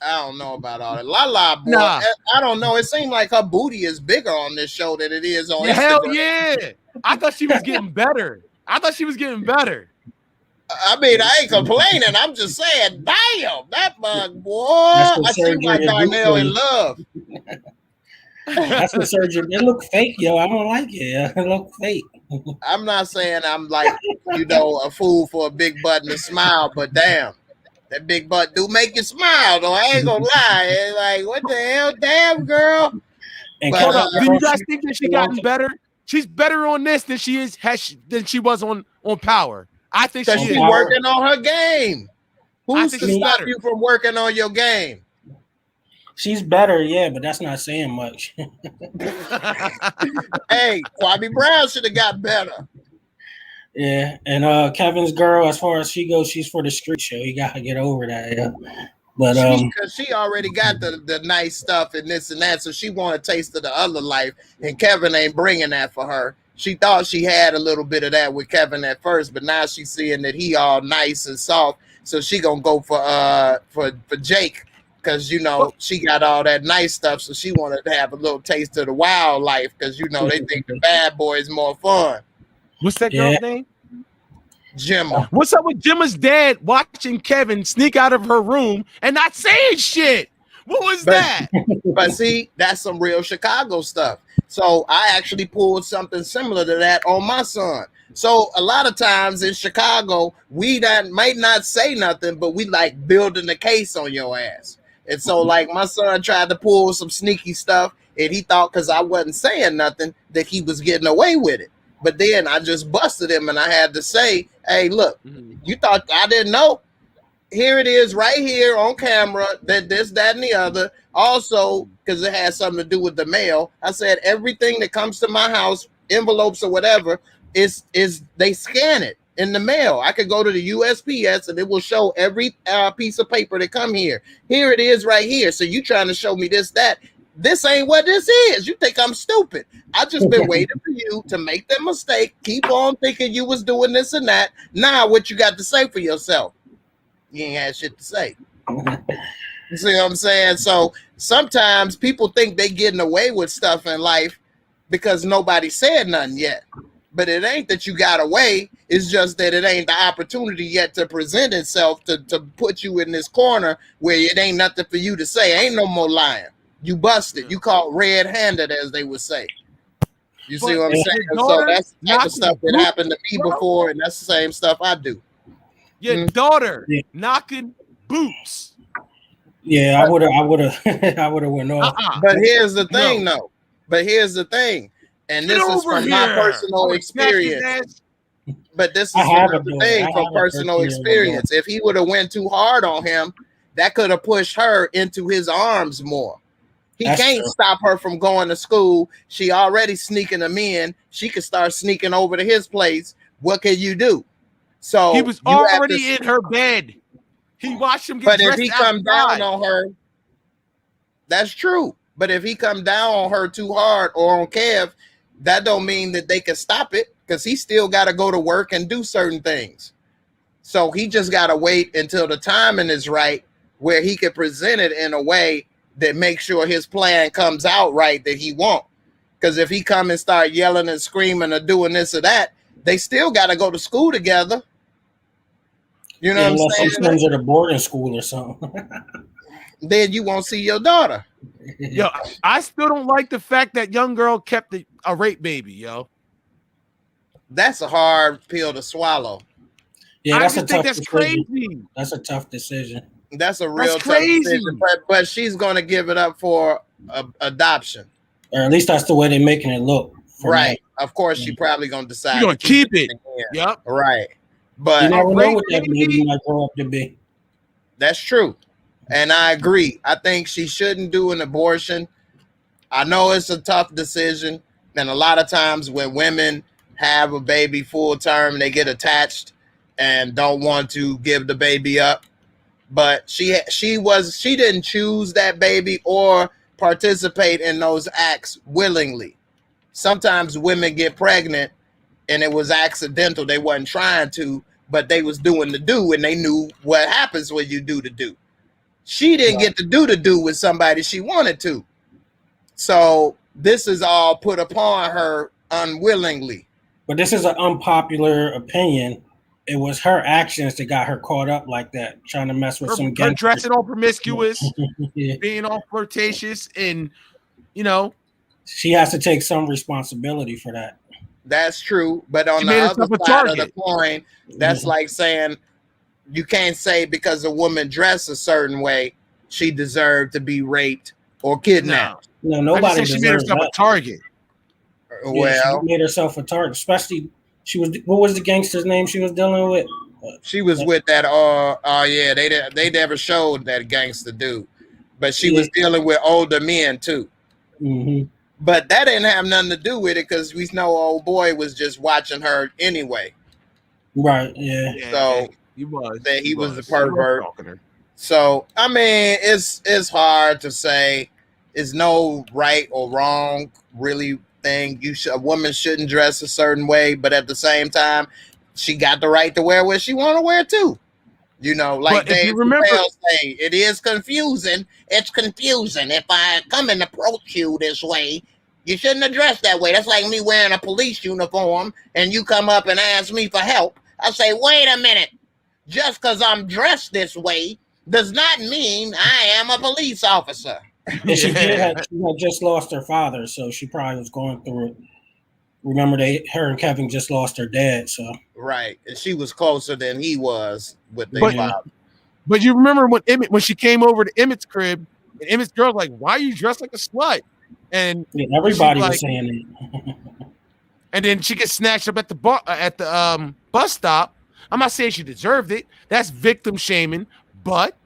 I don't know about all that. Lala, boy. Nah. I don't know. It seemed like her booty is bigger on this show than it is on Instagram. Hell yeah. I thought she was getting better. I mean, I ain't complaining. I'm just saying, damn, that bug, boy. I see why Darnell in love. That's the surgery. It look fake, yo. I don't like it. It look fake. I'm not saying I'm like, a fool for a big butt and a smile, but damn, that big butt do make you smile, though. I ain't gonna lie. It's like, what the hell, damn girl. And But, do you guys think that she gotten better? She's better on this than she was on Power. I think she's working on her game. Who's to stop you from working on your game? She's better, yeah, but that's not saying much. Hey, Kwame Brown should have got better. Yeah, and Kevin's girl, as far as she goes, she's for the street show. You gotta get over that, yeah. But because she already got the nice stuff and this and that, so she want a taste of the other life, and Kevin ain't bringing that for her. She thought she had a little bit of that with Kevin at first, but now she's seeing that he all nice and soft, so she gonna go for Jake. Because, she got all that nice stuff, so she wanted to have a little taste of the wildlife because, they think the bad boy is more fun. What's that girl's name? Gemma. What's up with Gemma's dad watching Kevin sneak out of her room and not saying shit? What was that? But see, that's some real Chicago stuff. So I actually pulled something similar to that on my son. So a lot of times in Chicago, we might not say nothing, but we like building the case on your ass. And so, like, my son tried to pull some sneaky stuff, and he thought because I wasn't saying nothing that he was getting away with it. But then I just busted him, and I had to say, hey, look, you thought I didn't know? Here it is right here on camera, that this, that, and the other. Also, because it has something to do with the mail, I said everything that comes to my house, envelopes or whatever, is they scan it in the mail. I could go to the USPS and it will show every piece of paper that come here. Here it is right here. So you trying to show me this, that. This ain't what this is. You think I'm stupid. I just been waiting for you to make that mistake. Keep on thinking you was doing this and that. Now what you got to say for yourself? You ain't had shit to say. You see what I'm saying? So sometimes people think they getting away with stuff in life because nobody said nothing yet. But it ain't that you got away. It's just that it ain't the opportunity yet to present itself to put you in this corner where it ain't nothing for you to say. Ain't no more lying. You busted. You caught red-handed, as they would say. You see what I'm saying? So that's the type of stuff that happened to me before, and that's the same stuff I do. Your daughter knocking boots. Yeah, I would have went off. But here's the thing, though. And this is from my personal experience. But this is the thing from personal experience. If he would have went too hard on him, that could have pushed her into his arms more. He can't stop her from going to school. She already sneaking him in. She could start sneaking over to his place. What can you do? So he was already in her bed. He watched him get dressed. But if he come down on her, that's true. But if he come down on her too hard or on Kev, that don't mean that they can stop it because he still got to go to work and do certain things. So he just got to wait until the timing is right where he can present it in a way that makes sure his plan comes out right that he won't. Because if he come and start yelling and screaming or doing this or that, they still got to go to school together. You know what I'm unless saying? she sends her to boarding school or something. Then you won't see your daughter. Yo, I still don't like the fact that young girl kept a rape baby, yo. That's a hard pill to swallow. Yeah, I that's just a think tough that's decision. crazy. That's a tough decision. That's a real That's tough crazy. decision. But she's going to give it up for adoption. Or at least that's the way they're making it look. Right. Of course, she probably going to decide You're going to keep it. Yep. Right. But you never know what that baby baby might grow up to be. That's true. And I agree. I think she shouldn't do an abortion. I know it's a tough decision. And a lot of times when women have a baby full term, they get attached and don't want to give the baby up. But she didn't choose that baby or participate in those acts willingly. Sometimes women get pregnant and it was accidental. They wasn't trying to, but they was doing the do, and they knew what happens when you do the do. She didn't get to do the do with somebody she wanted to. So this is all put upon her unwillingly. But this is an unpopular opinion. It was her actions that got her caught up like that, trying to mess with some her gangsters. dressing all promiscuous, Yeah. being all flirtatious, and you know, she has to take some responsibility for that. That's true. But on the other side of the coin, that's like saying you can't say because a woman dressed a certain way, she deserved to be raped or kidnapped. No, nobody deserves. She made herself a target. Well, she made herself a target. Especially, what was the gangster's name she was dealing with? She was with that. Yeah, they never showed that gangster dude, but she was dealing with older men too. Mm-hmm. But that didn't have nothing to do with it because we know old boy was just watching her anyway. Right. Yeah. So he was the pervert. So I mean, it's hard to say. It's no right or wrong really thing. A woman shouldn't dress a certain way, but at the same time, she got the right to wear what she want to wear too. You know, like Dave Chappelle say, it is confusing. It's confusing. If I come and approach you this way, you shouldn't have dressed that way. That's like me wearing a police uniform and you come up and ask me for help. I say, wait a minute. Just because I'm dressed this way does not mean I am a police officer. And she had just lost her father, so she probably was going through it. Remember, her and Kevin just lost their dad, so right, and she was closer than he was with their father. But you remember when she came over to Emmett's crib, and Emmett's girl like, "Why are you dressed like a slut?" And everybody was saying it. And then she gets snatched up at the bus stop. I'm not saying she deserved it. That's victim shaming, but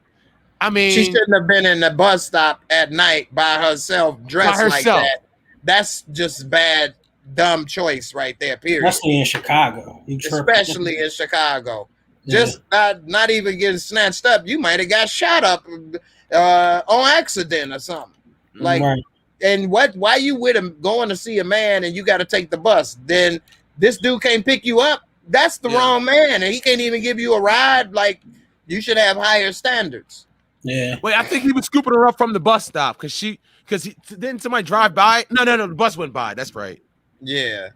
I mean, she shouldn't have been in the bus stop at night by herself, dressed like that. That's just bad, dumb choice right there. Period. Especially in Chicago. Especially in Chicago. Just not even getting snatched up. You might have got shot up on accident or something. Like, and why you with him going to see a man and you got to take the bus? Then this dude can't pick you up. That's the wrong man, and he can't even give you a ride. Like, you should have higher standards. Yeah. Wait, I think he was scooping her up from the bus stop because didn't somebody drive by? No, the bus went by. That's right. Yeah.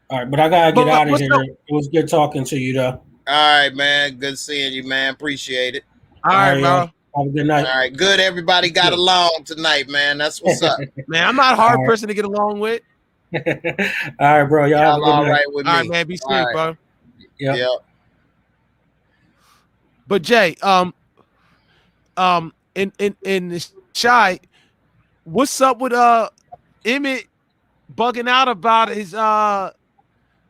All right, but I gotta get out of here. It was good talking to you, though. All right, man. Good seeing you, man. Appreciate it. All right, bro. Have a good night. All right, good. Everybody got along tonight, man. That's what's up. Man, I'm not a hard person to get along with. All right, bro. Y'all have a good all night. right with me. All right, man. Be safe, bro. Yeah. But Jay, in the Shy, what's up with Emmett bugging out about his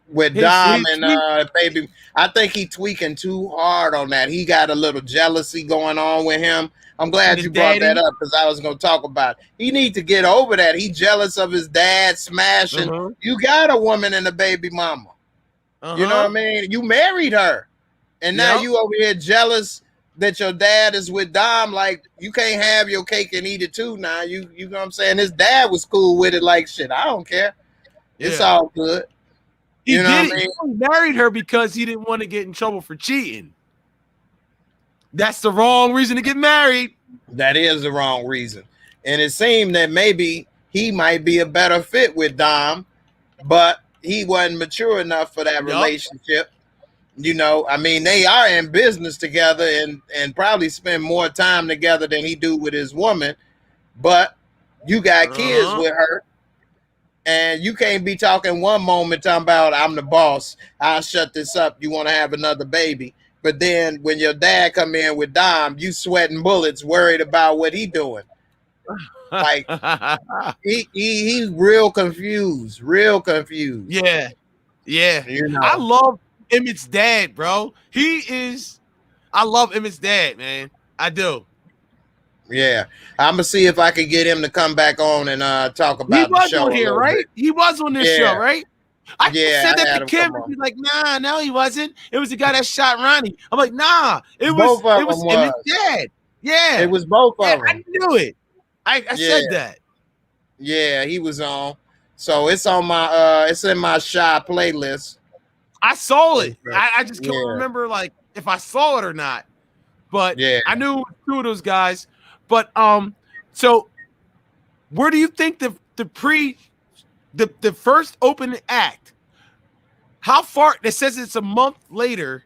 with Dom and baby? I think he tweaking too hard on that. He got a little jealousy going on with him. I'm glad you brought that up because I was going to talk about it. He need to get over that. He jealous of his dad smashing. You got a woman and a baby mama. You know what I mean? You married her. And now you over here jealous that your dad is with Dom. Like, you can't have your cake and eat it too now. You know what I'm saying? His dad was cool with it like, shit, I don't care. It's all good. He married her because he didn't want to get in trouble for cheating. That's the wrong reason to get married. That is the wrong reason. And it seemed that maybe he might be a better fit with Dom, but he wasn't mature enough for that relationship. You know, I mean, they are in business together and probably spend more time together than he do with his woman. But you got kids with her, and you can't be talking one moment talking about I'm the boss. I'll shut this up. You want to have another baby, but then when your dad come in with Dom, you sweating bullets, worried about what he doing. Like he real confused, Yeah. You know, I love Emmett's dad, bro. I love Emmett's dad, man. I do. Yeah, I'm gonna see if I can get him to come back on and talk about the show. He was on here, right? Bit. He was on this show, right? I said that to Kim, and he's like, "Nah, no, he wasn't. It was the guy that shot Ronnie." I'm like, "Nah, it was Emmett's dad." Yeah, it was both of them. I knew it. I said that. Yeah, he was on. So it's on my it's in my Shy playlist. I saw it. I just can't remember like if I saw it or not. But I knew it was two of those guys. But so where do you think the first opening act? How far? It says it's a month later,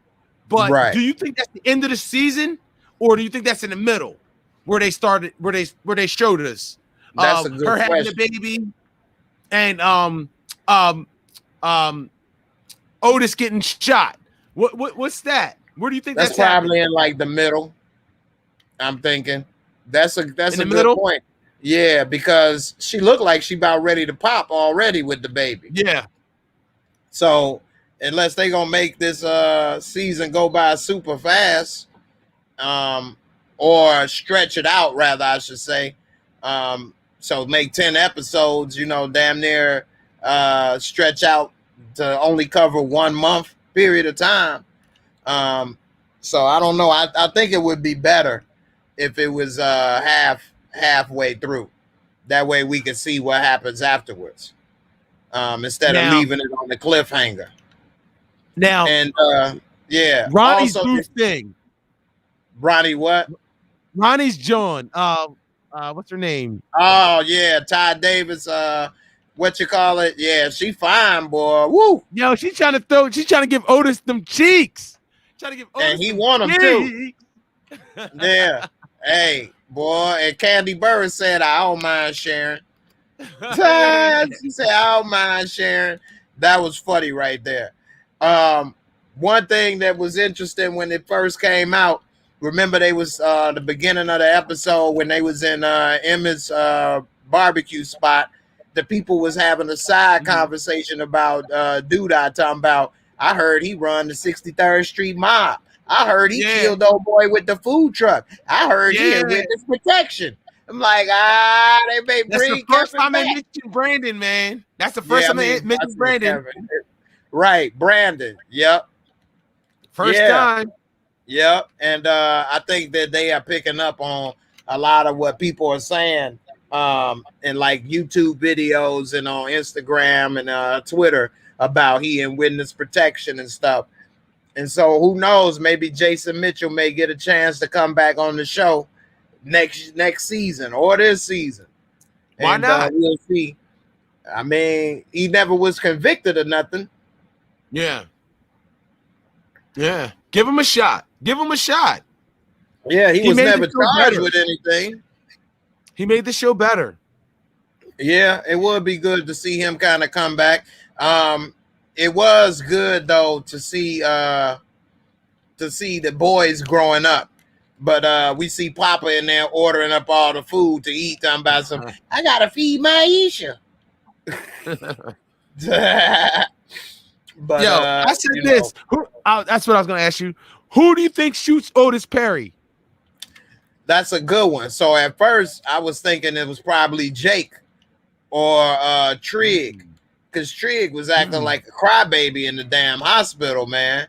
but do you think that's the end of the season, or do you think that's in the middle where they started, where they showed us that's a good her question. having a baby and Otis getting shot? What's that? Where do you think that's probably in like the middle? I'm thinking that's a good middle? point. Yeah, because she looked like she about ready to pop already with the baby. Yeah. So unless they gonna make this season go by super fast, or stretch it out, rather, I should say. So make 10 episodes, you know, damn near stretch out to only cover 1 month period of time. So I don't know. I think it would be better if it was halfway through. That way we can see what happens afterwards. Instead of leaving it on the cliffhanger. Now, and Ronnie's new thing. Ronnie what? Ronnie's John. What's her name? Oh yeah, Ty Davis. What you call it? Yeah, she fine, boy. Woo. Yo, she's trying to give Otis them cheeks. Trying to give Otis and he want them too. Yeah. Hey, boy. And Candy Burris said, "I don't mind sharing." She said, "I don't mind sharing." That was funny right there. One thing that was interesting when it first came out. Remember, they was the beginning of the episode when they was in Emma's barbecue spot. The people was having a side conversation about Doodah talking about, I heard he run the 63rd Street mob. I heard he killed old boy with the food truck. I heard he had witness protection. I'm like, they may bring. That's the first time they mentioned Brandon, man. That's the first time they mentioned Brandon. Right, Brandon. Yep. First time. Yep, and I think that they are picking up on a lot of what people are saying in like YouTube videos and on Instagram and Twitter about he in witness protection and stuff. And so who knows, maybe Jason Mitchell may get a chance to come back on the show next season or this season. Why not? We'll see. I mean, he never was convicted of nothing. Yeah. Give him a shot. Yeah, he was never charged with anything. He made the show better. Yeah, it would be good to see him kind of come back. It was good though to see the boys growing up. But we see Papa in there ordering up all the food to eat. Talking about some, I gotta feed Maisha. But I said this. That's what I was gonna ask you. Who do you think shoots Otis Perry? That's a good one. So at first I was thinking it was probably Jake or Trigg, because Trigg was acting like a crybaby in the damn hospital, man.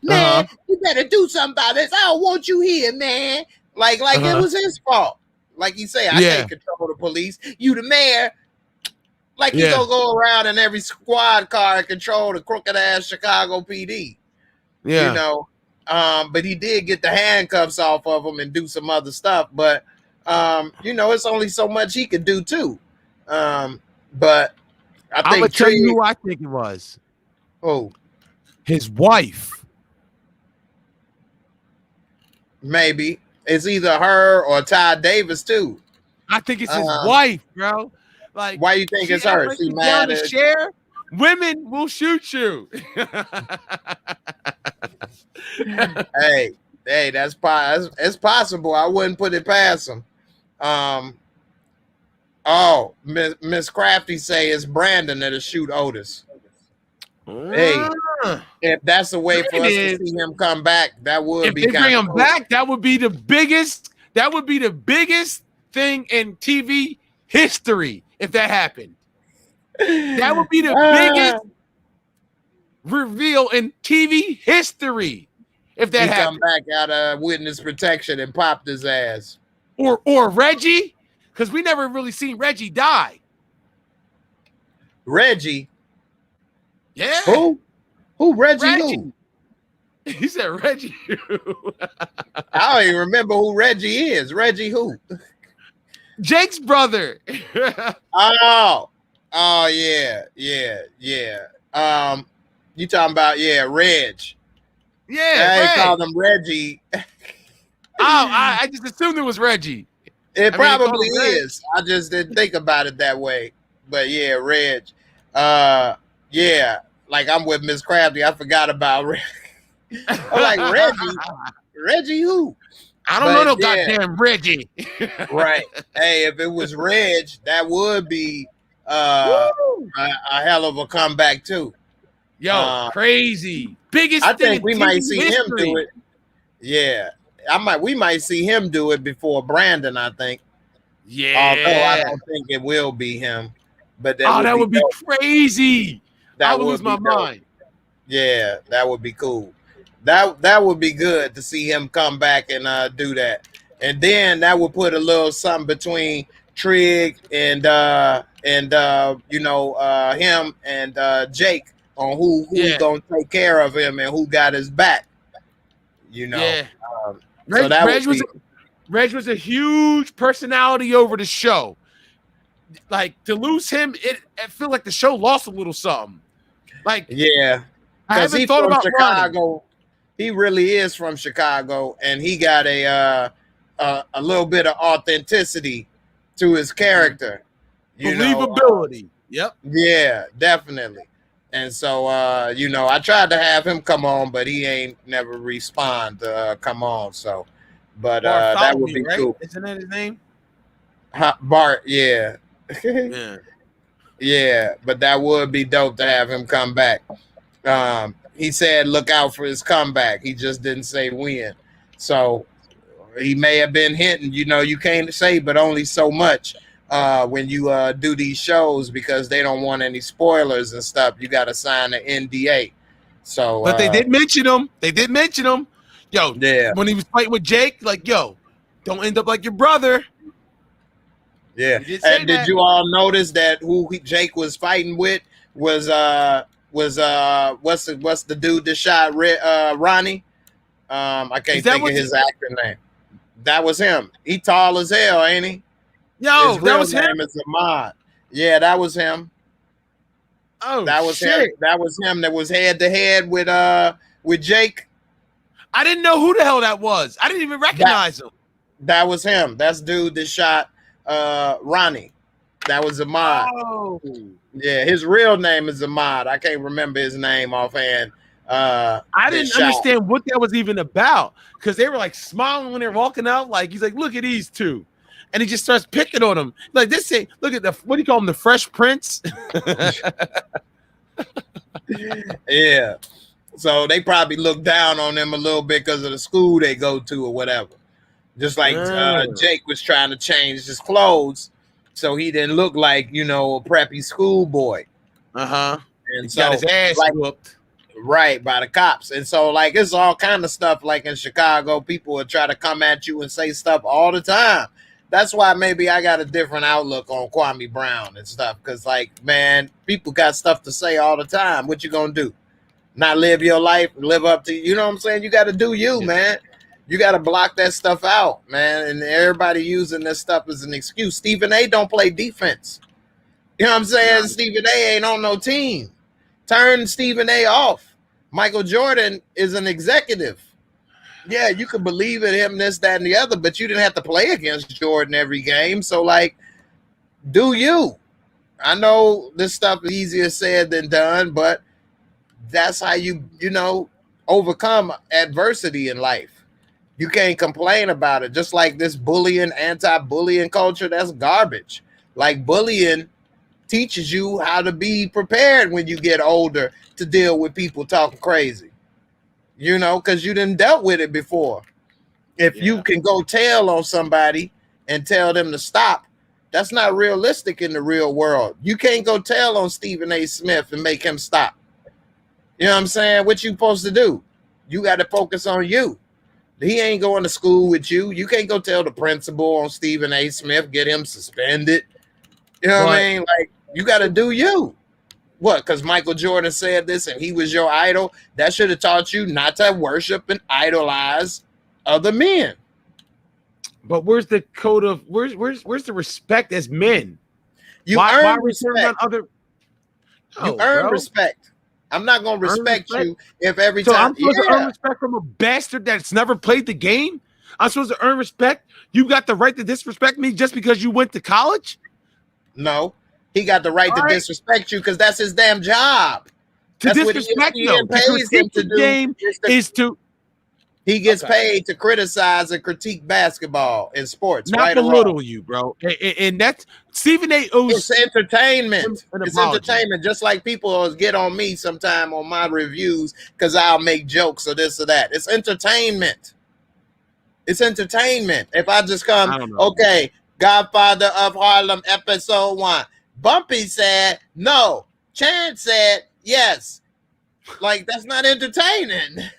Man, you better do something about this. I don't want you here, man. Like it was his fault. Like he say, I can't control the police. You the mayor. Like he's gonna go around in every squad car and control the crooked ass Chicago PD. Yeah. You know. But he did get the handcuffs off of him and do some other stuff. But you know, it's only so much he could do too. But I think I'm gonna tell you who I think it was. Oh, his wife. Maybe it's either her or Ty Davis too. I think it's his wife, bro. Like, why you think it's her? Like she down mad to at share. Women will shoot you. hey, that's it's possible. I wouldn't put it past him. Oh, Miss Crafty say it's Brandon that'll shoot Otis. Hey, if that's a way for us to see him come back, that would be. If they bring him back, that would be the biggest. That would be the biggest thing in TV history if that happened. That would be the biggest reveal in TV history if that happened. Come back out of witness protection and popped his ass, or Reggie, because we never really seen Reggie die. Reggie. Yeah. Who? Reggie? Who? He said Reggie. I don't even remember who Reggie is. Reggie who? Jake's brother. Oh yeah. You talking about Reg? Yeah, they called him Reggie. I just assumed it was Reggie. It probably is. I just didn't think about it that way. But yeah, Reg. Yeah. Like I'm with Miss Crafty. I forgot about Reggie. I'm like, Reggie? Reggie who? I don't know no goddamn Reggie. Right. Hey, if it was Reg, that would be a hell of a comeback too. Yo, crazy. Biggest I thing think we might see him do it. Yeah. We might see him do it before Brandon, I think. Yeah. Although I don't think it will be him. But that would be crazy. I would lose my mind. Yeah, that would be cool. That would be good to see him come back and do that. And then that would put a little something between Trig and him and Jake on who's gonna take care of him and who got his back. Yeah. So Reg was a huge personality over the show. Like to lose him, it feel like the show lost a little something. Like I haven't thought about Chicago. Ronnie. He really is from Chicago, and he got a little bit of authenticity to his character. Believability. Yep. Yeah, definitely. And so I tried to have him come on, but he ain't never respond to come on. So, but that would be cool. Isn't that his name? Bart, yeah. Yeah. Yeah, but that would be dope to have him come back. He said look out for his comeback. He just didn't say when. So he may have been hinting, you can't say but only so much when you do these shows because they don't want any spoilers and stuff. You got to sign an NDA. So but they did mention him. Yo, yeah. When he was fighting with Jake, like, yo, don't end up like your brother. Yeah. And did you all notice that who Jake was fighting with was what's the dude that shot Ronnie? I can't think of his actor name. That was him. He tall as hell, ain't he? Yo, his real name is Ahmad. Yeah, that was him. Oh, that was shit. him. That was him that was head to head with Jake. I didn't know who the hell that was. I didn't even recognize him. That was him. That's dude that shot Ronnie. That was Ahmad. Oh. Yeah, his real name is Ahmad. I can't remember his name offhand. I didn't understand what that was even about because they were like smiling when they're walking out. Like he's like, look at these two, and he just starts picking on them. Like this thing. Look at what do you call him? The Fresh Prince. Yeah. So they probably look down on them a little bit because of the school they go to or whatever. Just like Jake was trying to change his clothes so he didn't look like, a preppy schoolboy. And so got his ass whooped. Right, by the cops. And so it's all kind of stuff like in Chicago. People will try to come at you and say stuff all the time. That's why maybe I got a different outlook on Kwame Brown and stuff. Because man, people got stuff to say all the time. What you gonna do? Not live your life, live up to, you know what I'm saying? You got to do you, man. You got to block that stuff out, man. And everybody using this stuff as an excuse. Stephen A. don't play defense. You know what I'm saying? Stephen A. ain't on no team. Turn Stephen A. off. Michael Jordan is an executive. Yeah, you could believe in him, this, that, and the other, but you didn't have to play against Jordan every game. So, like, do you? I know this stuff is easier said than done, but that's how you overcome adversity in life. You can't complain about it. Just like this bullying, anti-bullying culture, that's garbage. Like, bullying teaches you how to be prepared when you get older to deal with people talking crazy. Because you didn't dealt with it before. If you can go tell on somebody and tell them to stop, that's not realistic in the real world. You can't go tell on Stephen A. Smith and make him stop. You know what I'm saying? What you supposed to do? You got to focus on you. He ain't going to school with you. You can't go tell the principal on Stephen A. Smith, get him suspended. You know what I mean? Like, you got to do you. What? Because Michael Jordan said this and he was your idol? That should have taught you not to worship and idolize other men. But where's the code of where's the respect as men? You earn respect. You earn respect. I'm not gonna respect you if every so time. I'm supposed to earn respect from a bastard that's never played the game. I'm supposed to earn respect. You got the right to disrespect me just because you went to college? No, he got the right to disrespect you because that's his damn job. To disrespect, no. To critique the game is to. He gets paid to criticize and critique basketball in sports. Not belittle you, bro. And that's Stephen A. It's entertainment. It's entertainment. Just like people get on me sometime on my reviews because I'll make jokes or this or that. It's entertainment. It's entertainment. If I just come, okay, Godfather of Harlem, episode 1. Bumpy said no. Chance said yes. Like, that's not entertaining.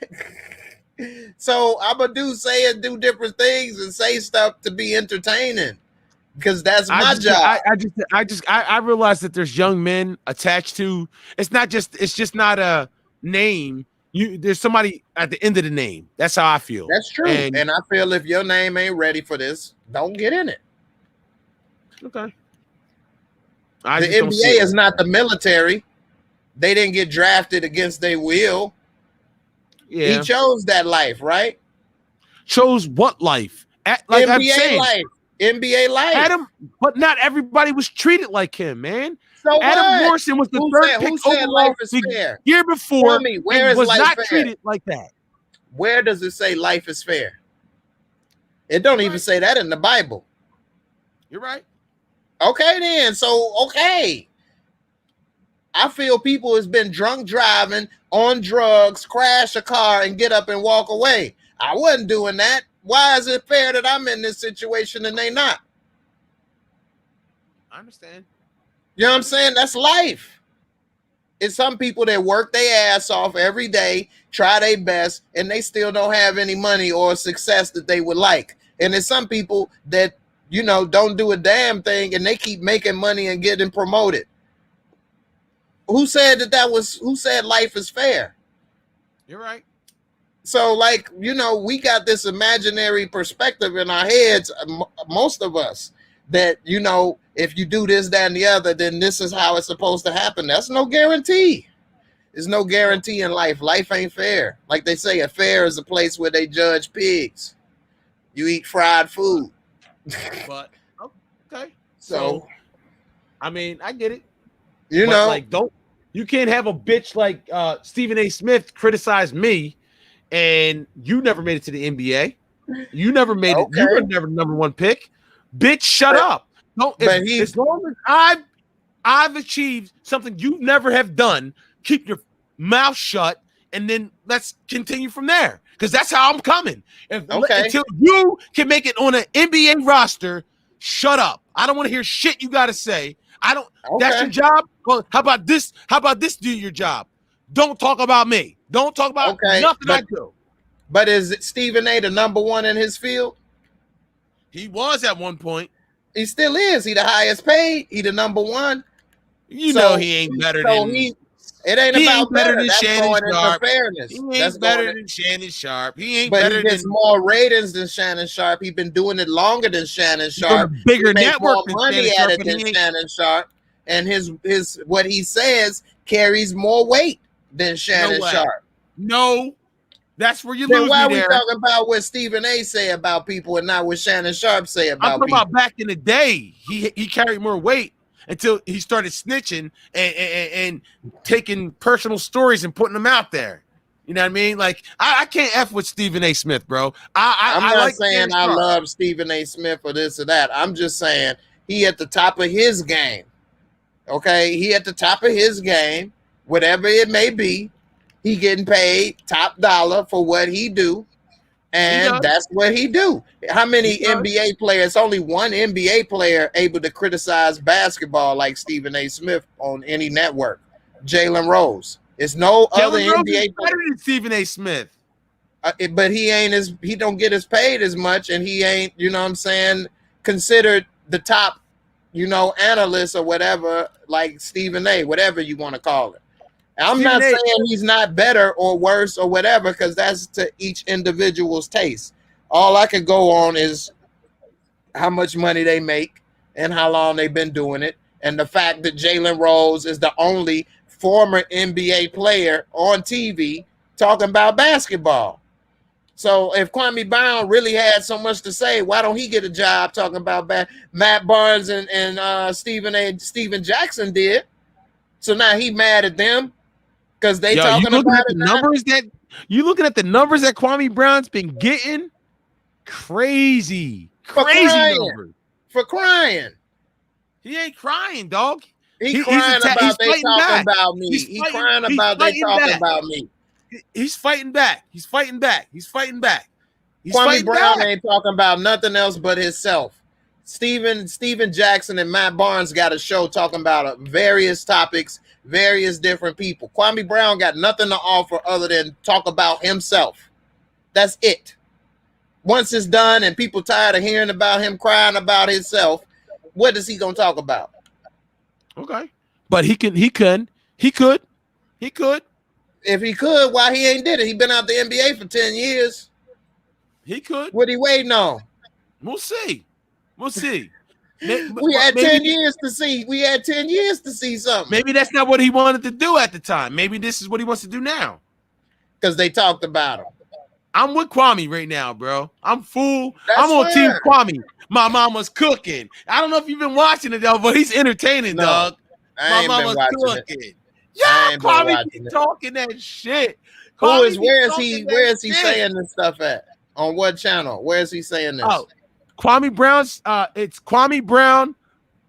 So I'm gonna do different things and say stuff to be entertaining because that's my job. I realize that there's young men attached to. It's just not a name. There's somebody at the end of the name. That's how I feel. That's true. And I feel if your name ain't ready for this, don't get in it. Okay. The NBA is not the military. They didn't get drafted against their will. Yeah. He chose that life, right? Chose what life? Like NBA life. NBA life. Adam, but not everybody was treated like him, man. So Adam Morrison was the third pick overall the year before. Tell me, where is was life not fair? Treated like that. Where does it say life is fair? It don't even say that in the Bible. You're right. Okay, then. So, okay. I feel people has been drunk driving, on drugs, crash a car, and get up and walk away. I wasn't doing that. Why is it fair that I'm in this situation and they not? I understand. You know what I'm saying? That's life. It's some people that work their ass off every day, try their best, and they still don't have any money or success that they would like. And there's some people that, don't do a damn thing and they keep making money and getting promoted. Who said who said life is fair? You're right. So, like, we got this imaginary perspective in our heads, most of us, that, if you do this, that, and the other, then this is how it's supposed to happen. That's no guarantee. There's no guarantee in life. Life ain't fair. Like they say, a fair is a place where they judge pigs. You eat fried food. But, okay. So, I mean, I get it. You can't have a bitch like Stephen A. Smith criticize me, and you never made it to the NBA. You never made it. You were never number 1 pick. Bitch, shut up. No, as long as I've achieved something you never have done, keep your mouth shut, and then let's continue from there. Because that's how I'm coming. Until you can make it on an NBA roster, shut up. I don't want to hear shit you got to say. That's your job. Well, how about this? How about this? Do your job. Don't talk about me. Don't talk about nothing I do. But is Stephen A. the number 1 in his field? He was at one point. He still is. He the highest paid. He the number 1. He ain't better than. It ain't about better than Shannon Sharp. Fairness. He ain't better than Shannon Sharp. He ain't but better he gets more ratings than Shannon Sharp. He's been doing it longer than Shannon Sharp. Bigger network more money at it than Shannon Sharp, and his what he says carries more weight than Shannon Sharp. No That's where you Then lose why me we there. talking about what Stephen A. say about people and not what Shannon Sharp say about I'm talking people? about back in the day. He carried more weight until he started snitching and taking personal stories and putting them out there. You know what I mean? Like I can't F with Stephen A. Smith, bro. I'm not like saying I love Stephen A. Smith or this or that. I'm just saying he at the top of his game. Okay, he at the top of his game, whatever it may be. He getting paid top dollar for what he do, and that's what he do. How many NBA players? Only one NBA player able to criticize basketball like Stephen A. Smith on any network. Jalen Rose. It's no other NBA player better than Stephen A. Smith. But he don't get as paid as much, and he ain't, you know what I'm saying, considered the top, analyst or whatever, like Stephen A., whatever you want to call it. I'm not saying he's not better or worse or whatever, because that's to each individual's taste. All I can go on is how much money they make and how long they've been doing it, and the fact that Jalen Rose is the only former NBA player on TV talking about basketball. So if Kwame Brown really had so much to say, why don't he get a job talking about Matt Barnes and Steven Jackson did? So now he mad at them because they talking about it now? You looking at the numbers that Kwame Brown's been getting? Crazy numbers. For crying. He ain't crying, dog. He crying about they talking about me. He crying about they talking about me. He's fighting back. He's fighting back. Kwame Brown ain't talking about nothing else but himself. Steven Jackson and Matt Barnes got a show talking about various topics, various different people. Kwame Brown got nothing to offer other than talk about himself. That's it. Once it's done and people tired of hearing about him crying about himself, what is he gonna talk about? Okay, but he could. If he could, why he ain't did it? He been out the NBA for 10 years. He could. What he waiting on? We'll see. We had 10 years to see. We had 10 years to see something. Maybe that's not what he wanted to do at the time. Maybe this is what he wants to do now. Because they talked about him. I'm with Kwame right now, bro. I'm full. That's I'm on fair. Team Kwame. My mama's cooking. I don't know if you've been watching it, though, but he's entertaining, dog. My mama's cooking. Yeah, Kwame keep talking that shit. Where is he saying this stuff at? On what channel? Where is he saying this? Oh, Kwame Brown's it's Kwame Brown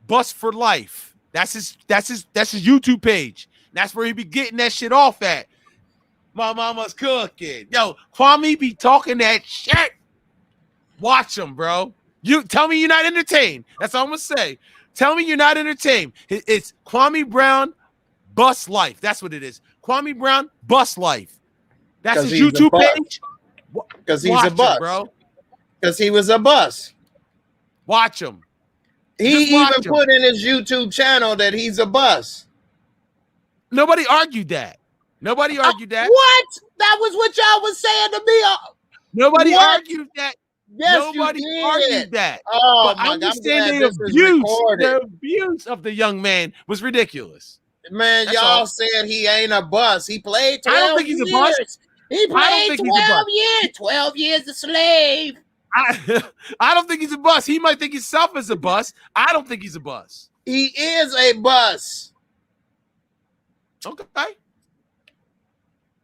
Bust for Life. That's his YouTube page. That's where he be getting that shit off at. My mama's cooking. Yo, Kwame be talking that shit. Watch him, bro. You tell me you're not entertained. That's all I'm gonna say. Tell me you're not entertained. It's Kwame Brown Bust Life. That's what it is. Kwame Brown Bust Life. That's his YouTube page. Because he's a bust, bro. Because he was a bust. Watch him. He even put in his YouTube channel that he's a bust. Nobody argued that. What? That was what y'all was saying to me. Nobody argued that. Yes, nobody argued that. Oh, but I'm just saying the abuse of the young man was ridiculous. Man, y'all said he ain't a bust. He played 12 years. I don't think he's a bust. He played 12 years. 12 years a slave. I don't think he's a bust. He might think himself as a bust. I don't think he's a bust. He is a bust. Okay.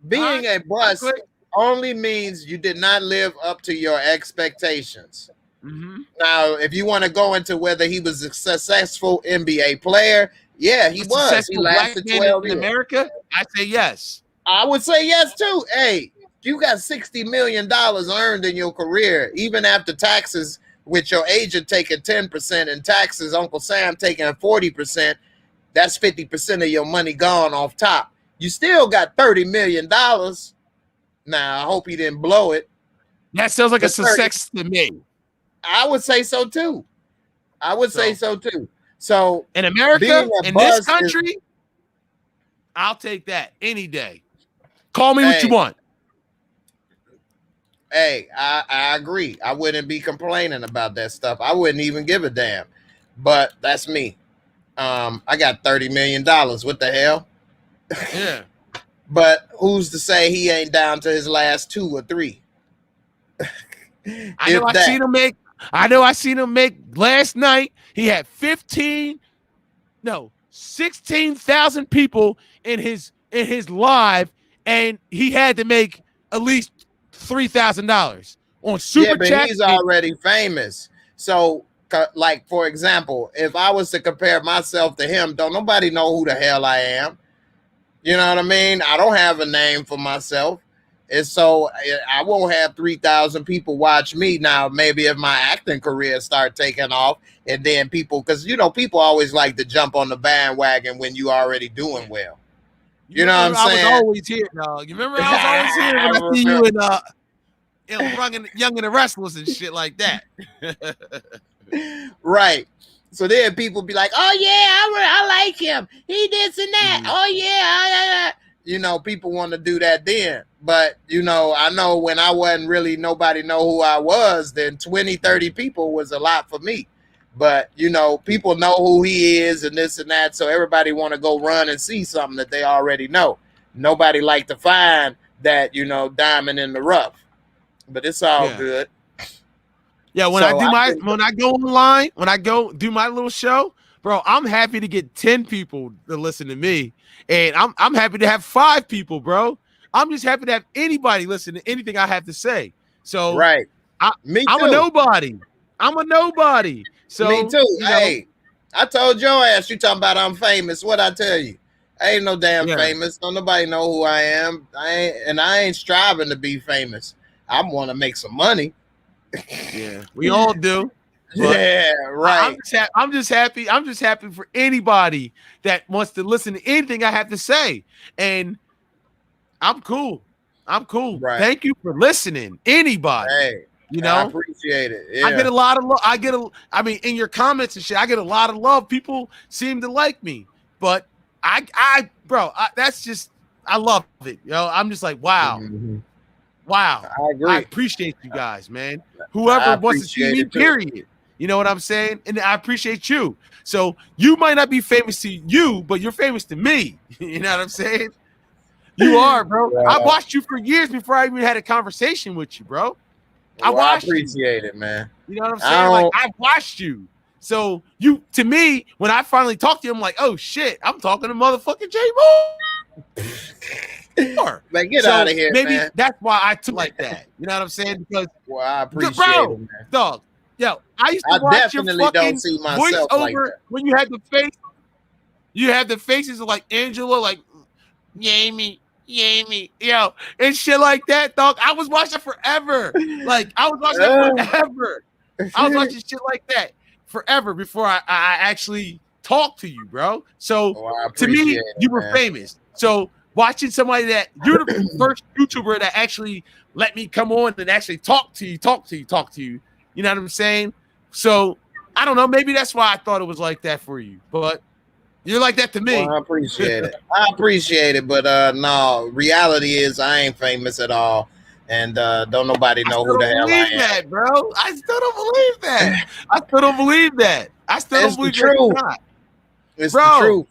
Being a bust only means you did not live up to your expectations. Mm-hmm. Now, if you want to go into whether he was a successful NBA player, yeah, he was. He lasted 12 years. In America, I say yes. I would say yes too. Hey, you got $60 million earned in your career, even after taxes, with your agent taking 10% and taxes, Uncle Sam taking 40%. That's 50% of your money gone off top. You still got $30 million. Now, I hope he didn't blow it. That sounds like a success to me. I would say so too. So in America, in this country, I'll take that any day. Call me what you want. Hey, I agree. I wouldn't be complaining about that stuff. I wouldn't even give a damn. But that's me. I got $30 million. What the hell? Yeah. But who's to say he ain't down to his last 2 or 3? I know I seen him make last night. He had 16,000 people in his live, and he had to make at least $3,000 on super chat. But he's already famous. So, like, for example, if I was to compare myself to him, don't nobody know who the hell I am. You know what I mean? I don't have a name for myself. And so I won't have 3,000 people watch me. Now, maybe if my acting career start taking off, and then people, because, you know, people always like to jump on the bandwagon when you already doing well. You know what I'm saying? I was always here, dog. You remember I was always here when I see you in Young and the Restless and shit like that. Right. So then people be like, oh, yeah, I like him. He this and that. Oh, yeah. You know, people want to do that then. But, you know, I know when I wasn't really nobody know who I was, then 20, 30 people was a lot for me. But, you know, people know who he is and this and that. So everybody want to go run and see something that they already know. Nobody like to find that, you know, diamond in the rough. But it's all good. Yeah, when I go online, when I go do my little show, bro, I'm happy to get 10 people to listen to me. And I'm happy to have 5 people, bro. I'm just happy to have anybody listen to anything I have to say. So right. I'm a nobody. I'm a nobody. So me too. Hey, I told your ass you talking about I'm famous. What I tell you? I ain't no damn famous. Don't nobody know who I am. I ain't striving to be famous. I want to make some money. Yeah, we all do. Yeah, right. I'm just happy. I'm just happy for anybody that wants to listen to anything I have to say. And I'm cool. Right. Thank you for listening. Anybody. Hey, you know, I appreciate it. Yeah. I get a lot of love. I mean, in your comments and shit, I get a lot of love. People seem to like me. But that's just, I love it. You know, I'm just like, wow. Mm-hmm. Wow. I agree. I appreciate you guys, man. Whoever wants to see me, period. You know what I'm saying? And I appreciate you. So you might not be famous to you, but you're famous to me. You know what I'm saying? You are, bro. Yeah. I watched you for years before I even had a conversation with you, bro. I appreciate it, man. You know what I'm saying? Like, I watched you. So you, to me, when I finally talked to you, I'm like, oh shit, I'm talking to motherfucking J Moore. Man, get out of here, maybe man. That's why I took like that. You know what I'm saying? Because I appreciate it, man. Dog. Yo, I used to watch your fucking voiceover like when you had the face. You had the faces of like Angela, like Yamie, yo, and shit like that, dog. I was watching forever. Like I was watching forever. I was watching shit like that forever before I actually talked to you, bro. So to me, you were famous. So watching somebody that you're the first YouTuber that actually let me come on and actually talk to you. You know what I'm saying? So I don't know. Maybe that's why I thought it was like that for you, but you're like that to me. Well, I appreciate it. But no, reality is I ain't famous at all. And don't nobody know who the hell I am. That, bro. I still don't believe that. I still don't believe that. It's the truth. It's the truth.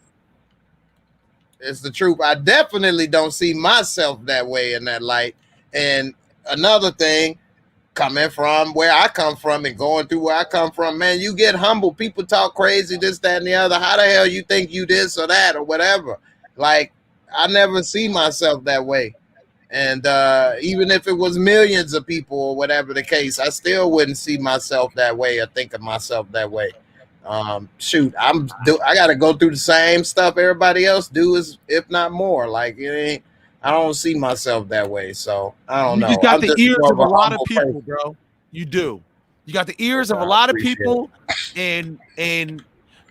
It's the truth. I definitely don't see myself that way in that light. And another thing, coming from where I come from and going through where I come from, man, you get humble. People talk crazy, this, that, and the other. How the hell you think you this or that or whatever? Like, I never see myself that way. And even if it was millions of people or whatever the case, I still wouldn't see myself that way or think of myself that way. Shoot, I got to go through the same stuff everybody else do, if not more. Like, I don't see myself that way, so I don't know. You got the ears of a lot of people, bro. You do. You got the ears of a lot of people, and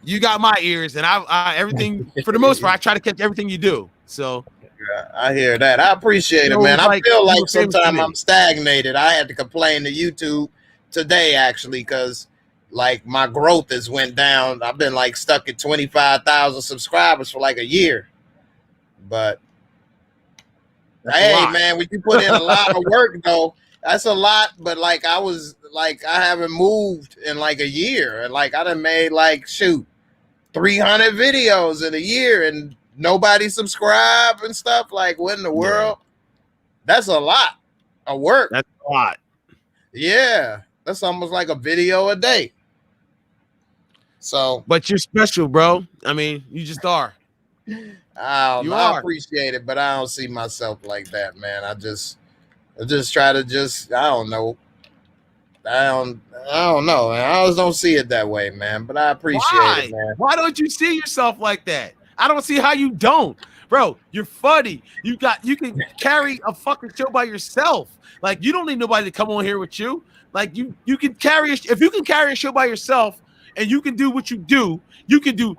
you got my ears, and I everything for the most part. I try to catch everything you do. So yeah, I hear that. I appreciate it, man. I feel like sometimes I'm stagnated. I had to complain to YouTube today actually because like my growth has went down. I've been like stuck at 25,000 subscribers for like a year, but. Hey man, when you put in a lot of work though, that's a lot. But like I haven't moved in like a year, and like I done made like 300 videos in a year, and nobody subscribe and stuff. Like, what in the world? That's a lot of work. That's a lot. Yeah, that's almost like a video a day. So, but you're special, bro. I mean, you just are. I appreciate it, but I don't see myself like that, man. I just try to I don't know. I don't know, man. I just don't see it that way, man. But I appreciate it, man. Why don't you see yourself like that? I don't see how you don't, bro. You're funny. You can carry a fucking show by yourself. Like, you don't need nobody to come on here with you. Like, you can carry if you can carry a show by yourself and you can do what you do. You can do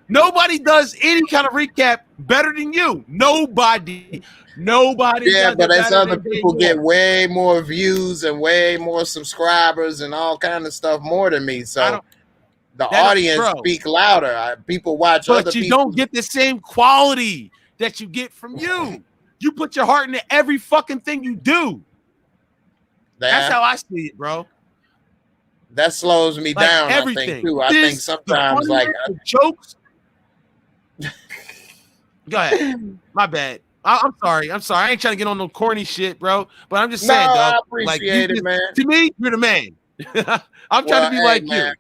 nobody does any kind of recap better than you. Nobody. Yeah, but as other people get way more views and way more subscribers and all kind of stuff more than me. So the audience speak louder. People watch other people. But you don't get the same quality that you get from you. You put your heart into every fucking thing you do. That's how I see it, bro. That slows me down, everything. I think, too. I think sometimes, like, jokes. Go ahead. My bad. I'm sorry. I ain't trying to get on no corny shit, bro. But I'm just saying, dog. I appreciate it, man. To me, you're the man. I'm trying to be like you.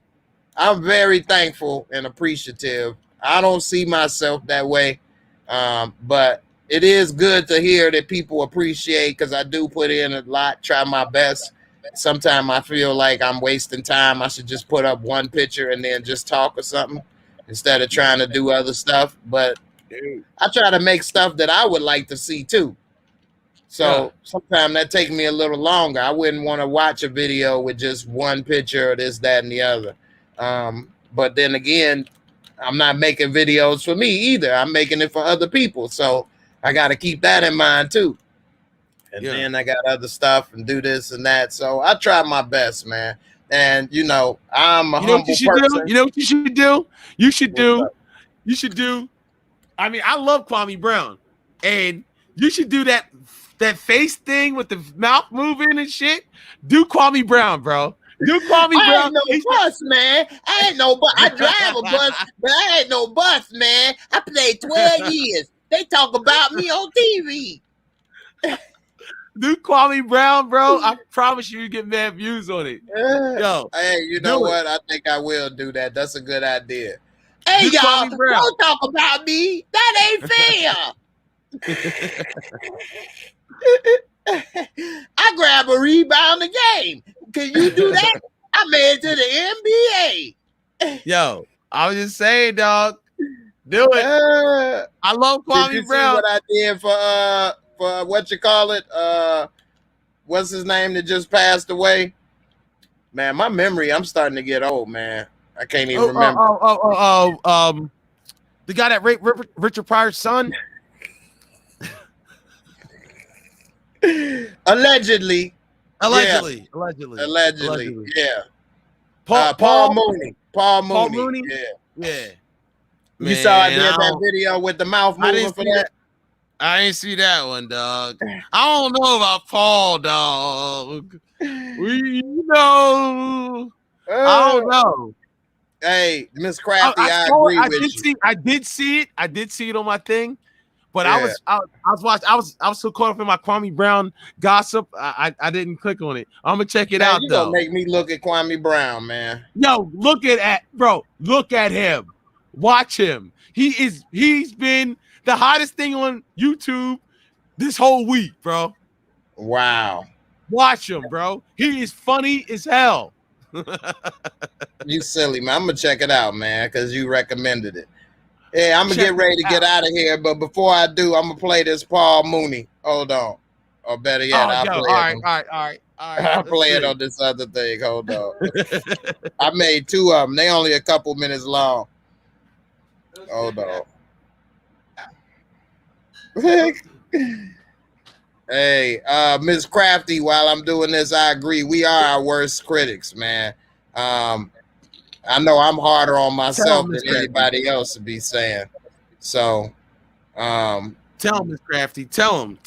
I'm very thankful and appreciative. I don't see myself that way, but it is good to hear that people appreciate, because I do put in a lot, try my best. Sometimes I feel like I'm wasting time. I should just put up one picture and then just talk or something instead of trying to do other stuff. But I try to make stuff that I would like to see too. So sometimes that takes me a little longer. I wouldn't want to watch a video with just one picture or this, that, and the other. But then again, I'm not making videos for me either. I'm making it for other people. So I got to keep that in mind too. And then I got other stuff and do this and that. So I try my best, man. And, I'm a humble person. You know what you should do? You should do. I mean, I love Kwame Brown. And you should do that face thing with the mouth moving and shit. Do Kwame Brown, bro. Do Kwame Brown. I ain't no bus, man. I ain't no bus. I drive a bus, but I ain't no bus, man. I played 12 years. They talk about me on TV. Do Kwame Brown, bro. I promise you get mad views on it. Yo, hey, you know what? I think I will do that. That's a good idea. Hey, y'all, don't talk about me. That ain't fair. I grab a rebound a game. Can you do that? I made it to the NBA. Yo, I was just saying, dog. Do it. I love Kwame Did you Brown. See what I did for what you call it? What's his name that just passed away? Man, my memory, I'm starting to get old, man. I can't even remember. The guy that raped Richard Pryor's son. Allegedly. Yeah. Paul Mooney. Paul Mooney. Yeah. You saw I did that video with the mouth moving for that? I ain't see that one, dog. I don't know about Paul, dog. I don't know. Hey, Miss Crafty, I agree with you. I did see it. I did see it on my thing, but I was so caught up in my Kwame Brown gossip. I didn't click on it. I'm gonna check it out you though. Gonna make me look at Kwame Brown, man. Yo, look at him. Watch him. He's been the hottest thing on YouTube this whole week, bro. Wow. Watch him, bro. He is funny as hell. You silly, man. I'm going to check it out, man, because you recommended it. Yeah, I'm going to get ready to get out of here. But before I do, I'm going to play this Paul Mooney. Hold on. Or better yet, I'll play it. All right. I'll play it on this other thing. Hold on. I made two of them. They only a couple minutes long. Hold on. Hey, Miss Crafty, while I'm doing this, I agree. We are our worst critics, man. I know I'm harder on myself than anybody else to be saying. So, tell him, Miss Crafty. Tell him.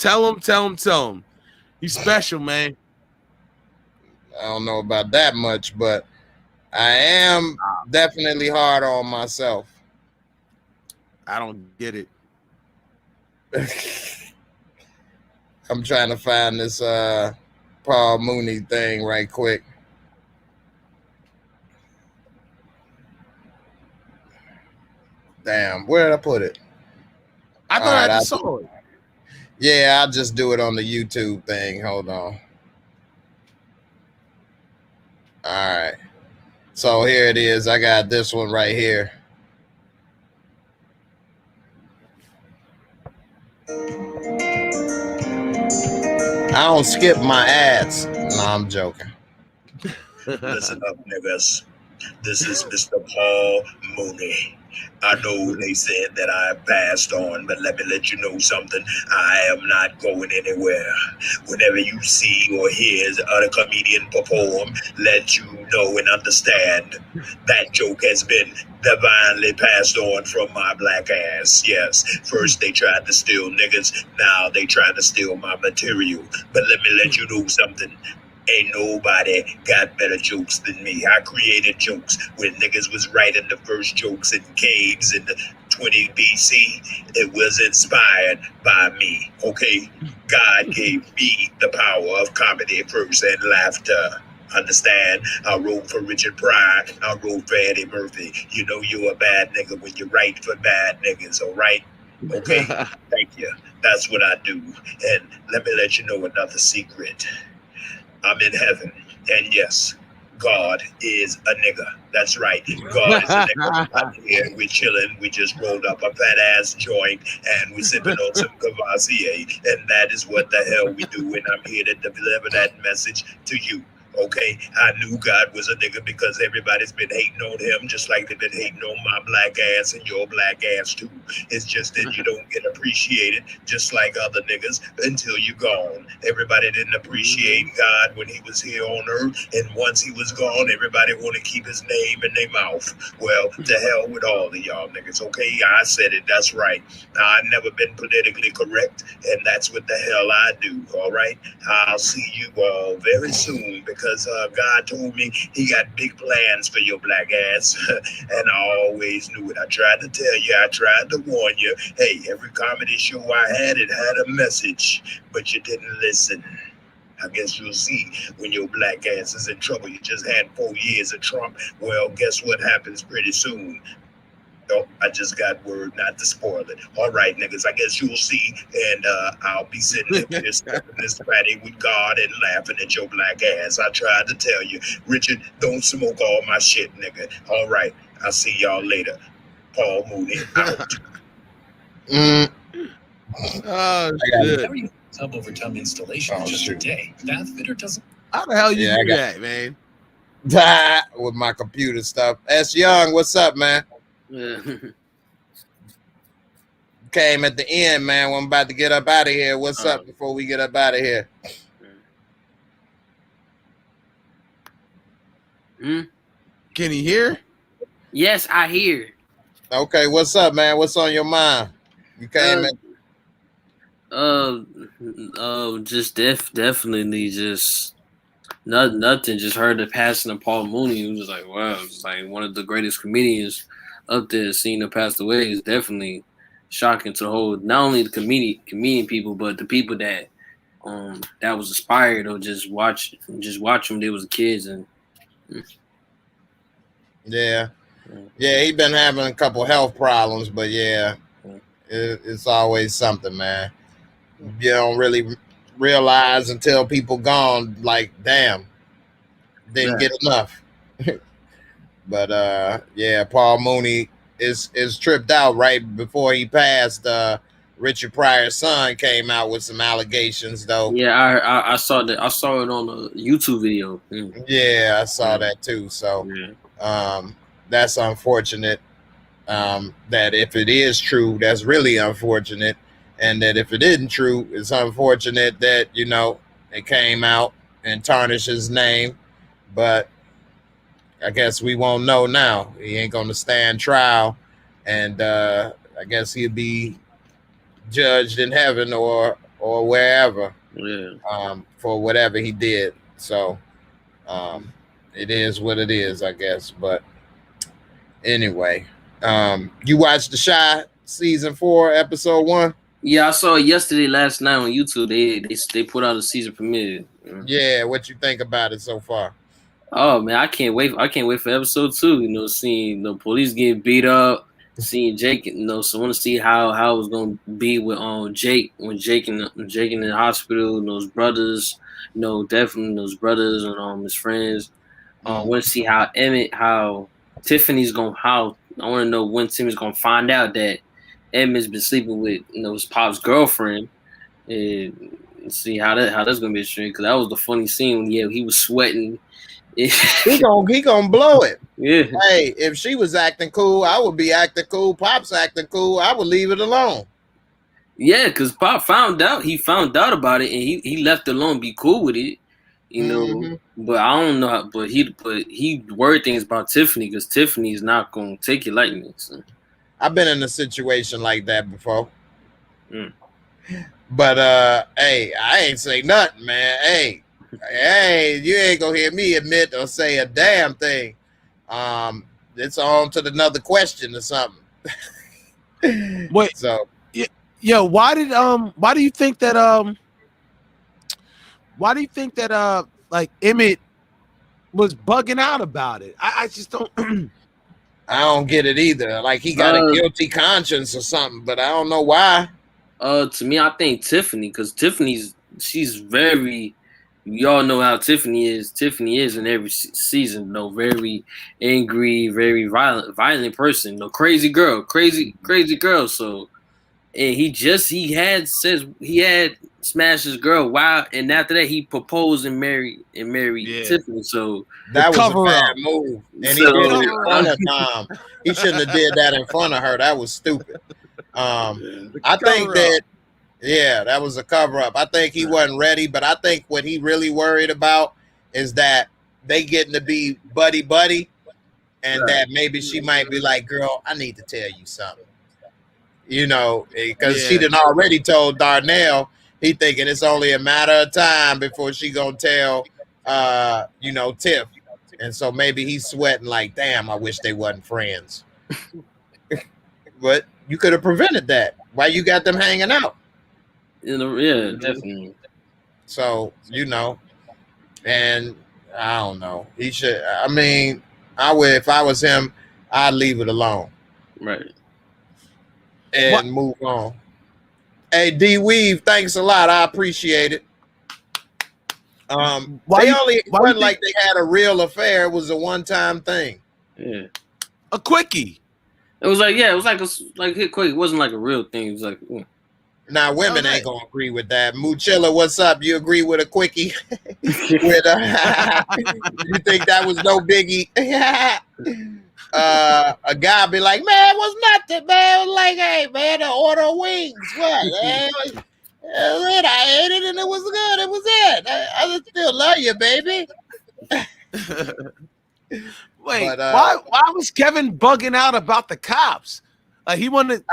He's special, man. I don't know about that much, but I am definitely hard on myself. I don't get it. I'm trying to find this Paul Mooney thing right quick. Damn, where did I put it? I thought I just saw it. Yeah, I'll just do it on the YouTube thing. Hold on. All right. So here it is. I got this one right here. I don't skip my ads. No, I'm joking. Listen up, niggas. This is Mr. Paul Mooney. I know they said that I passed on, but let me let you know something. I am not going anywhere. Whenever you see or hear a comedian perform, let you know and understand that joke has been divinely passed on from my black ass. Yes, first they tried to steal niggas, now they trying to steal my material. But let me let you know something. Ain't nobody got better jokes than me. I created jokes when niggas was writing the first jokes in caves in the 20 BC. It was inspired by me, okay? God gave me the power of comedy first and laughter. Understand? I wrote for Richard Pryor. I wrote for Eddie Murphy. You know you're a bad nigga when you write for bad niggas, all right? Okay? Thank you. That's what I do. And let me let you know another secret. I'm in heaven, and yes, God is a nigga. That's right. God is a nigga. I'm here, we're chilling. We just rolled up a fat ass joint, and we're sipping on some Cavassier, and that is what the hell we do. And I'm here to deliver that message to you. Okay, I knew God was a nigga because everybody's been hating on him, just like they've been hating on my black ass and your black ass too. It's just that you don't get appreciated, just like other niggas, until you're gone. Everybody didn't appreciate God when he was here on earth, and once he was gone, everybody want to keep his name in their mouth. Well, to hell with all of y'all niggas, okay? I said it, that's right. I've never been politically correct, and that's what the hell I do, all right? I'll see you all very soon because God told me he got big plans for your black ass, and I always knew it. I tried to tell you, I tried to warn you. Hey, every comedy show I had, it had a message, but you didn't listen. I guess you'll see when your black ass is in trouble. You just had 4 years of Trump. Well, guess what happens pretty soon? Oh, I just got word not to spoil it. All right, niggas, I guess you'll see. And I'll be sitting up here stepping this patty with God and laughing at your black ass. I tried to tell you, Richard, don't smoke all my shit, nigga. All right, I'll see y'all later. Paul Mooney out. Oh, shit. How are you tub over tub installation in just a day? Bath fitter doesn't. How the hell you do that, man? With my computer stuff. S. Young, what's up, man? Came at the end, man. I'm about to get up out of here. What's up before we get up out of here? Can he hear? Yes, I hear. Okay, what's up, man? What's on your mind? You came just definitely just nothing. Just heard the passing of Paul Mooney. It was like, wow, it's like one of the greatest comedians up there. Seeing him passed away is definitely shocking to the whole, not only the comedian people, but the people that that was inspired or just watch them. They was kids and yeah, he been having a couple health problems, but yeah, it's always something, man. You don't really realize until people gone, like, damn, didn't get enough. But yeah, Paul Mooney is tripped out right before he passed. Richard Pryor's son came out with some allegations, though. Yeah, I saw that. I saw it on a YouTube video. Yeah, I saw that too. So that's unfortunate. That if it is true, that's really unfortunate. And that if it isn't true, it's unfortunate that, you know, it came out and tarnished his name. But I guess we won't know now. He ain't going to stand trial. And I guess he'll be judged in heaven or wherever for whatever he did. So it is what it is, I guess. But anyway, you watched The Chi season 4, episode 1? Yeah, I saw it yesterday, last night on YouTube. They put out a season premiere. Yeah, what you think about it so far? Oh man, I can't wait! I can't wait for episode 2. You know, seeing the police getting beat up, seeing Jake. You know, so I want to see how it was gonna be with Jake when Jake in the hospital. And those brothers, you know, definitely those brothers and his friends. I want to see how Tiffany's gonna how. I want to know when Tiffany's gonna find out that Emmett's been sleeping with his pop's girlfriend, and see how that's gonna be strange. Because that was the funny scene when he was sweating. he gonna blow it. Yeah. Hey, if she was acting cool, I would be acting cool. Pop's acting cool, I would leave it alone. Yeah, because Pop found out. He found out about it, and he left it alone. Be cool with it, you know. But I don't know. But he worried things about Tiffany because Tiffany's not gonna take it like me. So. I've been in a situation like that before. But hey, I ain't say nothing, man. Hey, you ain't gonna hear me admit or say a damn thing. It's on to another question or something. Wait, so yeah, why do you think that like Emmett was bugging out about it? I just don't I don't get it either. Like he got a guilty conscience or something, but I don't know why. To me, I think Tiffany, because she's very. Y'all know how Tiffany is. Tiffany is in every season, very angry, very violent person. Crazy girl. So, and he had smashed his girl. Wow, and after that he proposed and married Tiffany. So that was a bad move, and he did it in front of Tom. He shouldn't have did that in front of her. That was stupid. I think that. Yeah, that was a cover-up. I think he wasn't ready, but I think what he really worried about is that they getting to be buddy-buddy, and that maybe she might be like, girl, I need to tell you something. You know, because she done already told Darnell, he thinking it's only a matter of time before she gonna tell, Tiff. And so maybe he's sweating like, damn, I wish they wasn't friends. But you could have prevented that. Why you got them hanging out? Yeah, definitely. So, and I don't know. He should. I mean, I would if I was him. I'd leave it alone, right, and move on. Hey, D Weave, thanks a lot. I appreciate it. Wasn't like they had a real affair. It was a one-time thing. Yeah, a quickie. It was like a quick. It wasn't like a real thing. It was like. Now, women ain't gonna agree with that. Moochilla, what's up? You agree with a quickie? You think that was no biggie? A guy be like, man, it was nothing, man. It was like, hey, man, I order wings. What? Man? I ate it and it was good. It was it. I still love you, baby. Wait, why was Kevin bugging out about the cops? Like he wanted.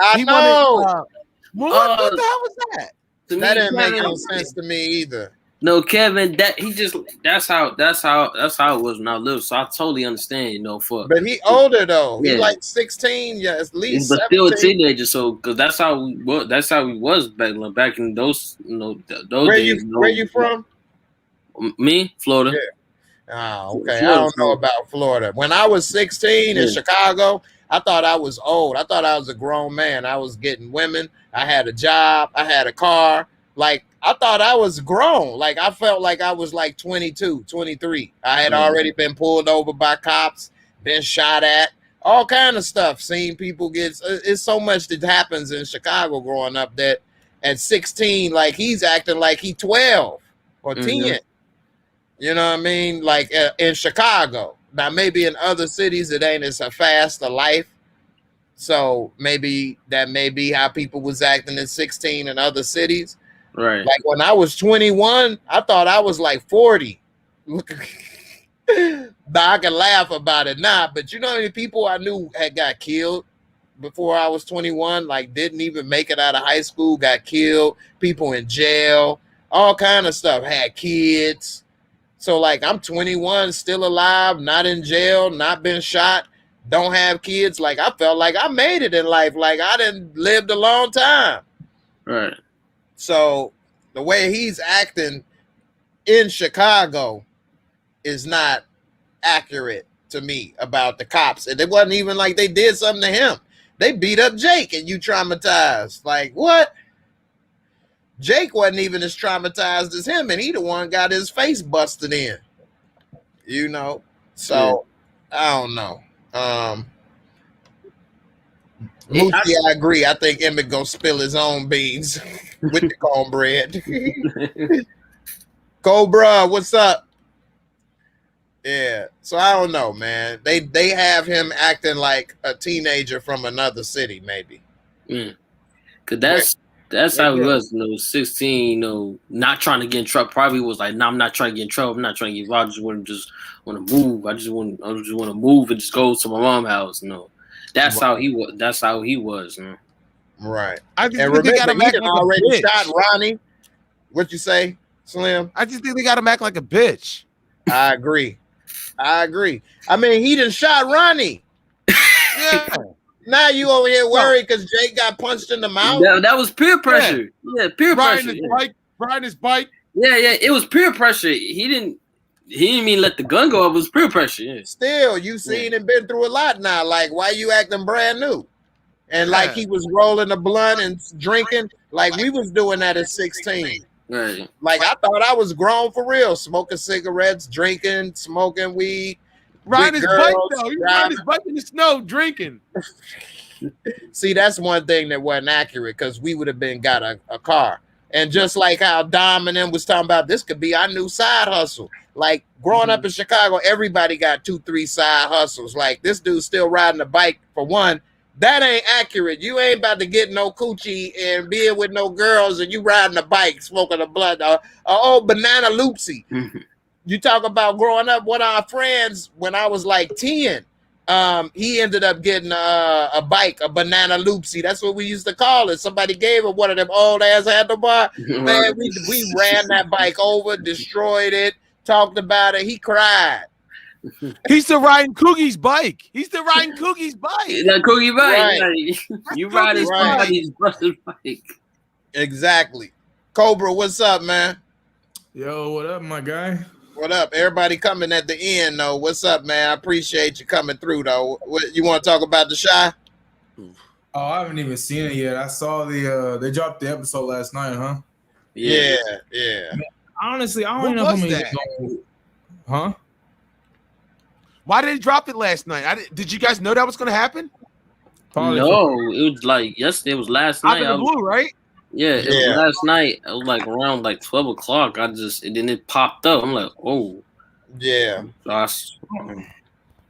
What the hell was that? That didn't make no sense to me either. No, Kevin, that's how it was when I lived. So I totally understand, But he older though. He's like 16, yeah, at least. But still a teenager. So because that's how we was back in those those days. Where you from? Me, Florida. Yeah. Oh, okay. Florida, I don't know about Florida. When I was 16 in Chicago, I thought I was old. I thought I was a grown man. I was getting women. I had a job. I had a car. Like, I thought I was grown. Like, I felt like I was like 22, 23. I had already been pulled over by cops, been shot at, all kind of stuff. Seen people it's so much that happens in Chicago growing up that at 16, like, he's acting like he 12 or 10. You know what I mean? Like, in Chicago. Now, maybe in other cities, it ain't as fast a life. So maybe that may be how people was acting at 16 in other cities. Right. Like when I was 21, I thought I was like 40. I can laugh about it now, but you know how many people I knew had got killed before I was 21, like didn't even make it out of high school, got killed, people in jail, all kind of stuff, had kids. So like I'm 21, still alive, not in jail, not been shot, don't have kids. Like I felt like I made it in life. Like I done lived a long time. Right. So the way he's acting in Chicago is not accurate to me about the cops. And it wasn't even like they did something to him. They beat up Jake and you traumatized. Like, what? Jake wasn't even as traumatized as him, and he the one got his face busted in. You know? So, I don't know. Mookie, I agree. I think Emmett gonna spill his own beans with the cornbread. Cobra, what's up? Yeah. So I don't know, man. They have him acting like a teenager from another city, maybe. Cause that's how he was, 16, not trying to get in trouble. Probably was like, no, I'm not trying to get in trouble. I'm not trying to get involved. I just want to move. I just want to move and just go to my mom's house. That's how he was. That's how he was. Right. I just and think they got remember, him he act like already a bitch. shot Ronnie. What you say, Slim? I just think they got him act like a bitch. I agree. I mean, he done shot Ronnie. Yeah. Now you over here worried because Jake got punched in the mouth? That was peer pressure. Yeah, peer pressure. Riding his bike. Yeah, it was peer pressure. He didn't mean let the gun go up. It was peer pressure. Yeah. Still, you seen and been through a lot now. Like, why you acting brand new? And like he was rolling a blunt and drinking. Like we was doing that at 16. Right. Like I thought I was grown for real. Smoking cigarettes, drinking, smoking weed. Riding his bike though. He riding his bike in the snow, drinking. See, that's one thing that wasn't accurate because we would have got a car. And just like how Dom and them was talking about, this could be our new side hustle. Like growing up in Chicago, everybody got 2-3 side hustles. Like this dude's still riding a bike for one. That ain't accurate. You ain't about to get no coochie and being with no girls and you riding a bike, smoking a blunt, old banana loopsy. You talk about growing up, one of our friends, when I was like 10, he ended up getting a bike, a banana loopsy. That's what we used to call it. Somebody gave him one of them old ass handlebar. Man, we ran that bike over, destroyed it, talked about it. He cried. He's still riding Coogie's bike. That Coogie bike. Right. Like, you ride his brother's bike. Exactly. Cobra, what's up, man? Yo, what up, my guy? What up? Everybody coming at the end, though. What's up, man? I appreciate you coming through, though. What, you want to talk about the Shy? Oh, I haven't even seen it yet. I saw they dropped the episode last night, huh? Yeah. Man, honestly, I don't What know was how many. that? Huh? Why did they drop it last night? Did you guys know that was going to happen? Probably No, it was like yesterday. It was last night. Out of the blue, right? Yeah, it was last night. It was like around like 12 o'clock. And then it popped up. I'm like, oh. Yeah. I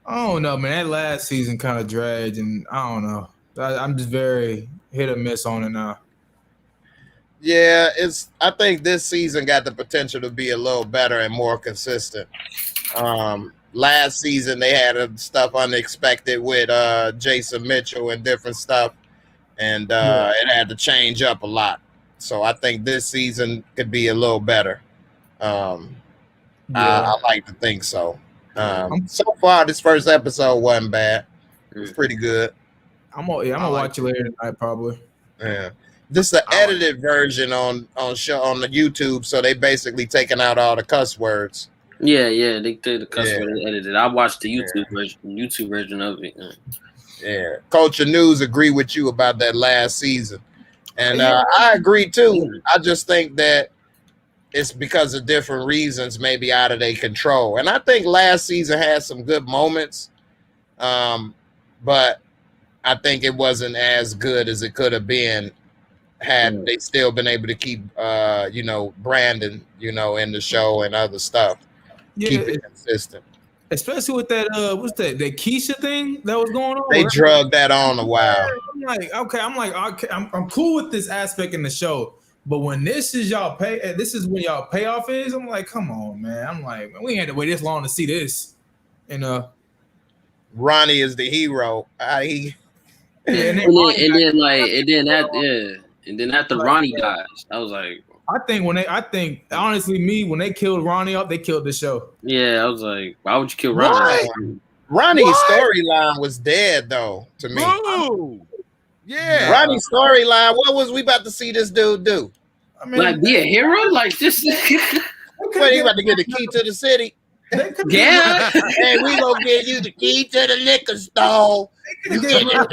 don't know, man. That last season kind of dragged, and I don't know. I'm just very hit or miss on it now. Yeah, I think this season got the potential to be a little better and more consistent. Last season they had stuff unexpected with Jason Mitchell and different stuff, and it had to change up a lot. So I think this season could be a little better. I like to think so. So far, this first episode wasn't bad. It was pretty good. I'm gonna watch it later tonight, probably. Yeah. This is the edited version on the YouTube, so they basically taking out all the cuss words. Yeah, they did the cuss word and edited. I watched the YouTube version of it. Yeah. Culture News agree with you about that last season. And I agree too. I just think that it's because of different reasons, maybe out of their control. And I think last season had some good moments. But I think it wasn't as good as it could have been had they still been able to keep Brandon, in the show and other stuff. Yeah, keep it consistent. Especially with that what's that Keisha thing that was going on. They drugged that on a while. I'm like, I'm cool with this aspect in the show, but when this is when y'all payoff is, I'm like, come on, man. I'm like, man, we ain't had to wait this long to see this. And Ronnie is the hero. And then after Ronnie dies, I was like, I think honestly, when they killed Ronnie up, they killed the show. Yeah, I was like, why would you kill Ronnie? Ronnie's storyline was dead, though, to me. Bro. Yeah. Ronnie's storyline. What was we about to see this dude do? I mean, Like be a hero, like just What, he about to get the key to the city? yeah. Hey, we gonna give you the key to the liquor store. You get a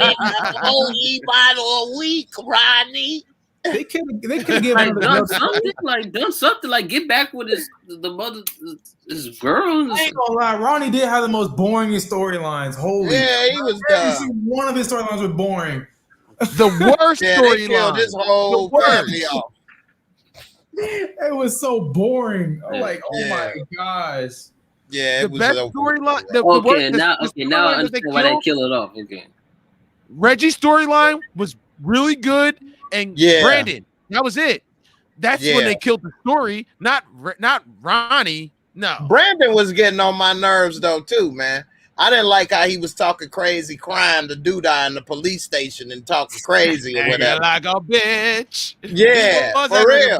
whole bottle a week, Ronnie. They could have given him done something, like get back with his girl. I ain't gonna lie, Ronnie did have the most boring storylines. Holy, yeah, he was done. One of his storylines was boring. The worst storyline. This whole family off. It was so boring. I'm like, oh my gosh. Yeah, the best storyline. Now I understand why they kill it off. Okay, Reggie's storyline was really good, and Brandon, that was it. That's when they killed the story, not Ronnie. No, Brandon was getting on my nerves though too, man. I didn't like how he was talking crazy, crying to Duda in the police station and talking crazy or whatever. Like a bitch. Yeah, for real.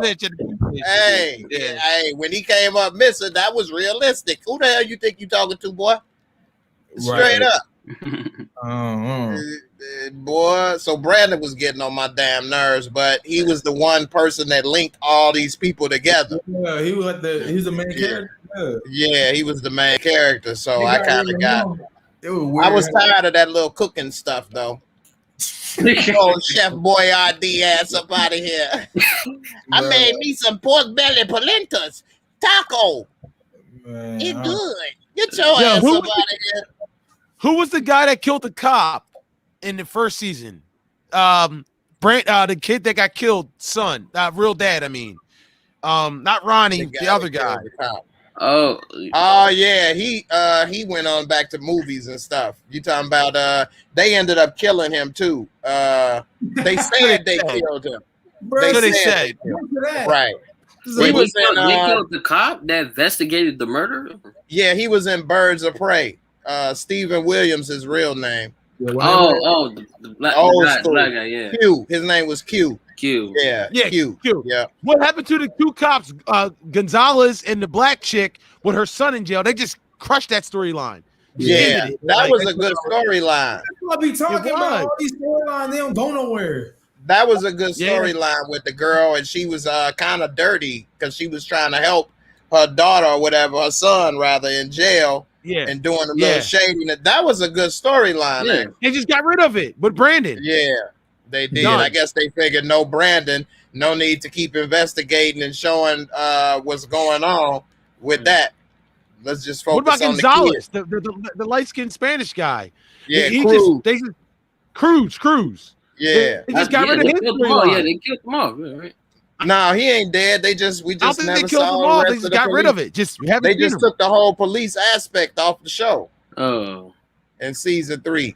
Hey, hey, when he came up missing, that was realistic. Who the hell you think you talking to, boy? Straight up. Boy, so Brandon was getting on my damn nerves, but he was the one person that linked all these people together. Yeah, he was the main character. Yeah, he was the main character, so I kind of got it. I was tired of that little cooking stuff, though. Oh, Chef Boyardee ass up out of here. I made me some pork belly polentas. Taco. It's good. Get your ass up out of here. Who was the guy that killed the cop in the first season? The kid that got killed, son. Real dad, I mean. Not Ronnie, the other guy. Oh yeah, he went on back to movies and stuff. You talking about they ended up killing him too. They said they killed him. They said right. He killed the cop that investigated the murder. Yeah, he was in Birds of Prey. Stephen Williams, his real name. The black guy, yeah. Q. His name was Q. Yeah, Q. Yeah. What happened to the two cops, Gonzalez and the black chick with her son in jail? They just crushed that storyline. Yeah, that was a good storyline. I'll be talking about all these storylines. They don't go nowhere. That was a good storyline with the girl, and she was kind of dirty because she was trying to help her daughter or whatever, her son rather, in jail. Yeah, and doing a little shadiness. That was a good storyline. Yeah. They just got rid of it with Brandon. Yeah, they did. I guess they figured no Brandon, no need to keep investigating and showing what's going on with that. Let's just focus. What about on Gonzalez, the light-skinned Spanish guy? Yeah, Cruz. Yeah, they just got rid of him. Yeah, they killed him off. Right? No, he ain't dead. We just never saw They just got rid of it. They just took the whole police aspect off the show. Oh, in season 3,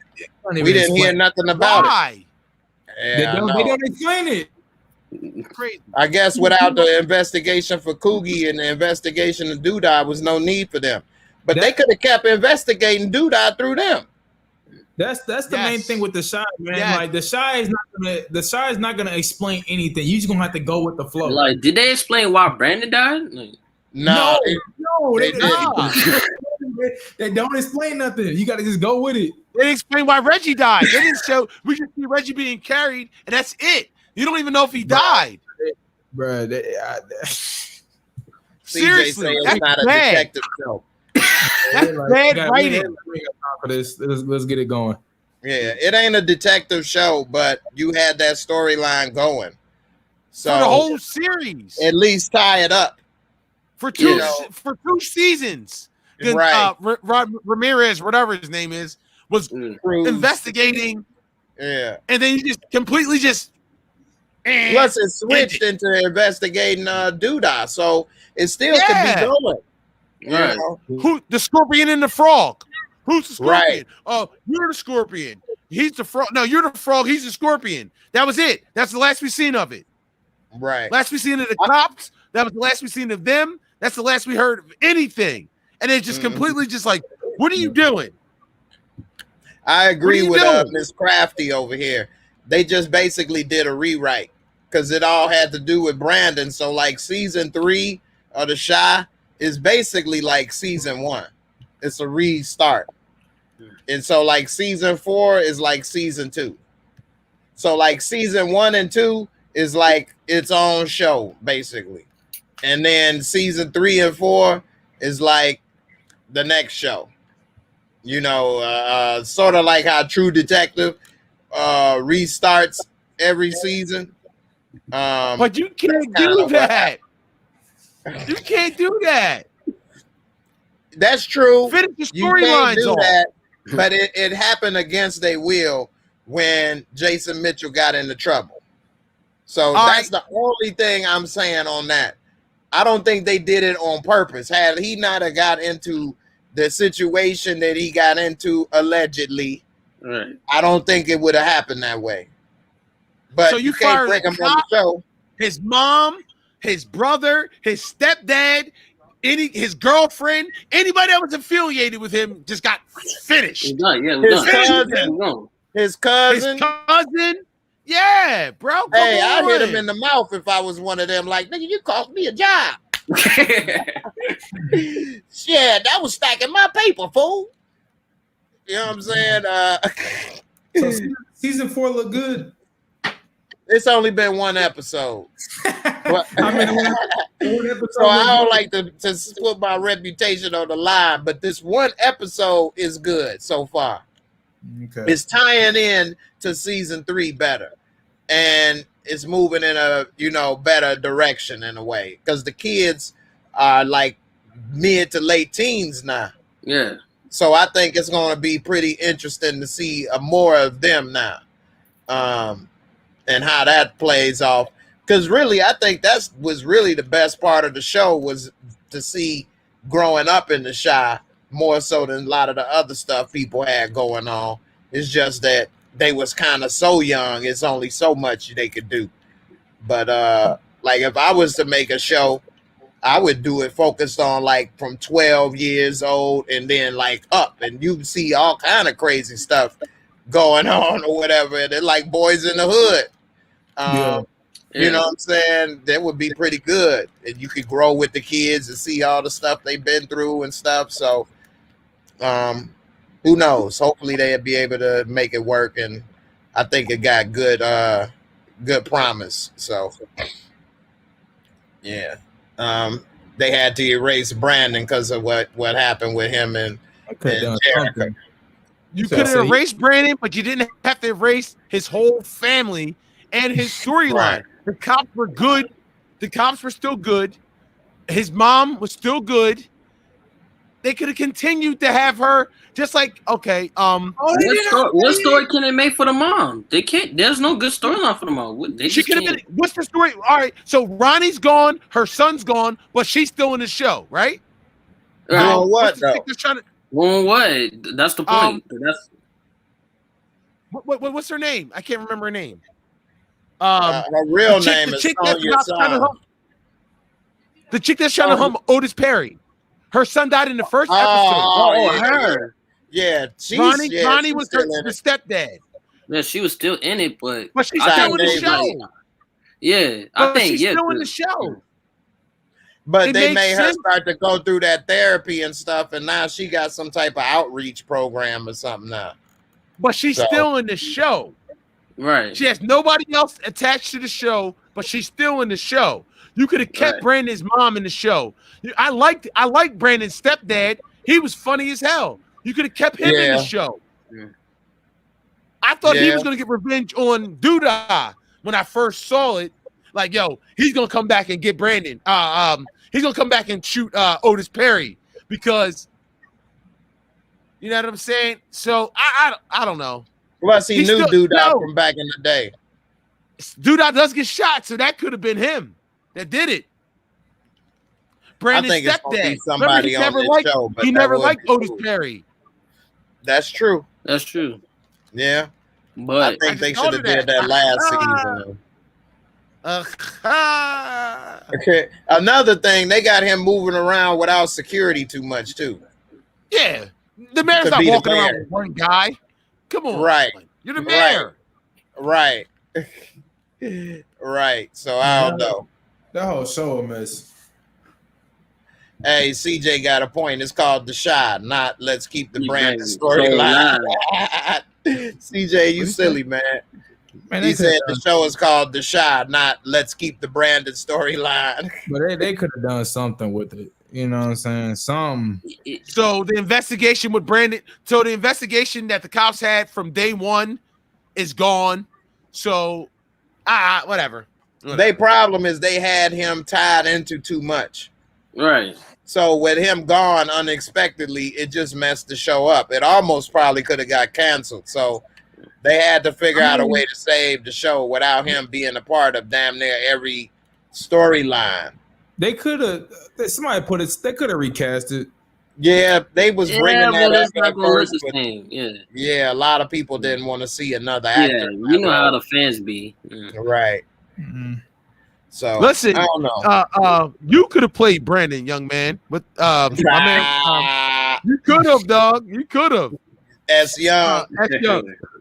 we didn't hear nothing about it. Yeah, they don't explain it. Crazy. I guess without the investigation for Coogie and the investigation of Duda, was no need for them. But they could have kept investigating Duda through them. That's the main thing with the Shy, man. Yes. Like the Shy is not gonna explain anything. You just gonna have to go with the flow. Like, did they explain why Brandon died? Like, no, they don't explain nothing. You got to just go with it. They didn't explain why Reggie died. They didn't show. We just see Reggie being carried, and that's it. You don't even know if he died, bro. Seriously, it's not a detective show. That's bad writing. Let's get it going. Yeah, it ain't a detective show, but you had that storyline going. So for the whole series, at least tie it up for two seasons. Right, Ramirez, whatever his name is, was investigating. Yeah, and then you just completely just. Plus, it switched into investigating Duda, so it still could be going. Right. Who the scorpion and the frog? Who's the scorpion? Right. Oh, you're the scorpion. He's the frog. No, you're the frog. He's the scorpion. That was it. That's the last we seen of it. Right. Last we seen of the cops. That was the last we seen of them. That's the last we heard of anything. And it's just completely just like, what are you doing? I agree with Miss Crafty over here. They just basically did a rewrite because it all had to do with Brandon. So like season 3 of The Shy is basically like season 1. It's a restart. And so like season 4 is like season 2. So like season 1 and 2 is like its own show basically, and then season 3 and 4 is like the next show. You know, sort of like how True Detective restarts every season. But you can't do that. You can't do that. That's true. Finish the You can't storylines do off. that, but it happened against their will when Jason Mitchell got into trouble. So that's the only thing I'm saying on that. I don't think they did it on purpose. Had he not have got into the situation that he got into allegedly, Right. I don't think it would have happened that way. But So you can't fired bring the him on the show. His mom, his brother, his stepdad, his girlfriend, anybody that was affiliated with him just got finished. His cousin. Yeah, bro. Hey, I'd hit him in the mouth if I was one of them. Like, nigga, you cost me a job. Yeah, that was stacking my paper, fool. You know what I'm saying? So season 4 look good. It's only been one episode. But, I mean, one episode so I don't like to put my reputation on the line, but this one episode is good so far. Okay. It's tying in to season 3 better, and it's moving in a better direction in a way because the kids are like mid to late teens now. Yeah. So I think it's going to be pretty interesting to see more of them now, and how that plays off. Because really, I think that was really the best part of the show was to see growing up in the Chi more so than a lot of the other stuff people had going on. It's just that they was kind of so young. It's only so much they could do. But like if I was to make a show, I would do it focused on like from 12 years old and then like up, and you see all kind of crazy stuff going on or whatever. And they're like Boys in the Hood. You know what I'm saying? That would be pretty good. And you could grow with the kids and see all the stuff they've been through and stuff. So who knows? Hopefully they'll be able to make it work. And I think it got good promise. So yeah. They had to erase Brandon because of what happened with him and Jericho. You could have erased Brandon, but you didn't have to erase his whole family and his storyline. Right. The cops were good. The cops were still good. His mom was still good. They could have continued to have her just like, okay. What story can they make for the mom? They can't. There's no good storyline for the mom. She could have been. What's the story? All right. So Ronnie's gone. Her son's gone, but she's still in the show, right? What though? What? That's the point. That's what's her name? I can't remember her name. Her real name is Sonya Song. The chick that's trying to hump Otis Perry. Her son died in the first episode. Her. Yeah, Ronnie was the stepdad. Yeah, she was still in it, but she's still in the show. Yeah, I think she's still in the show. But they made her start to go through that therapy and stuff, and now she got some type of outreach program or something now. But she's still in the show. Right. She has nobody else attached to the show, but she's still in the show. You could have kept Brandon's mom in the show. I liked Brandon's stepdad. He was funny as hell. You could have kept him in the show. Yeah. I thought he was going to get revenge on Duda when I first saw it. Like, yo, he's going to come back and get Brandon. He's going to come back and shoot Otis Perry because, you know what I'm saying? So I don't know. Plus, he knew Duda from back in the day. Duda does get shot, so that could have been him that did it. Brandon's stepdad. Somebody on this show, but he never liked Otis Perry. That's true. That's true. Yeah, but I think they should have did that last season. Okay. Another thing, they got him moving around without security too much too. Yeah, the mayor's not walking around with one guy. Come on, right? You're the mayor, right? Right. So I don't know. That whole show a mess. Hey, CJ got a point. It's called The Chi, not Let's Keep the Brand storyline. CJ, you silly, man. Man, he said the show is called The Shy, not Let's Keep the Brandon storyline. But they could have done something with it. You know what I'm saying? So the investigation with Brandon, so the investigation that the cops had from day one is gone. So, whatever. Their problem is they had him tied into too much. Right. So with him gone unexpectedly, it just messed the show up. It almost probably could have got canceled. So they had to figure out a way to save the show without him being a part of damn near every storyline. They could have. Somebody put it. They could have recast it. Yeah, they was bringing that up not at gonna look first. the same. Yeah, a lot of people didn't want to see another actor. Yeah, you know how the fans be. Right. Mm-hmm. So listen, I don't know. You could have played Brandon, young man, but my man, you could have, dog. You could have. As young,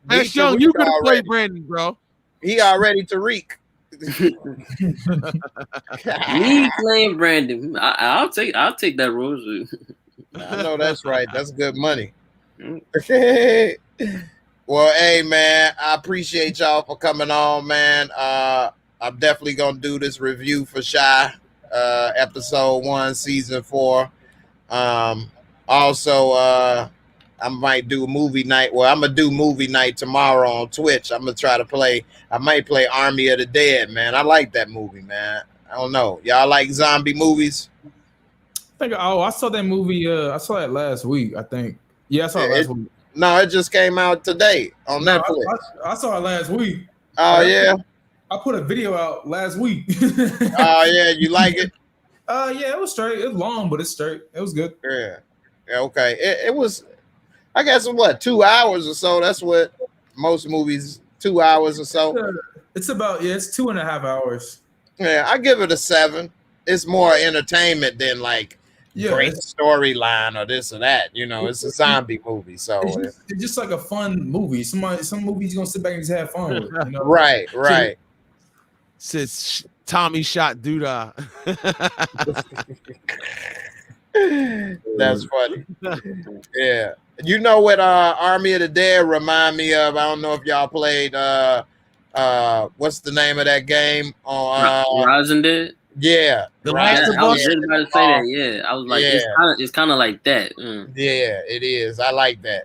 as young, you could have played Brandon, bro. He already Tariq. Me playing Brandon, I'll take that role. I know that's right. That's good money. Well, hey man, I appreciate y'all for coming on, man. I'm definitely gonna do this review for Shy, episode 1, season 4. Also, I might do movie night. Well, I'm gonna do movie night tomorrow on Twitch. I'm gonna try to play. I might play Army of the Dead, man. I like that movie, man. I don't know. Y'all like zombie movies? I saw that movie. I saw that last week. I think. Yeah, I saw it last week. No, it just came out today on Netflix. I saw it last week. Oh yeah. I put a video out last week. Oh yeah, you like it? Yeah, it was straight. It was long, but it's straight. It was good. Yeah. Okay. It was. I guess what 2 hours or so. That's what most movies 2 hours or so. It's about it's 2.5 hours. Yeah, I give it a 7. It's more entertainment than like great storyline or this or that. You know, it's a zombie movie, so it's just like a fun movie. Some movies you gonna sit back and just have fun with. You know? Right. Since Tommy shot Duda. That's funny. Yeah. You know what Army of the Dead remind me of? I don't know if y'all played what's the name of that game on Rising Dead? Yeah. The Last of Us. I was just about to say that. Yeah. I was like, it's kind of like that. Yeah, it is. I like that.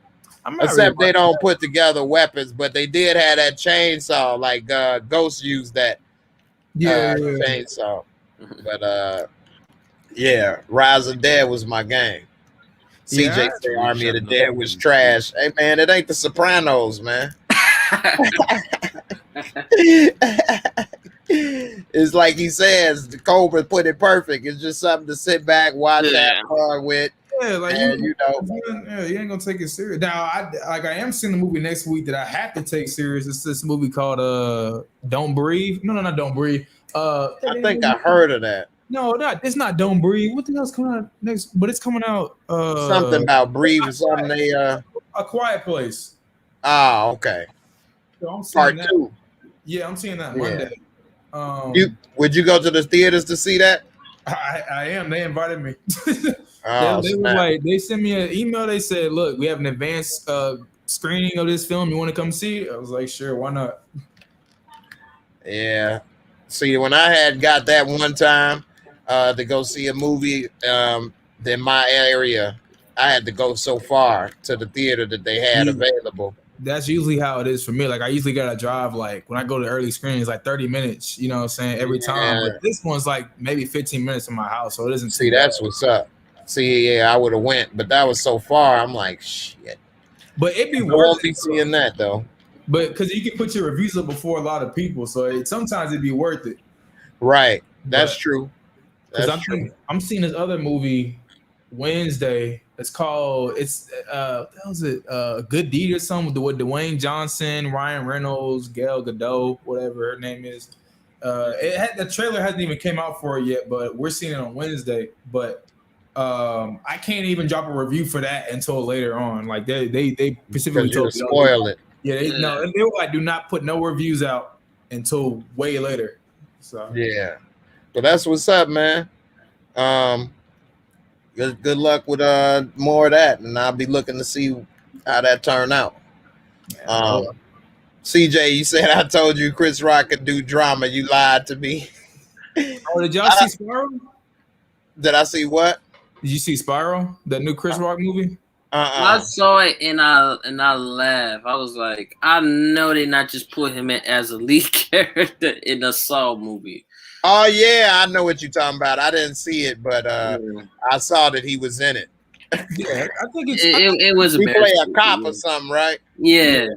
Except they don't put together weapons, but they did have that chainsaw, like Ghost used that chainsaw. But yeah, Rise of Dead was my game. CJ said Army of the Dead was trash. Hey man, it ain't the Sopranos, man. It's like he says, the Cobra put it perfect. It's just something to sit back, watch that far with. Yeah, like you know, you ain't gonna take it serious. Now, I am seeing the movie next week that I have to take serious. It's this movie called Don't Breathe. No, not Don't Breathe. I think I heard of that. No, it's not Don't Breathe. What the hell's coming out next? But it's coming out something about breathe or something. A Quiet Place. Oh, okay. So I'm Part that. 2. Yeah, I'm seeing that Monday. Would you go to the theaters to see that? I am. They invited me. Oh, they sent me an email. They said, "Look, we have an advanced screening of this film. You want to come see it?" I was like, "Sure, why not?" Yeah. See, when I had got that one time to go see a movie in my area, I had to go so far to the theater that they had available. That's usually how it is for me. Like I usually gotta drive, like when I go to early screenings, like 30 minutes, you know what I'm saying, every time. But this one's like maybe 15 minutes from my house, so it isn't. See, that's what's up. See, yeah, I would have went, but that was so far. I'm like, shit. But it'd be worth it seeing that though. But because you can put your reviews up before a lot of people, so sometimes it'd be worth it. Right, that's true. Because I'm seeing this other movie Wednesday. It's called Good Deed or something with Dwayne Johnson, Ryan Reynolds, Gal Gadot, whatever her name is. The trailer hasn't even came out for it yet, but we're seeing it on Wednesday. But I can't even drop a review for that until later on. Like they specifically told me spoil it. Yeah, they were like, do not put no reviews out until way later. So yeah, but that's what's up, man. Good luck with more of that, and I'll be looking to see how that turned out. CJ, you said I told you Chris Rock could do drama. You lied to me. Oh, did y'all see Spiral? Did I see what? Did you see Spiral, the new Chris Rock movie? I saw it and I laughed. I was like, I know they not just put him in as a lead character in a Saw movie. Oh yeah, I know what you're talking about. I didn't see it, but I saw that he was in it. Yeah, I think it was. He play a cop or something, right? Yeah.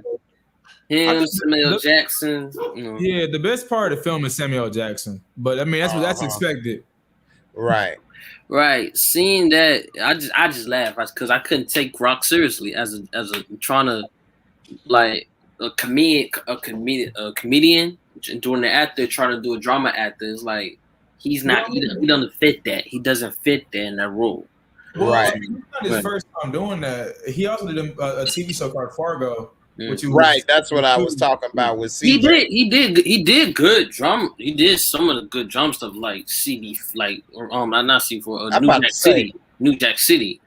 Him, Samuel Jackson. Yeah, the best part of the film is Samuel Jackson, but I mean that's expected. Right. Right, seeing that, I just laughed because I couldn't take Rock seriously as a trying to like a comedian doing the actor trying to do a drama actor. It's like he doesn't fit that. He doesn't fit that in that role. Well, right. It's not his first time doing that. He also did a TV show called Fargo. Right, that's what I was talking about with CJ. He did good drum. He did some of the good drum stuff like CD, like not CD4, New Jack City,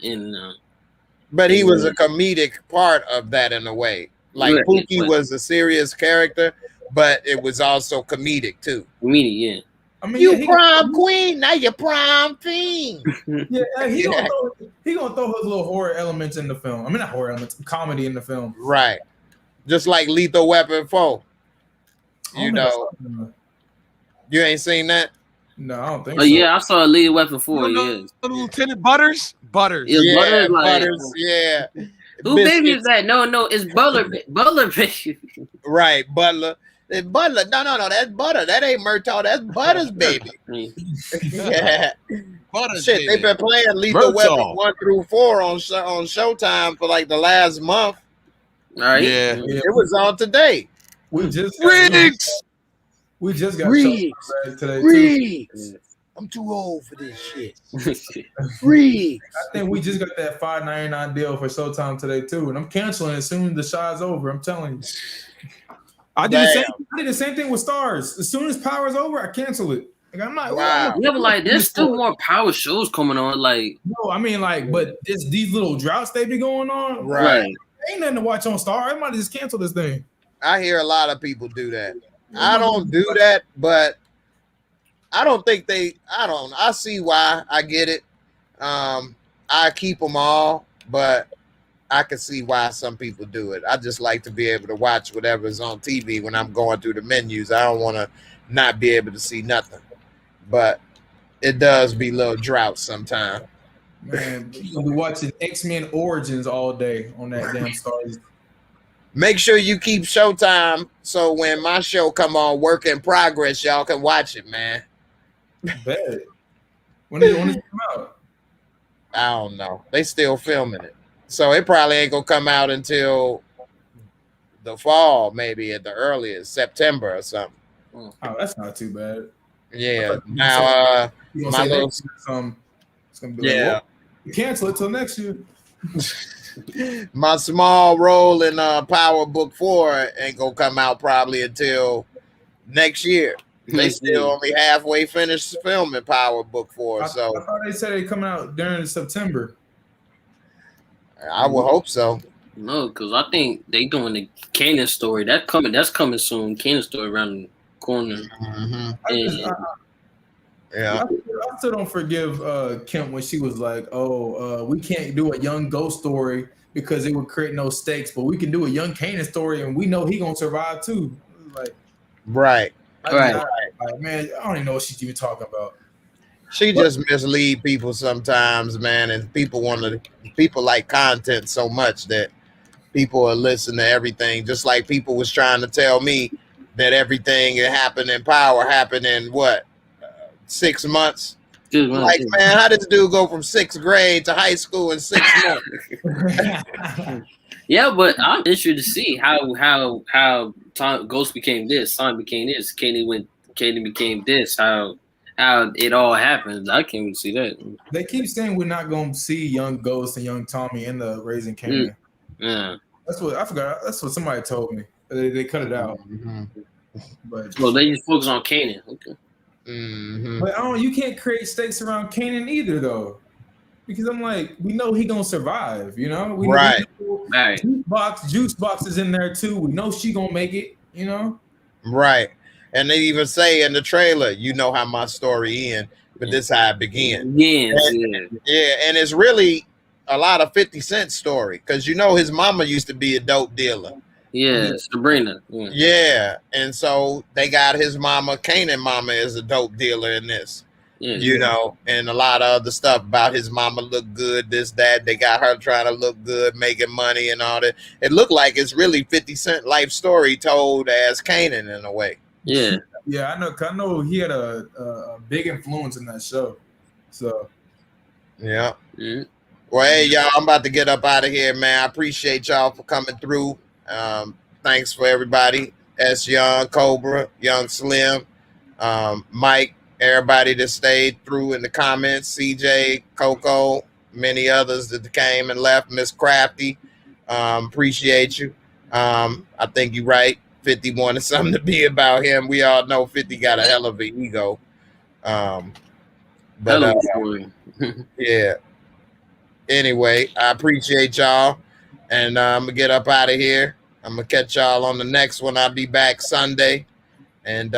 but he was a comedic part of that in a way. Like Pookie was a serious character, but it was also comedic too. Comedic, yeah. I mean, you prom queen, now you prom fiend. Yeah, he gonna throw his little horror elements in the film. I mean, not horror elements, comedy in the film. Right. Just like Lethal Weapon 4. You know. You ain't seen that? No, I don't think so. Yeah, I saw Lethal Weapon 4, yeah. Lieutenant Butters? Butters. Yeah, Butters, yeah. Who baby is that? No, it's Butler baby. Right, Butler. It's Butler. No, that's Butter. That ain't Murtaugh. That's Butter's baby. Yeah. Butters shit, baby. They've been playing Lethal Weapon 1 through 4 on Showtime for like the last month. All right. Yeah. It was on today. We just got Riggs today. Riggs. I'm too old for this shit. Riggs. I think we just got that $5.99 deal for Showtime today too, and I'm canceling as soon as the show's over. I'm telling you. I did the same thing with Stars. As soon as Power's over, I cancel it. Like, I'm not. Wow. Yeah, but like there's still more Power shows coming on. Like no, I mean like, but these little droughts they be going on. Right. Ain't nothing to watch on Star. I might just cancel this thing. I hear a lot of people do that. I don't do that, but I don't think I see why. I get it. I keep them all, but I can see why some people do it. I just like to be able to watch whatever's on TV when I'm going through the menus. I don't want to not be able to see nothing, but it does be little droughts sometimes. Man, you'll be watching X-Men Origins all day on that damn Stars. Make sure you keep Showtime so when my show come on, Work in Progress, y'all can watch it, man. Bet. When does it come out? I don't know. They still filming it. So it probably ain't gonna come out until the fall, maybe at the earliest, September or something. Oh, that's not too bad. Yeah. Now my little it's gonna be like, you cancel it till next year. My small role in Power Book 4 ain't gonna come out probably until next year. They still only halfway finished filming Power Book 4. I thought they said it coming out during September. I would hope so. No, because I think they doing the Kanan story. That's coming soon. Kanan story around the corner. Mm-hmm. I still don't forgive Kim when she was like, we can't do a young Ghost story because it would create no stakes, but we can do a young Kanan story and we know he gonna survive too. Like, right. Like, man, I don't even know what she's even talking about. She just mislead people sometimes, man, and people like content so much that people will listen to everything. Just like people was trying to tell me that everything that happened in Power happened in 6 months. Like, man, how did this dude go from 6th grade to high school in 6 months? Yeah, but I'm interested to see how Ghost became this, Son became this, Kanan became this, how it all happens. I can't even see that. They keep saying we're not going to see young Ghost and young Tommy in the Raising Kanan. Yeah, that's what I forgot. That's what somebody told me. They cut it out. Mm-hmm. But they just focus on Kanan. Okay. Mm-hmm. But you can't create stakes around Kanan either, though, because I'm like, we know he gonna survive. You know, we Right. Juice box is in there too. We know she gonna make it. You know. Right. And they even say in the trailer, you know how my story ends, but this how it began. Yeah. Yeah, and it's really a lot of 50 Cent story because you know his mama used to be a dope dealer. Yeah, Sabrina. Yeah, and so they got his mama, Kanan mama, is a dope dealer in this. Yeah. You know, and a lot of other stuff about his mama look good, this, that. They got her trying to look good, making money and all that. It looked like it's really 50 Cent life story told as Kanan in a way. Yeah. Yeah, I know he had a big influence in that show. So yeah. Well, hey, y'all, I'm about to get up out of here, man. I appreciate y'all for coming through. Thanks for everybody. S Young, Cobra, Young Slim, Mike, everybody that stayed through in the comments, CJ, Coco, many others that came and left, Miss Crafty. Appreciate you. I think you're right. 50 wanted something to be about him. We all know 50 got a hell of an ego. Yeah. Anyway, I appreciate y'all. And I'm going to get up out of here. I'm going to catch y'all on the next one. I'll be back Sunday. And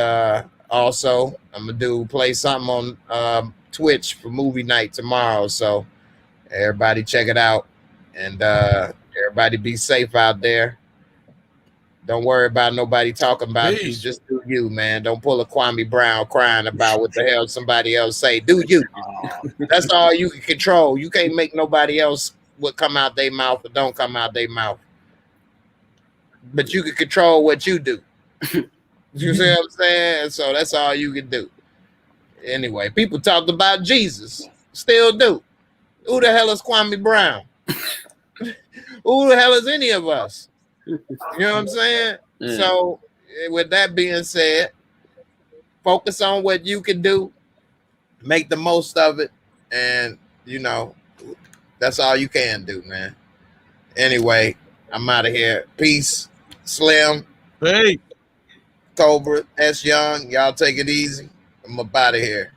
also, I'm going to play something on Twitch for movie night tomorrow. So everybody check it out. And everybody be safe out there. Don't worry about nobody talking about you. Just do you, man. Don't pull a Kwame Brown crying about what the hell somebody else say. Do you. That's all you can control. You can't make nobody else what come out their mouth or don't come out their mouth. But you can control what you do. You see what I'm saying? So that's all you can do. Anyway, people talked about Jesus. Still do. Who the hell is Kwame Brown? Who the hell is any of us? You know what I'm saying? Yeah. So with that being said, focus on what you can do, make the most of it, and you know, that's all you can do, man. Anyway, I'm out of here. Peace. Slim. Hey. Cobra, S Young, y'all take it easy. I'm up out of here.